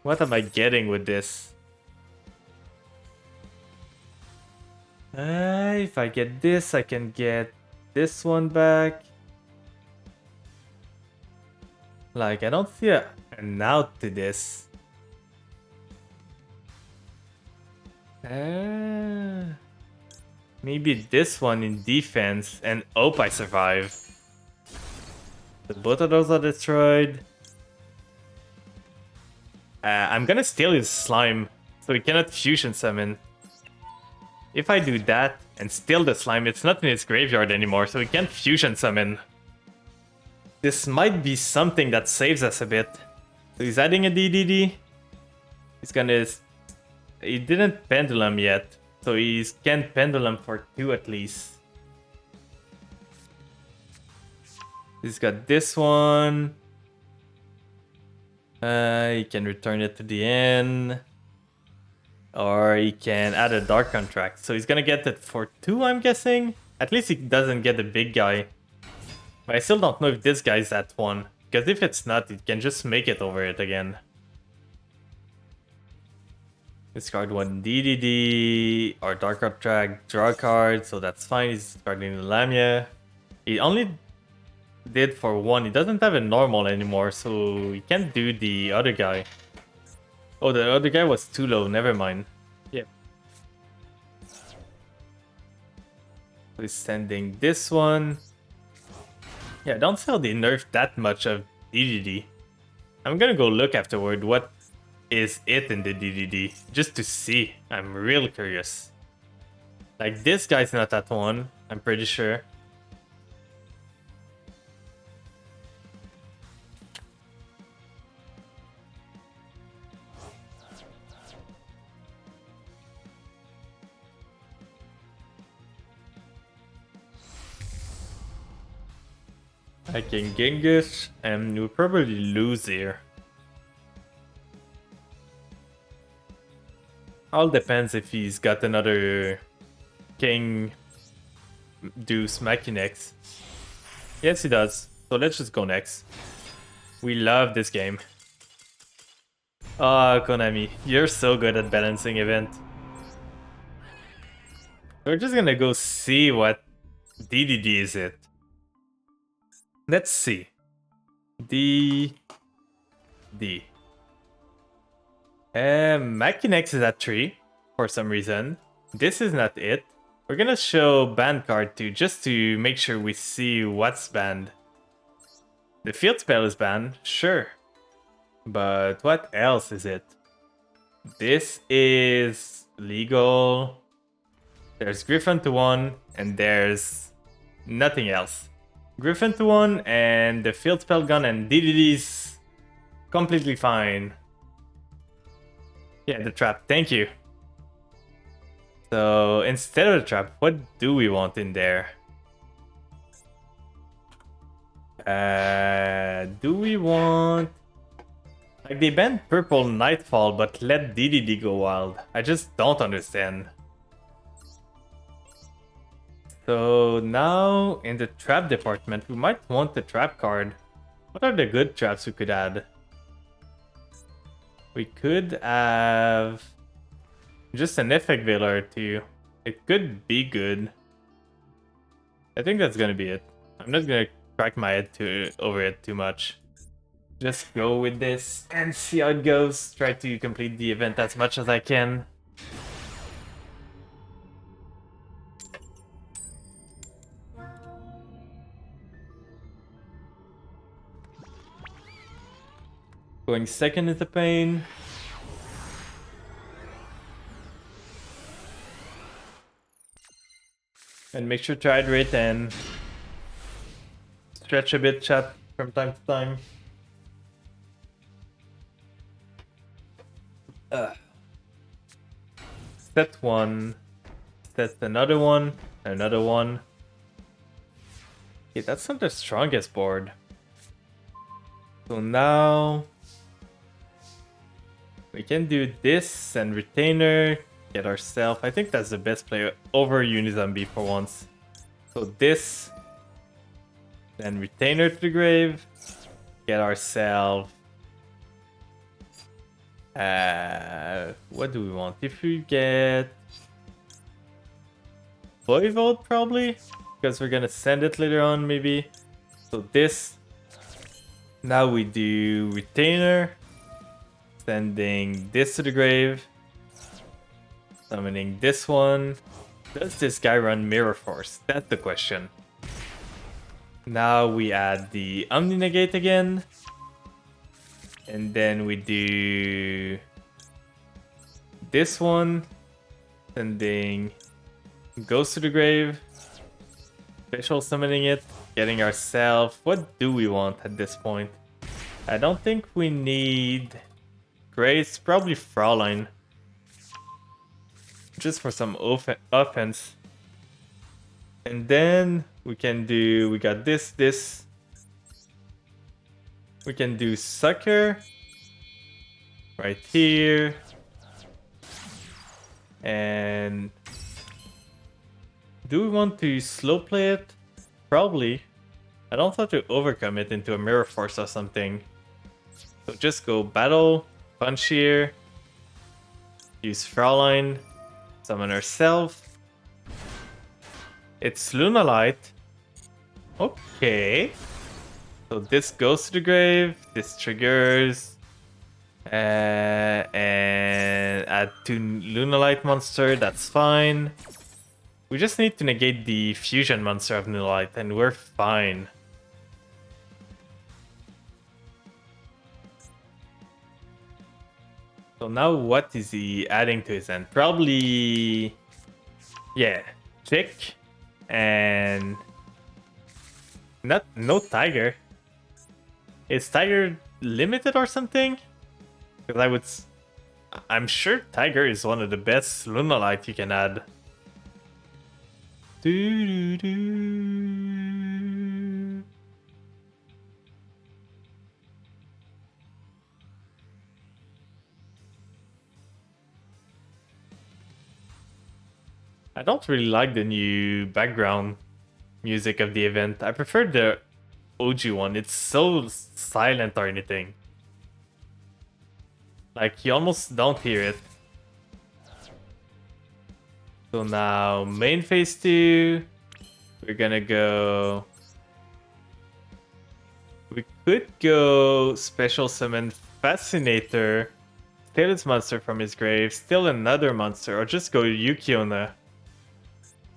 What am I getting with this? If I get this, I can get this one back. Like, I don't see an out to this. Maybe this one in defense and hope I survive. But both of those are destroyed. I'm gonna steal his slime, so he cannot fusion summon. If I do that and steal the slime, it's not in his graveyard anymore, so he can't fusion summon. This might be something that saves us a bit. So he's adding a DDD. He's gonna He didn't pendulum yet, so he can't pendulum for 2 at least. He's got this one. He can return it to the end. Or he can add a dark contract. So he's gonna get it for 2, I'm guessing. At least he doesn't get the big guy. But I still don't know if this guy's at 1. Because if it's not, he can just make it over it again. Discard 1 DDD or dark contract, draw a card, so that's fine. He's discarding the Lamia. He only did for 1. He doesn't have a normal anymore, so he can't do the other guy. Oh, the other guy was too low. Never mind. Yep. He's sending this one. Yeah, don't sell the nerf that much of DDD. I'm gonna go look afterward what is it in the DDD, just to see. I'm real curious. Like, this guy's not at 1, I'm pretty sure. I can Genghis, and we'll probably lose here. All depends if he's got another King Deuce Maki next. Yes, he does. So let's just go next. We love this game. Oh, Konami, you're so good at balancing event. We're just gonna go see what DDD is it. Let's see. D. Makinex is at 3 for some reason. This is not it. We're gonna show banned card 2 just to make sure we see what's banned. The field spell is banned, sure. But what else is it? This is legal. There's Griffin to 1, and there's nothing else. Griffin to 1 and the field spell gun and DDD's completely fine. Yeah, the trap, thank you. So instead of the trap, what do we want in there? Do we want... Like, they banned purple Nightfall but let DDD go wild. I just don't understand. So now in the trap department, we might want the trap card. What are the good traps we could add? We could have just an effect veiler too. It could be good. I think that's gonna be it. I'm not gonna crack my head over it too much. Just go with this and see how it goes. Try to complete the event as much as I can. Going second is a pain. And make sure to hydrate and stretch a bit, chat, from time to time. Set 1. Set another one. Another one. Okay, that's not the strongest board. So now we can do this and retainer, get ourselves. I think that's the best play over Unizombie for once. So this, then retainer to the grave, get ourselves. What do we want? If we get Voivode probably, because we're gonna send it later on maybe. So this. Now we do retainer. Sending this to the grave. Summoning this one. Does this guy run Mirror Force? That's the question. Now we add the Omni Negate again. And then we do this one. Sending Ghost to the grave. Special summoning it. Getting ourselves. What do we want at this point? I don't think we need Grace, probably Fraulein. just for some offense. And then we got this. We can do sucker right here. And do we want to slow play it? Probably. I don't want to overcome it into a mirror force or something. So just go battle, punch here, use Fraulein, summon herself. It's Lunalight. Okay. So this goes to the grave, this triggers, and add 2 Lunalight monster, that's fine. We just need to negate the fusion monster of Lunalight and we're fine. So now what is he adding to his end? Probably... yeah, Chick and... no Tiger. Is Tiger limited or something? Because I'm sure Tiger is one of the best Lunalight you can add. I don't really like the new background music of the event. I prefer the OG one. It's so silent or anything. Like, you almost don't hear it. So now, main phase 2. We're gonna go... we could go special summon Fascinator, steal his monster from his grave, steal another monster, or just go Yukiona.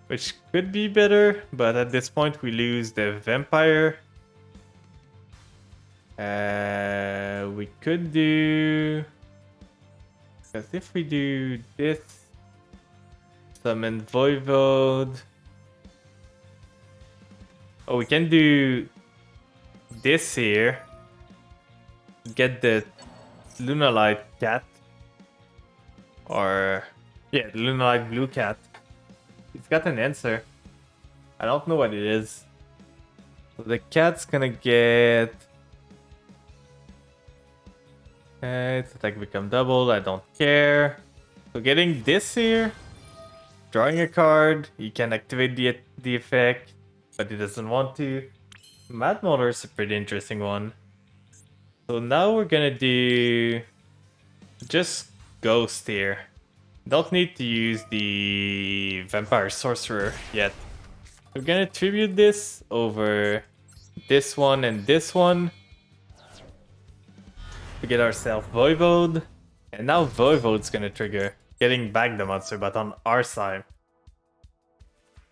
Which could be better, but at this point we lose the vampire. We could do... because if we do this, summon Voivode. Oh, we can do this here. Get the Lunalight cat. Or... yeah, the Lunalight blue cat. He's got an answer. I don't know what it is. So the cat's gonna get... its attack become double, I don't care. So getting this here, drawing a card, he can activate the effect, but he doesn't want to. Mad Motor is a pretty interesting one. So now we're gonna do just Ghost here. Don't need to use the Vampire Sorcerer yet. We're gonna tribute this over this one and this one. To get ourselves Voivode. And now Voivode's gonna trigger, getting back the monster, but on our side.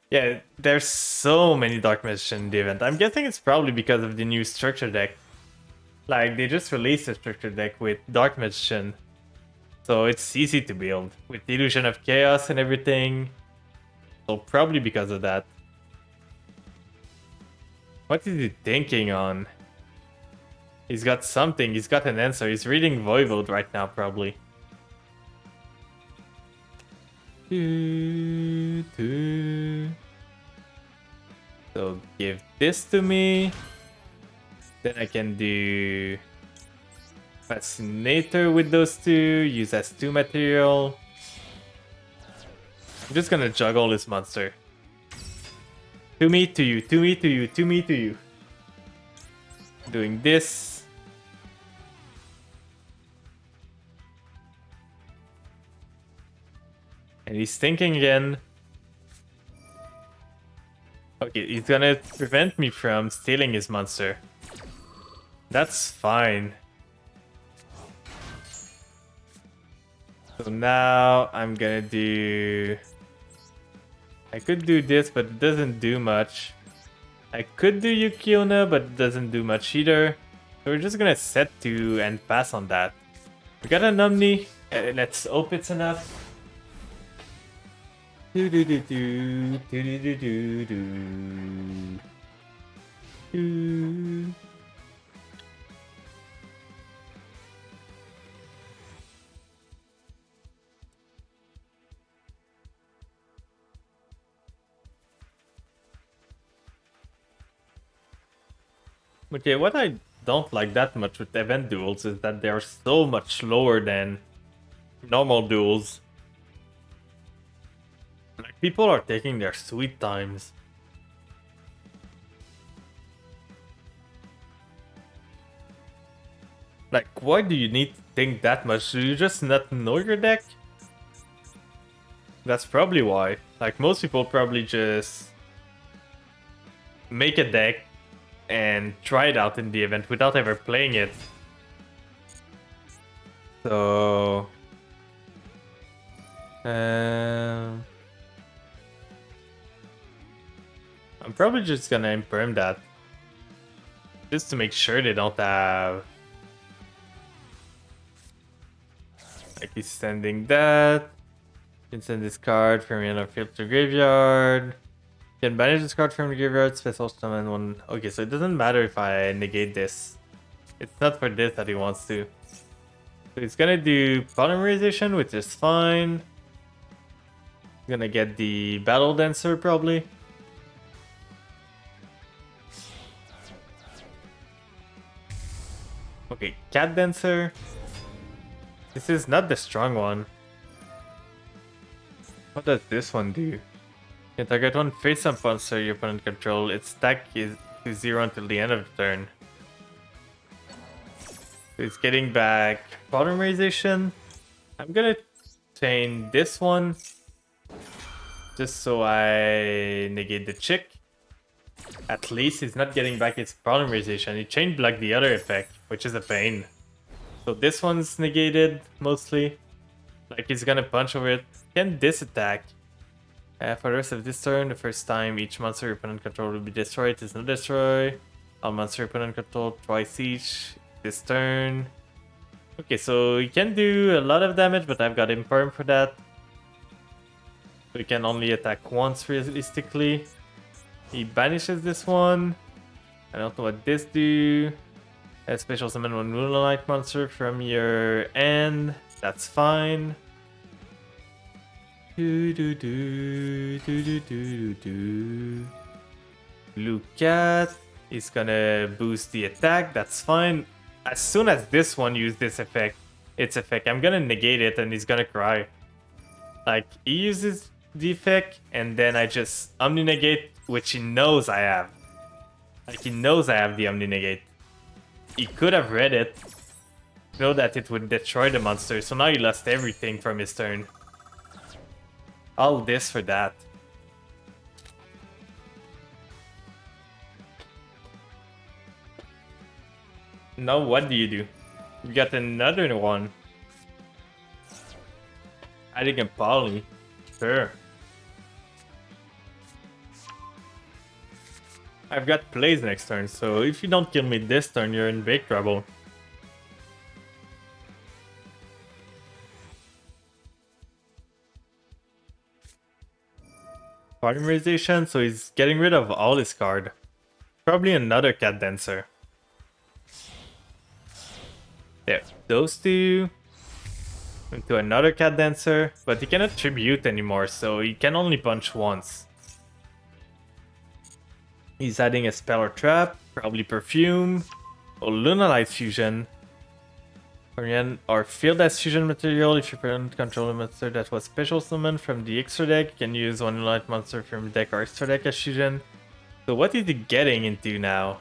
Yeah, there's so many Dark Magician in the event. I'm guessing it's probably because of the new structure deck. Like, they just released a structure deck with Dark Magician. So it's easy to build, with the Illusion of Chaos and everything. So probably because of that. What is he thinking on? He's got something, he's got an answer. He's reading Voivode right now, probably. So give this to me. Then I can do Fascinator with those two, use as 2 material. I'm just gonna juggle this monster. To me, to you, to me, to you, to me, to you. Doing this. And he's thinking again. Okay, he's gonna prevent me from stealing his monster. That's fine. So now I'm gonna do... I could do this, but it doesn't do much. I could do Yukiona, but it doesn't do much either. So we're just gonna set 2 and pass on that. We got an Omni. Let's hope it's enough. Do do do do do do do do do. Okay, what I don't like that much with event duels is that they're so much slower than normal duels. Like, people are taking their sweet times. Like, why do you need to think that much? Do you just not know your deck? That's probably why. Like, most people probably just make a deck and try it out in the event without ever playing it. So... I'm probably just gonna imperm that. Just to make sure they don't have... Like, he's sending that. You can send this card from your field to graveyard. You can banish this card from the graveyard, special summon one. Okay, so it doesn't matter if I negate this. It's not for this that he wants to. So he's gonna do polymerization, which is fine. He's gonna get the battle dancer probably. Okay, cat dancer. This is not the strong one. What does this one do? You can target one face-up monster your opponent control. Its stack is to 0 until the end of the turn. So it's getting back polymerization. I'm gonna chain this one just so I negate the chick. At least he's not getting back its polymerization. He chained like the other effect, which is a pain. So this one's negated mostly. Like, he's gonna punch over it. Can this attack? For the rest of this turn, the first time each monster your opponent control will be destroyed, it is not destroy. All monster your opponent control twice each this turn. Okay, so he can do a lot of damage, but I've got imperm for that. So he can only attack once realistically. He banishes this one. I don't know what this do. A special summon one Moonlight monster from your end. That's fine. Blue cat is gonna boost the attack. That's fine. As soon as this one uses this effect, I'm gonna negate it and he's gonna cry. Like, he uses the effect and then I just Omni negate, which he knows I have. Like, he knows I have the Omni negate. He could have read it, know that it would destroy the monster, so now he lost everything from his turn. All this for that. Now what do? You got another one. Adding a poly. Sure. I've got plays next turn, so if you don't kill me this turn, you're in big trouble. Polymerization, so he's getting rid of all his card. Probably another cat dancer. There, those two. Into another cat dancer, but he cannot tribute anymore, so he can only punch once. He's adding a spell or trap, probably perfume, or Lunalight fusion. Or field as fusion material. If your opponent controls a monster that was special summoned from the extra deck, you can use one Lunalight monster from the deck or extra deck as fusion. So what is he getting into now?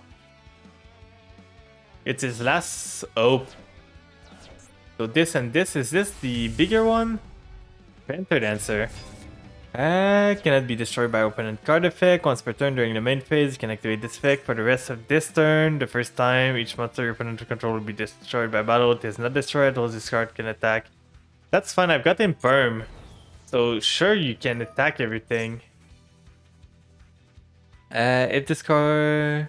It's his last hope. So this and this, is this the bigger one? Panther Dancer. Cannot be destroyed by opponent card effect. Once per turn during the main phase, you can activate this effect for the rest of this turn. The first time each monster your opponent control will be destroyed by battle. It is not destroyed, although this card can attack. That's fine, I've got imperm. So sure, you can attack everything. If this card...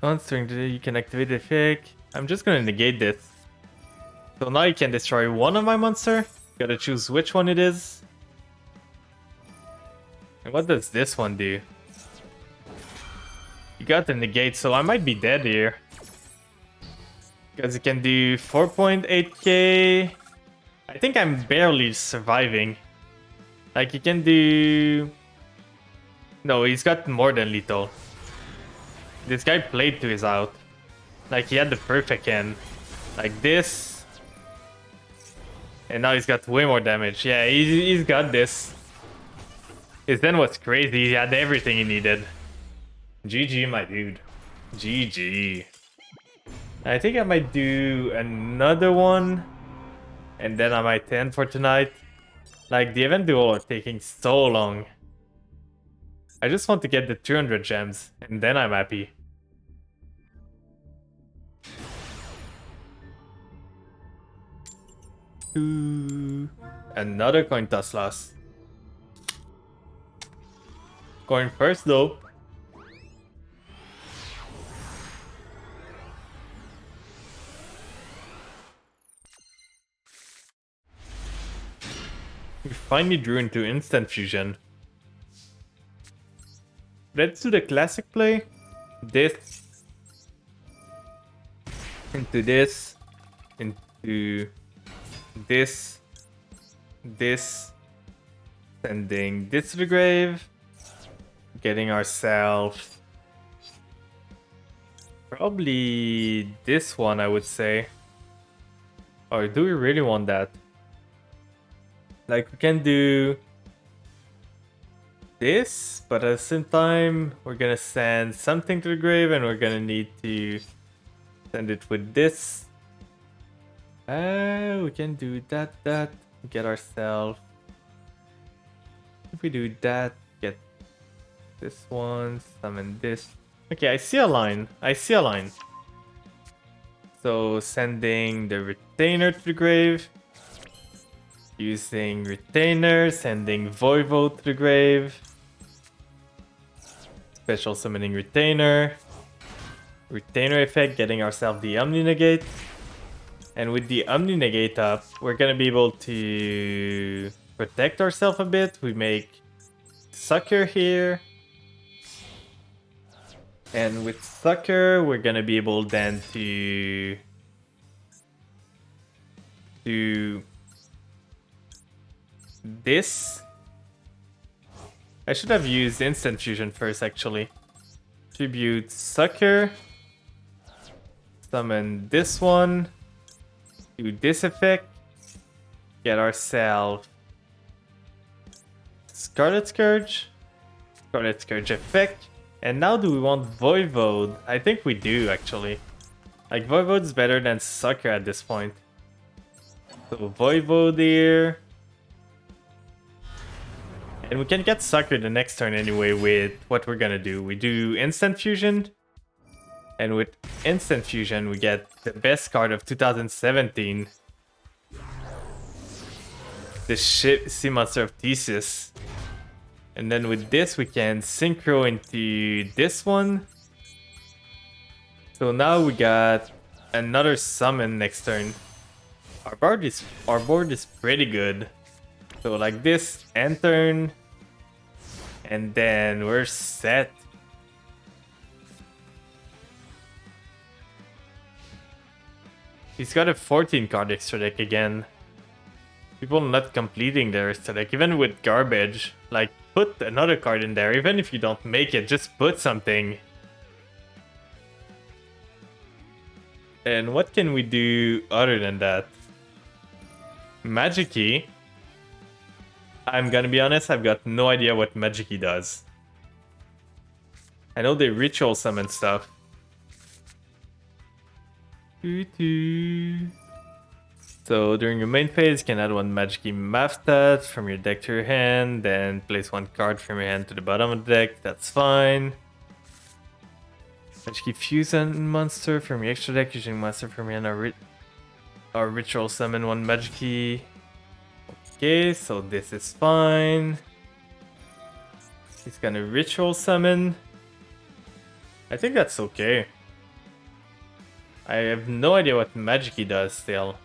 Once during the day, you can activate the effect. I'm just gonna negate this. So now you can destroy one of my monster. Gotta choose which one it is. And what does this one do? You got the negate, so I might be dead here. Because it can do 4.8k. I think I'm barely surviving. Like, he can do... No, he's got more than lethal. This guy played to his out. Like, he had the perfect hand. Like this. And now he's got way more damage. Yeah, he's got this. His then was crazy. He had everything he needed. GG, my dude. GG. I think I might do another one. And then I might end for tonight. Like, the event duel are taking so long. I just want to get the 200 gems. And then I'm happy. Ooh. Another coin toss loss. Going first though. We finally drew into instant fusion. Let's do the classic play. This. Into this. Into this. This. Sending this to the grave. Getting ourselves. Probably this one, I would say. Or do we really want that? Like, we can do this, but at the same time, we're gonna send something to the grave and we're gonna need to send it with this. We can do that, get ourselves. If we do that, get this one, summon this. Okay, I see a line. So, sending the retainer to the grave. Using retainer, sending Voivode to the grave. Special summoning retainer. Retainer effect, getting ourselves the Omni Negate. And with the Omni Negate up, we're gonna be able to protect ourselves a bit. We make Sucker here. And with Sucker, we're gonna be able then to do this. I should have used instant fusion first, actually. Tribute Sucker. Summon this one. Do this effect. Get ourselves Scarlet Scourge. Scarlet Scourge effect. And now do we want Voivode? I think we do, actually. Like, Voivode's better than Sucker at this point. So Voivode here. And we can get Sucker the next turn anyway with what we're gonna do. We do Instant Fusion. And with Instant Fusion, we get the best card of 2017. The Sea Monster of Thesis. And then with this, we can synchro into this one. So now we got another summon next turn. Our board is pretty good. So like this, end turn. And then we're set. He's got a 14 card extra deck again. People not completing their extra deck, even with garbage. Like, put another card in there, even if you don't make it, just put something. And what can we do other than that? Magic Key. I'm gonna be honest, I've got no idea what Magic Key does. I know they ritual summon stuff. So during your main phase, you can add one Magic Key Maftat from your deck to your hand, then place one card from your hand to the bottom of the deck, that's fine. Magic Key Fusion monster from your extra deck, using monster from your hand or ritual summon one Magic Key. Okay, so this is fine. He's gonna ritual summon. I think that's okay. I have no idea what Magic Key does still.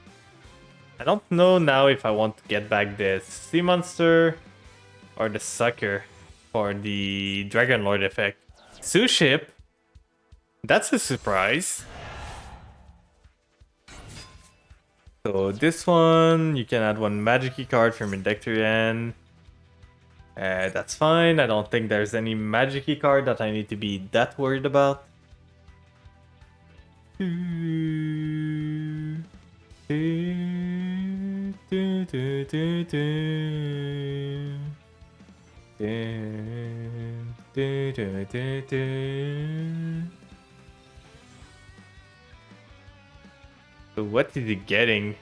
I don't know now if I want to get back this Sea Monster or the Sucker for the Dragon Lord effect. Sue Ship? That's a surprise. So this one, you can add one Magic Key card from your deck to your hand. That's fine. I don't think there's any Magic Key card that I need to be that worried about. Do, do, do, do, do, do. Do, do, do, do, do. So what is he getting?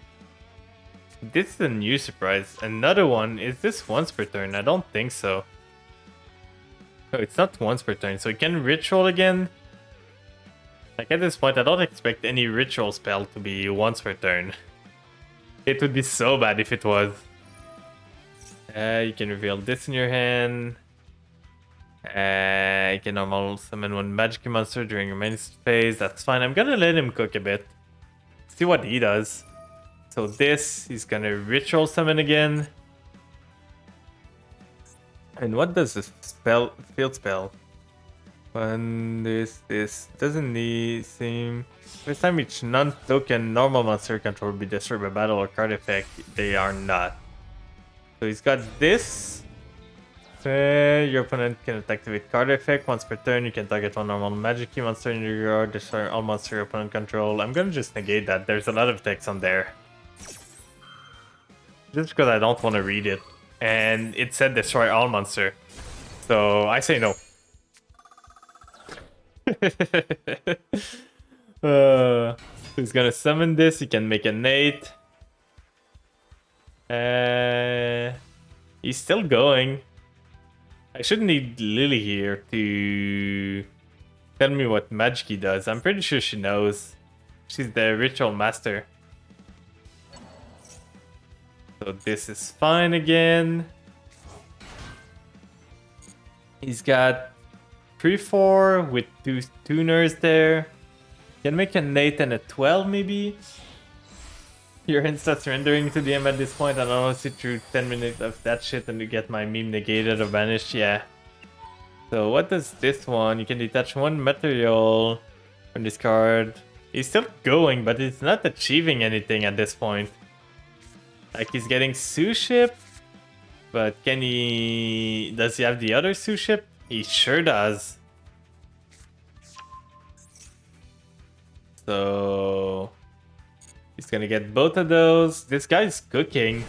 This is a new surprise. Another one. Is this once per turn? I don't think so. Oh, it's not once per turn, so he can ritual again. Like at this point, I don't expect any ritual spell to be once per turn. It would be so bad if it was. You can reveal this in your hand. You can normal summon one magic monster during your main phase. That's fine. I'm gonna let him cook a bit. See what he does. So this, he's gonna ritual summon again. And what does this spell, field spell? When this doesn't need seem. First time each non-token normal monster control will be destroyed by battle or card effect, they are not. So he's got this. Your opponent can activate card effect once per turn. You can target one normal magic key monster in your yard, destroy all monster your opponent control. I'm gonna just negate that. There's a lot of text on there. Just because I don't want to read it. And it said destroy all monster. So I say no. He's gonna summon this. He can make a Nate. He's still going. I shouldn't need Lily here to tell me what magic he does. I'm pretty sure she knows. She's the ritual master. So this is fine again. He's got 3-4 with 2 tuners there. Can make a Nate and a 12 maybe. You're insta surrendering to the M at this point. I don't know, sit through 10 minutes of that shit and you get my meme negated or banished. Yeah. So what does this one? You can detach one material from this card. He's still going, but he's not achieving anything at this point. Like he's getting Sue Ship, but can he? Does he have the other Sue Ship? He sure does. So he's gonna get both of those. This guy's cooking.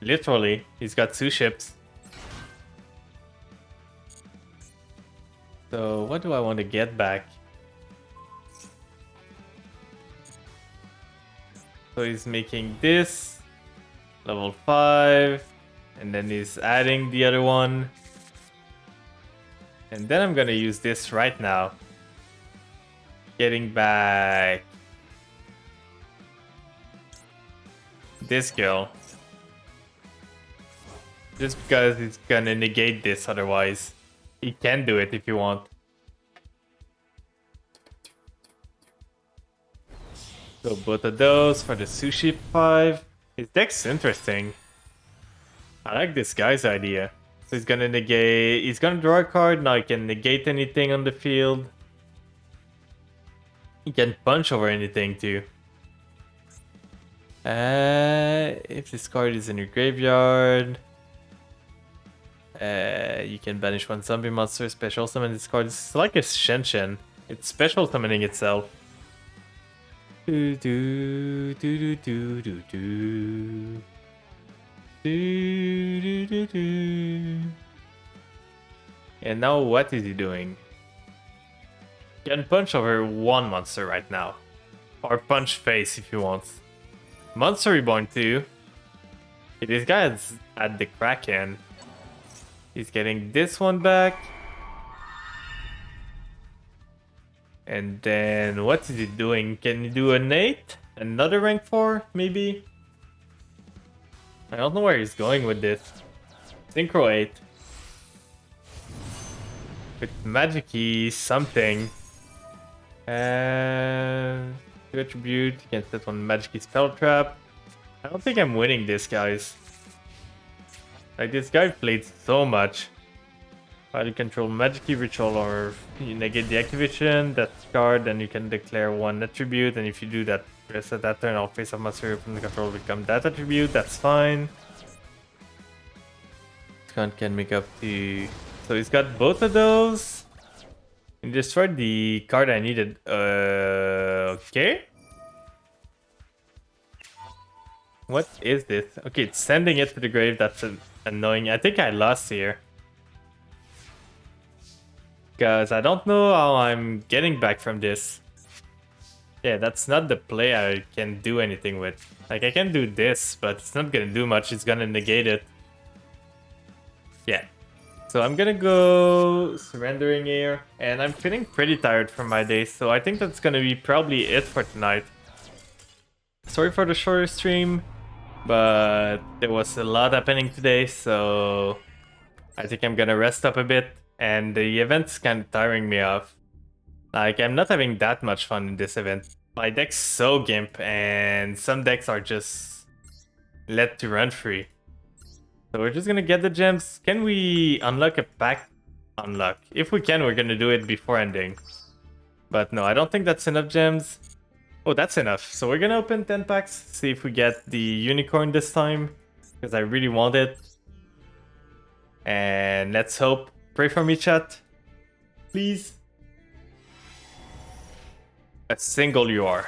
Literally, he's got 2 ships. So what do I want to get back? So he's making this level 5, and then he's adding the other one. And then I'm gonna use this right now. Getting back this girl. Just because it's gonna negate this otherwise. He can do it if you want. So both of those for the sushi 5. His deck's interesting. I like this guy's idea. So he's gonna negate. He's gonna draw a card. Now he can negate anything on the field. He can punch over anything too. If this card is in your graveyard, you can banish one zombie monster. Special summon this card. It's like a Shenshen. It's special summoning itself. Do do do do do do do do do do. And now what is he doing? Can punch over one monster right now, or punch face if you want. Monster Reborn 2. This guy is at the Kraken. He's getting this one back. And then what is he doing? Can you do an 8? Another rank 4, maybe? I don't know where he's going with this. Synchro 8. With Magic-y something. To attribute, you can set one Magic-y spell trap. I don't think I'm winning this, guys. Like, this guy played so much. While you control Magic-y Ritual, or you negate the activation, that card, then you can declare one attribute, and if you do that, rest of that turn, all face of monster from the control will become that attribute. That's fine. This card can make up to... So he's got both of those. And destroyed the card I needed. Okay. What is this? Okay, it's sending it to the grave. That's annoying. I think I lost here. Because I don't know how I'm getting back from this. Yeah, that's not the play I can do anything with. Like, I can do this, but it's not gonna do much. It's gonna negate it. Yeah. So I'm gonna go surrendering here. And I'm feeling pretty tired from my day, so I think that's gonna be probably it for tonight. Sorry for the shorter stream, but there was a lot happening today, so I think I'm gonna rest up a bit. And the event's kind of tiring me off. Like, I'm not having that much fun in this event. My deck's so gimp, and some decks are just let to run free. So we're just gonna get the gems. Can we unlock a pack? Unlock. If we can, we're gonna do it before ending. But no, I don't think that's enough gems. Oh, that's enough. So we're gonna open 10 packs, see if we get the unicorn this time, because I really want it. And let's hope. Pray for me, chat. Please. A single UR.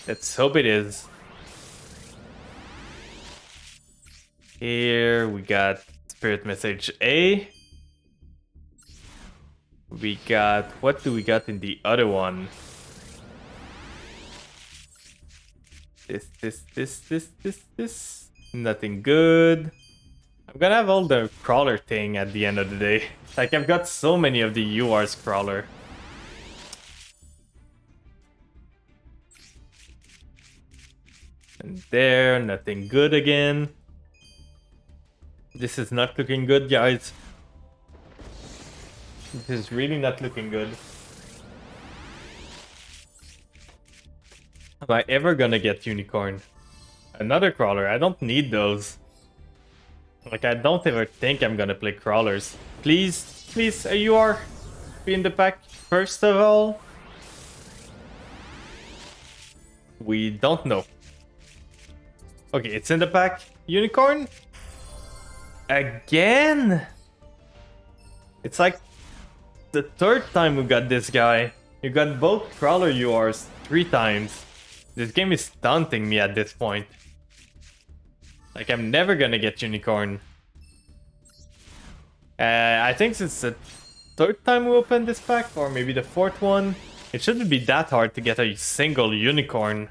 Let's hope it is. Here we got Spirit Message A. We got... What do we got in the other one? This. Nothing good. I'm gonna have all the crawler thing at the end of the day. Like, I've got so many of the UR's crawler. And there, nothing good again. This is not looking good, guys. This is really not looking good. Am I ever gonna get unicorn? Another crawler, I don't need those. Like, I don't ever think I'm gonna play crawlers. Please, please, a UR be in the pack first of all. We don't know. Okay, it's in the pack. Unicorn? Again? It's like the third time we got this guy. You got both crawler URs 3 times. This game is taunting me at this point. Like, I'm never gonna get unicorn. I think it's the 3rd time we opened this pack, or maybe the 4th one. It shouldn't be that hard to get a single unicorn.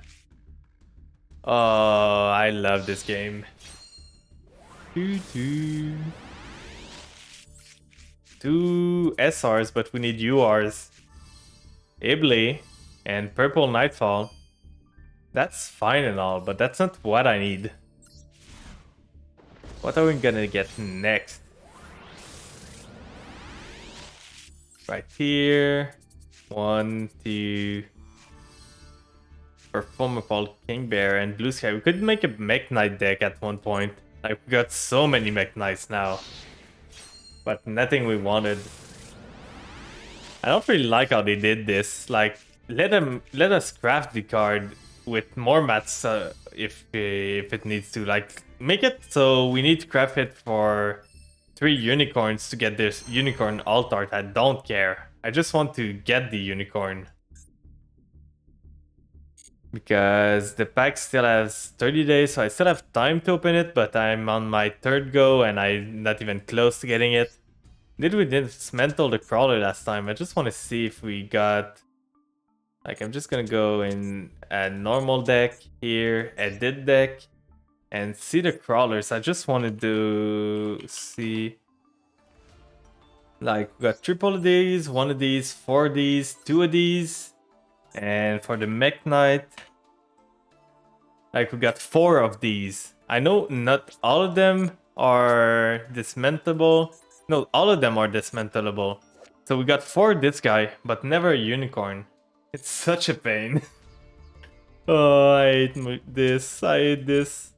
Oh, I love this game. 2 SRs, but we need URs. Ible and Purple Nightfall. That's fine and all, but that's not what I need. What are we gonna get next? Right here. 1, 2. Performable King Bear and Blue Sky. We could make a Mech Knight deck at one point. Like, we got so many Mech Knights now. But nothing we wanted. I don't really like how they did this. Like, let us craft the card with more mats if it needs to. Like, make it so we need to craft it for 3 unicorns to get this unicorn alt art. I don't care. I just want to get the unicorn. Because the pack still has 30 days, so I still have time to open it, but I'm on my 3rd go and I'm not even close to getting it. Did we dismantle the crawler last time? I just want to see if we got... Like, I'm just gonna go in a normal deck here, edit deck, and see the crawlers. I just wanted to see... Like, we got triple of these, 1 of these, 4 of these, 2 of these. And for the Mech Knight, like, we got 4 of these. I know not all of them are dismantleable. No, all of them are dismantleable. So we got 4 of this guy, but never a unicorn. It's such a pain. Oh, I hate this. I hate this.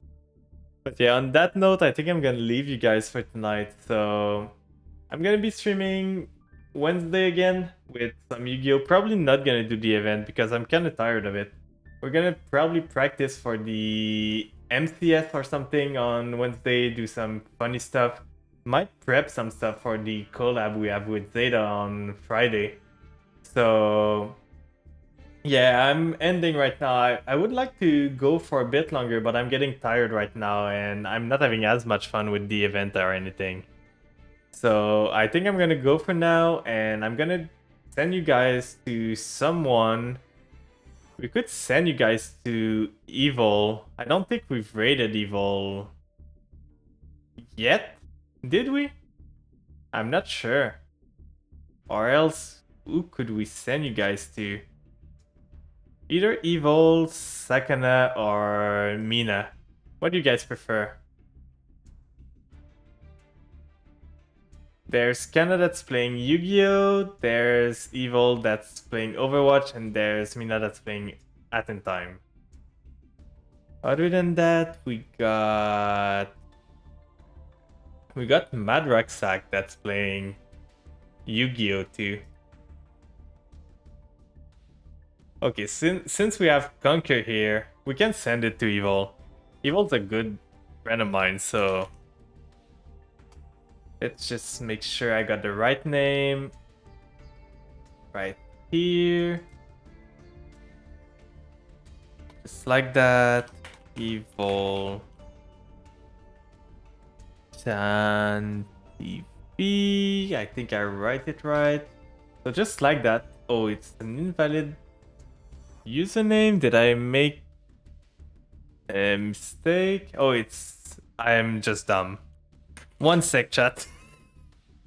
But yeah, on that note, I think I'm gonna leave you guys for tonight. So I'm gonna be streaming Wednesday again with some Yu-Gi-Oh! Probably not gonna do the event because I'm kind of tired of it. We're gonna probably practice for the MCS or something on Wednesday, do some funny stuff. might prep some stuff for the collab we have with Zeta on Friday. So yeah, I'm ending right now. I would like to go for a bit longer, but I'm getting tired right now and I'm not having as much fun with the event or anything. So I think I'm gonna go for now, and I'm gonna send you guys to someone. We could send you guys to Evil. I don't think we've raided Evil yet, did we? I'm not sure. Or else, who could we send you guys to? Either Evil, Sakana, or Mina. What do you guys prefer? There's Kana that's playing Yu-Gi-Oh! There's Evil that's playing Overwatch, and there's Mina that's playing At in Time. Other than that, we got Mad Rucksack that's playing Yu-Gi-Oh! Too. Okay, since we have Conquer here, we can send it to Evil. Evil's a good friend of mine, so let's just make sure I got the right name. Right here. Just like that. Evil. Chan TV. I think I write it right. So just like that. Oh, it's an invalid username. Did I make a mistake? Oh, I'm just dumb. One sec, chat.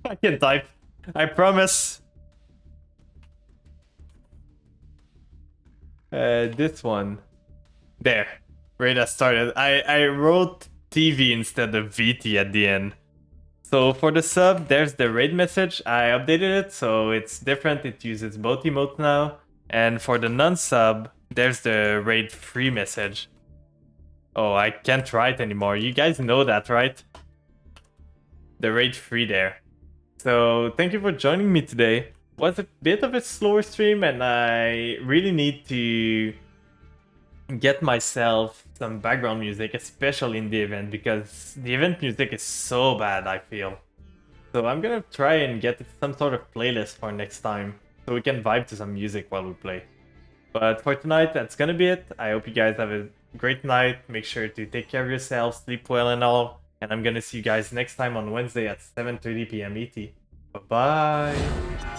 I can type. I promise. This one. There. Radar started. I wrote TV instead of VT at the end. So for the sub, there's the raid message. I updated it, so it's different. It uses both emotes now. And for the non-sub, there's the raid free message. Oh, I can't write anymore. You guys know that, right? The raid free there. So thank you for joining me today. Was a bit of a slower stream, and I really need to get myself some background music, especially in the event, because the event music is so bad, I feel. So I'm gonna try and get some sort of playlist for next time, so we can vibe to some music while we play. But for tonight, that's gonna be it. I hope you guys have a great night. Make sure to take care of yourselves, sleep well and all. And I'm gonna see you guys next time on Wednesday at 7:30 p.m. ET. Bye-bye!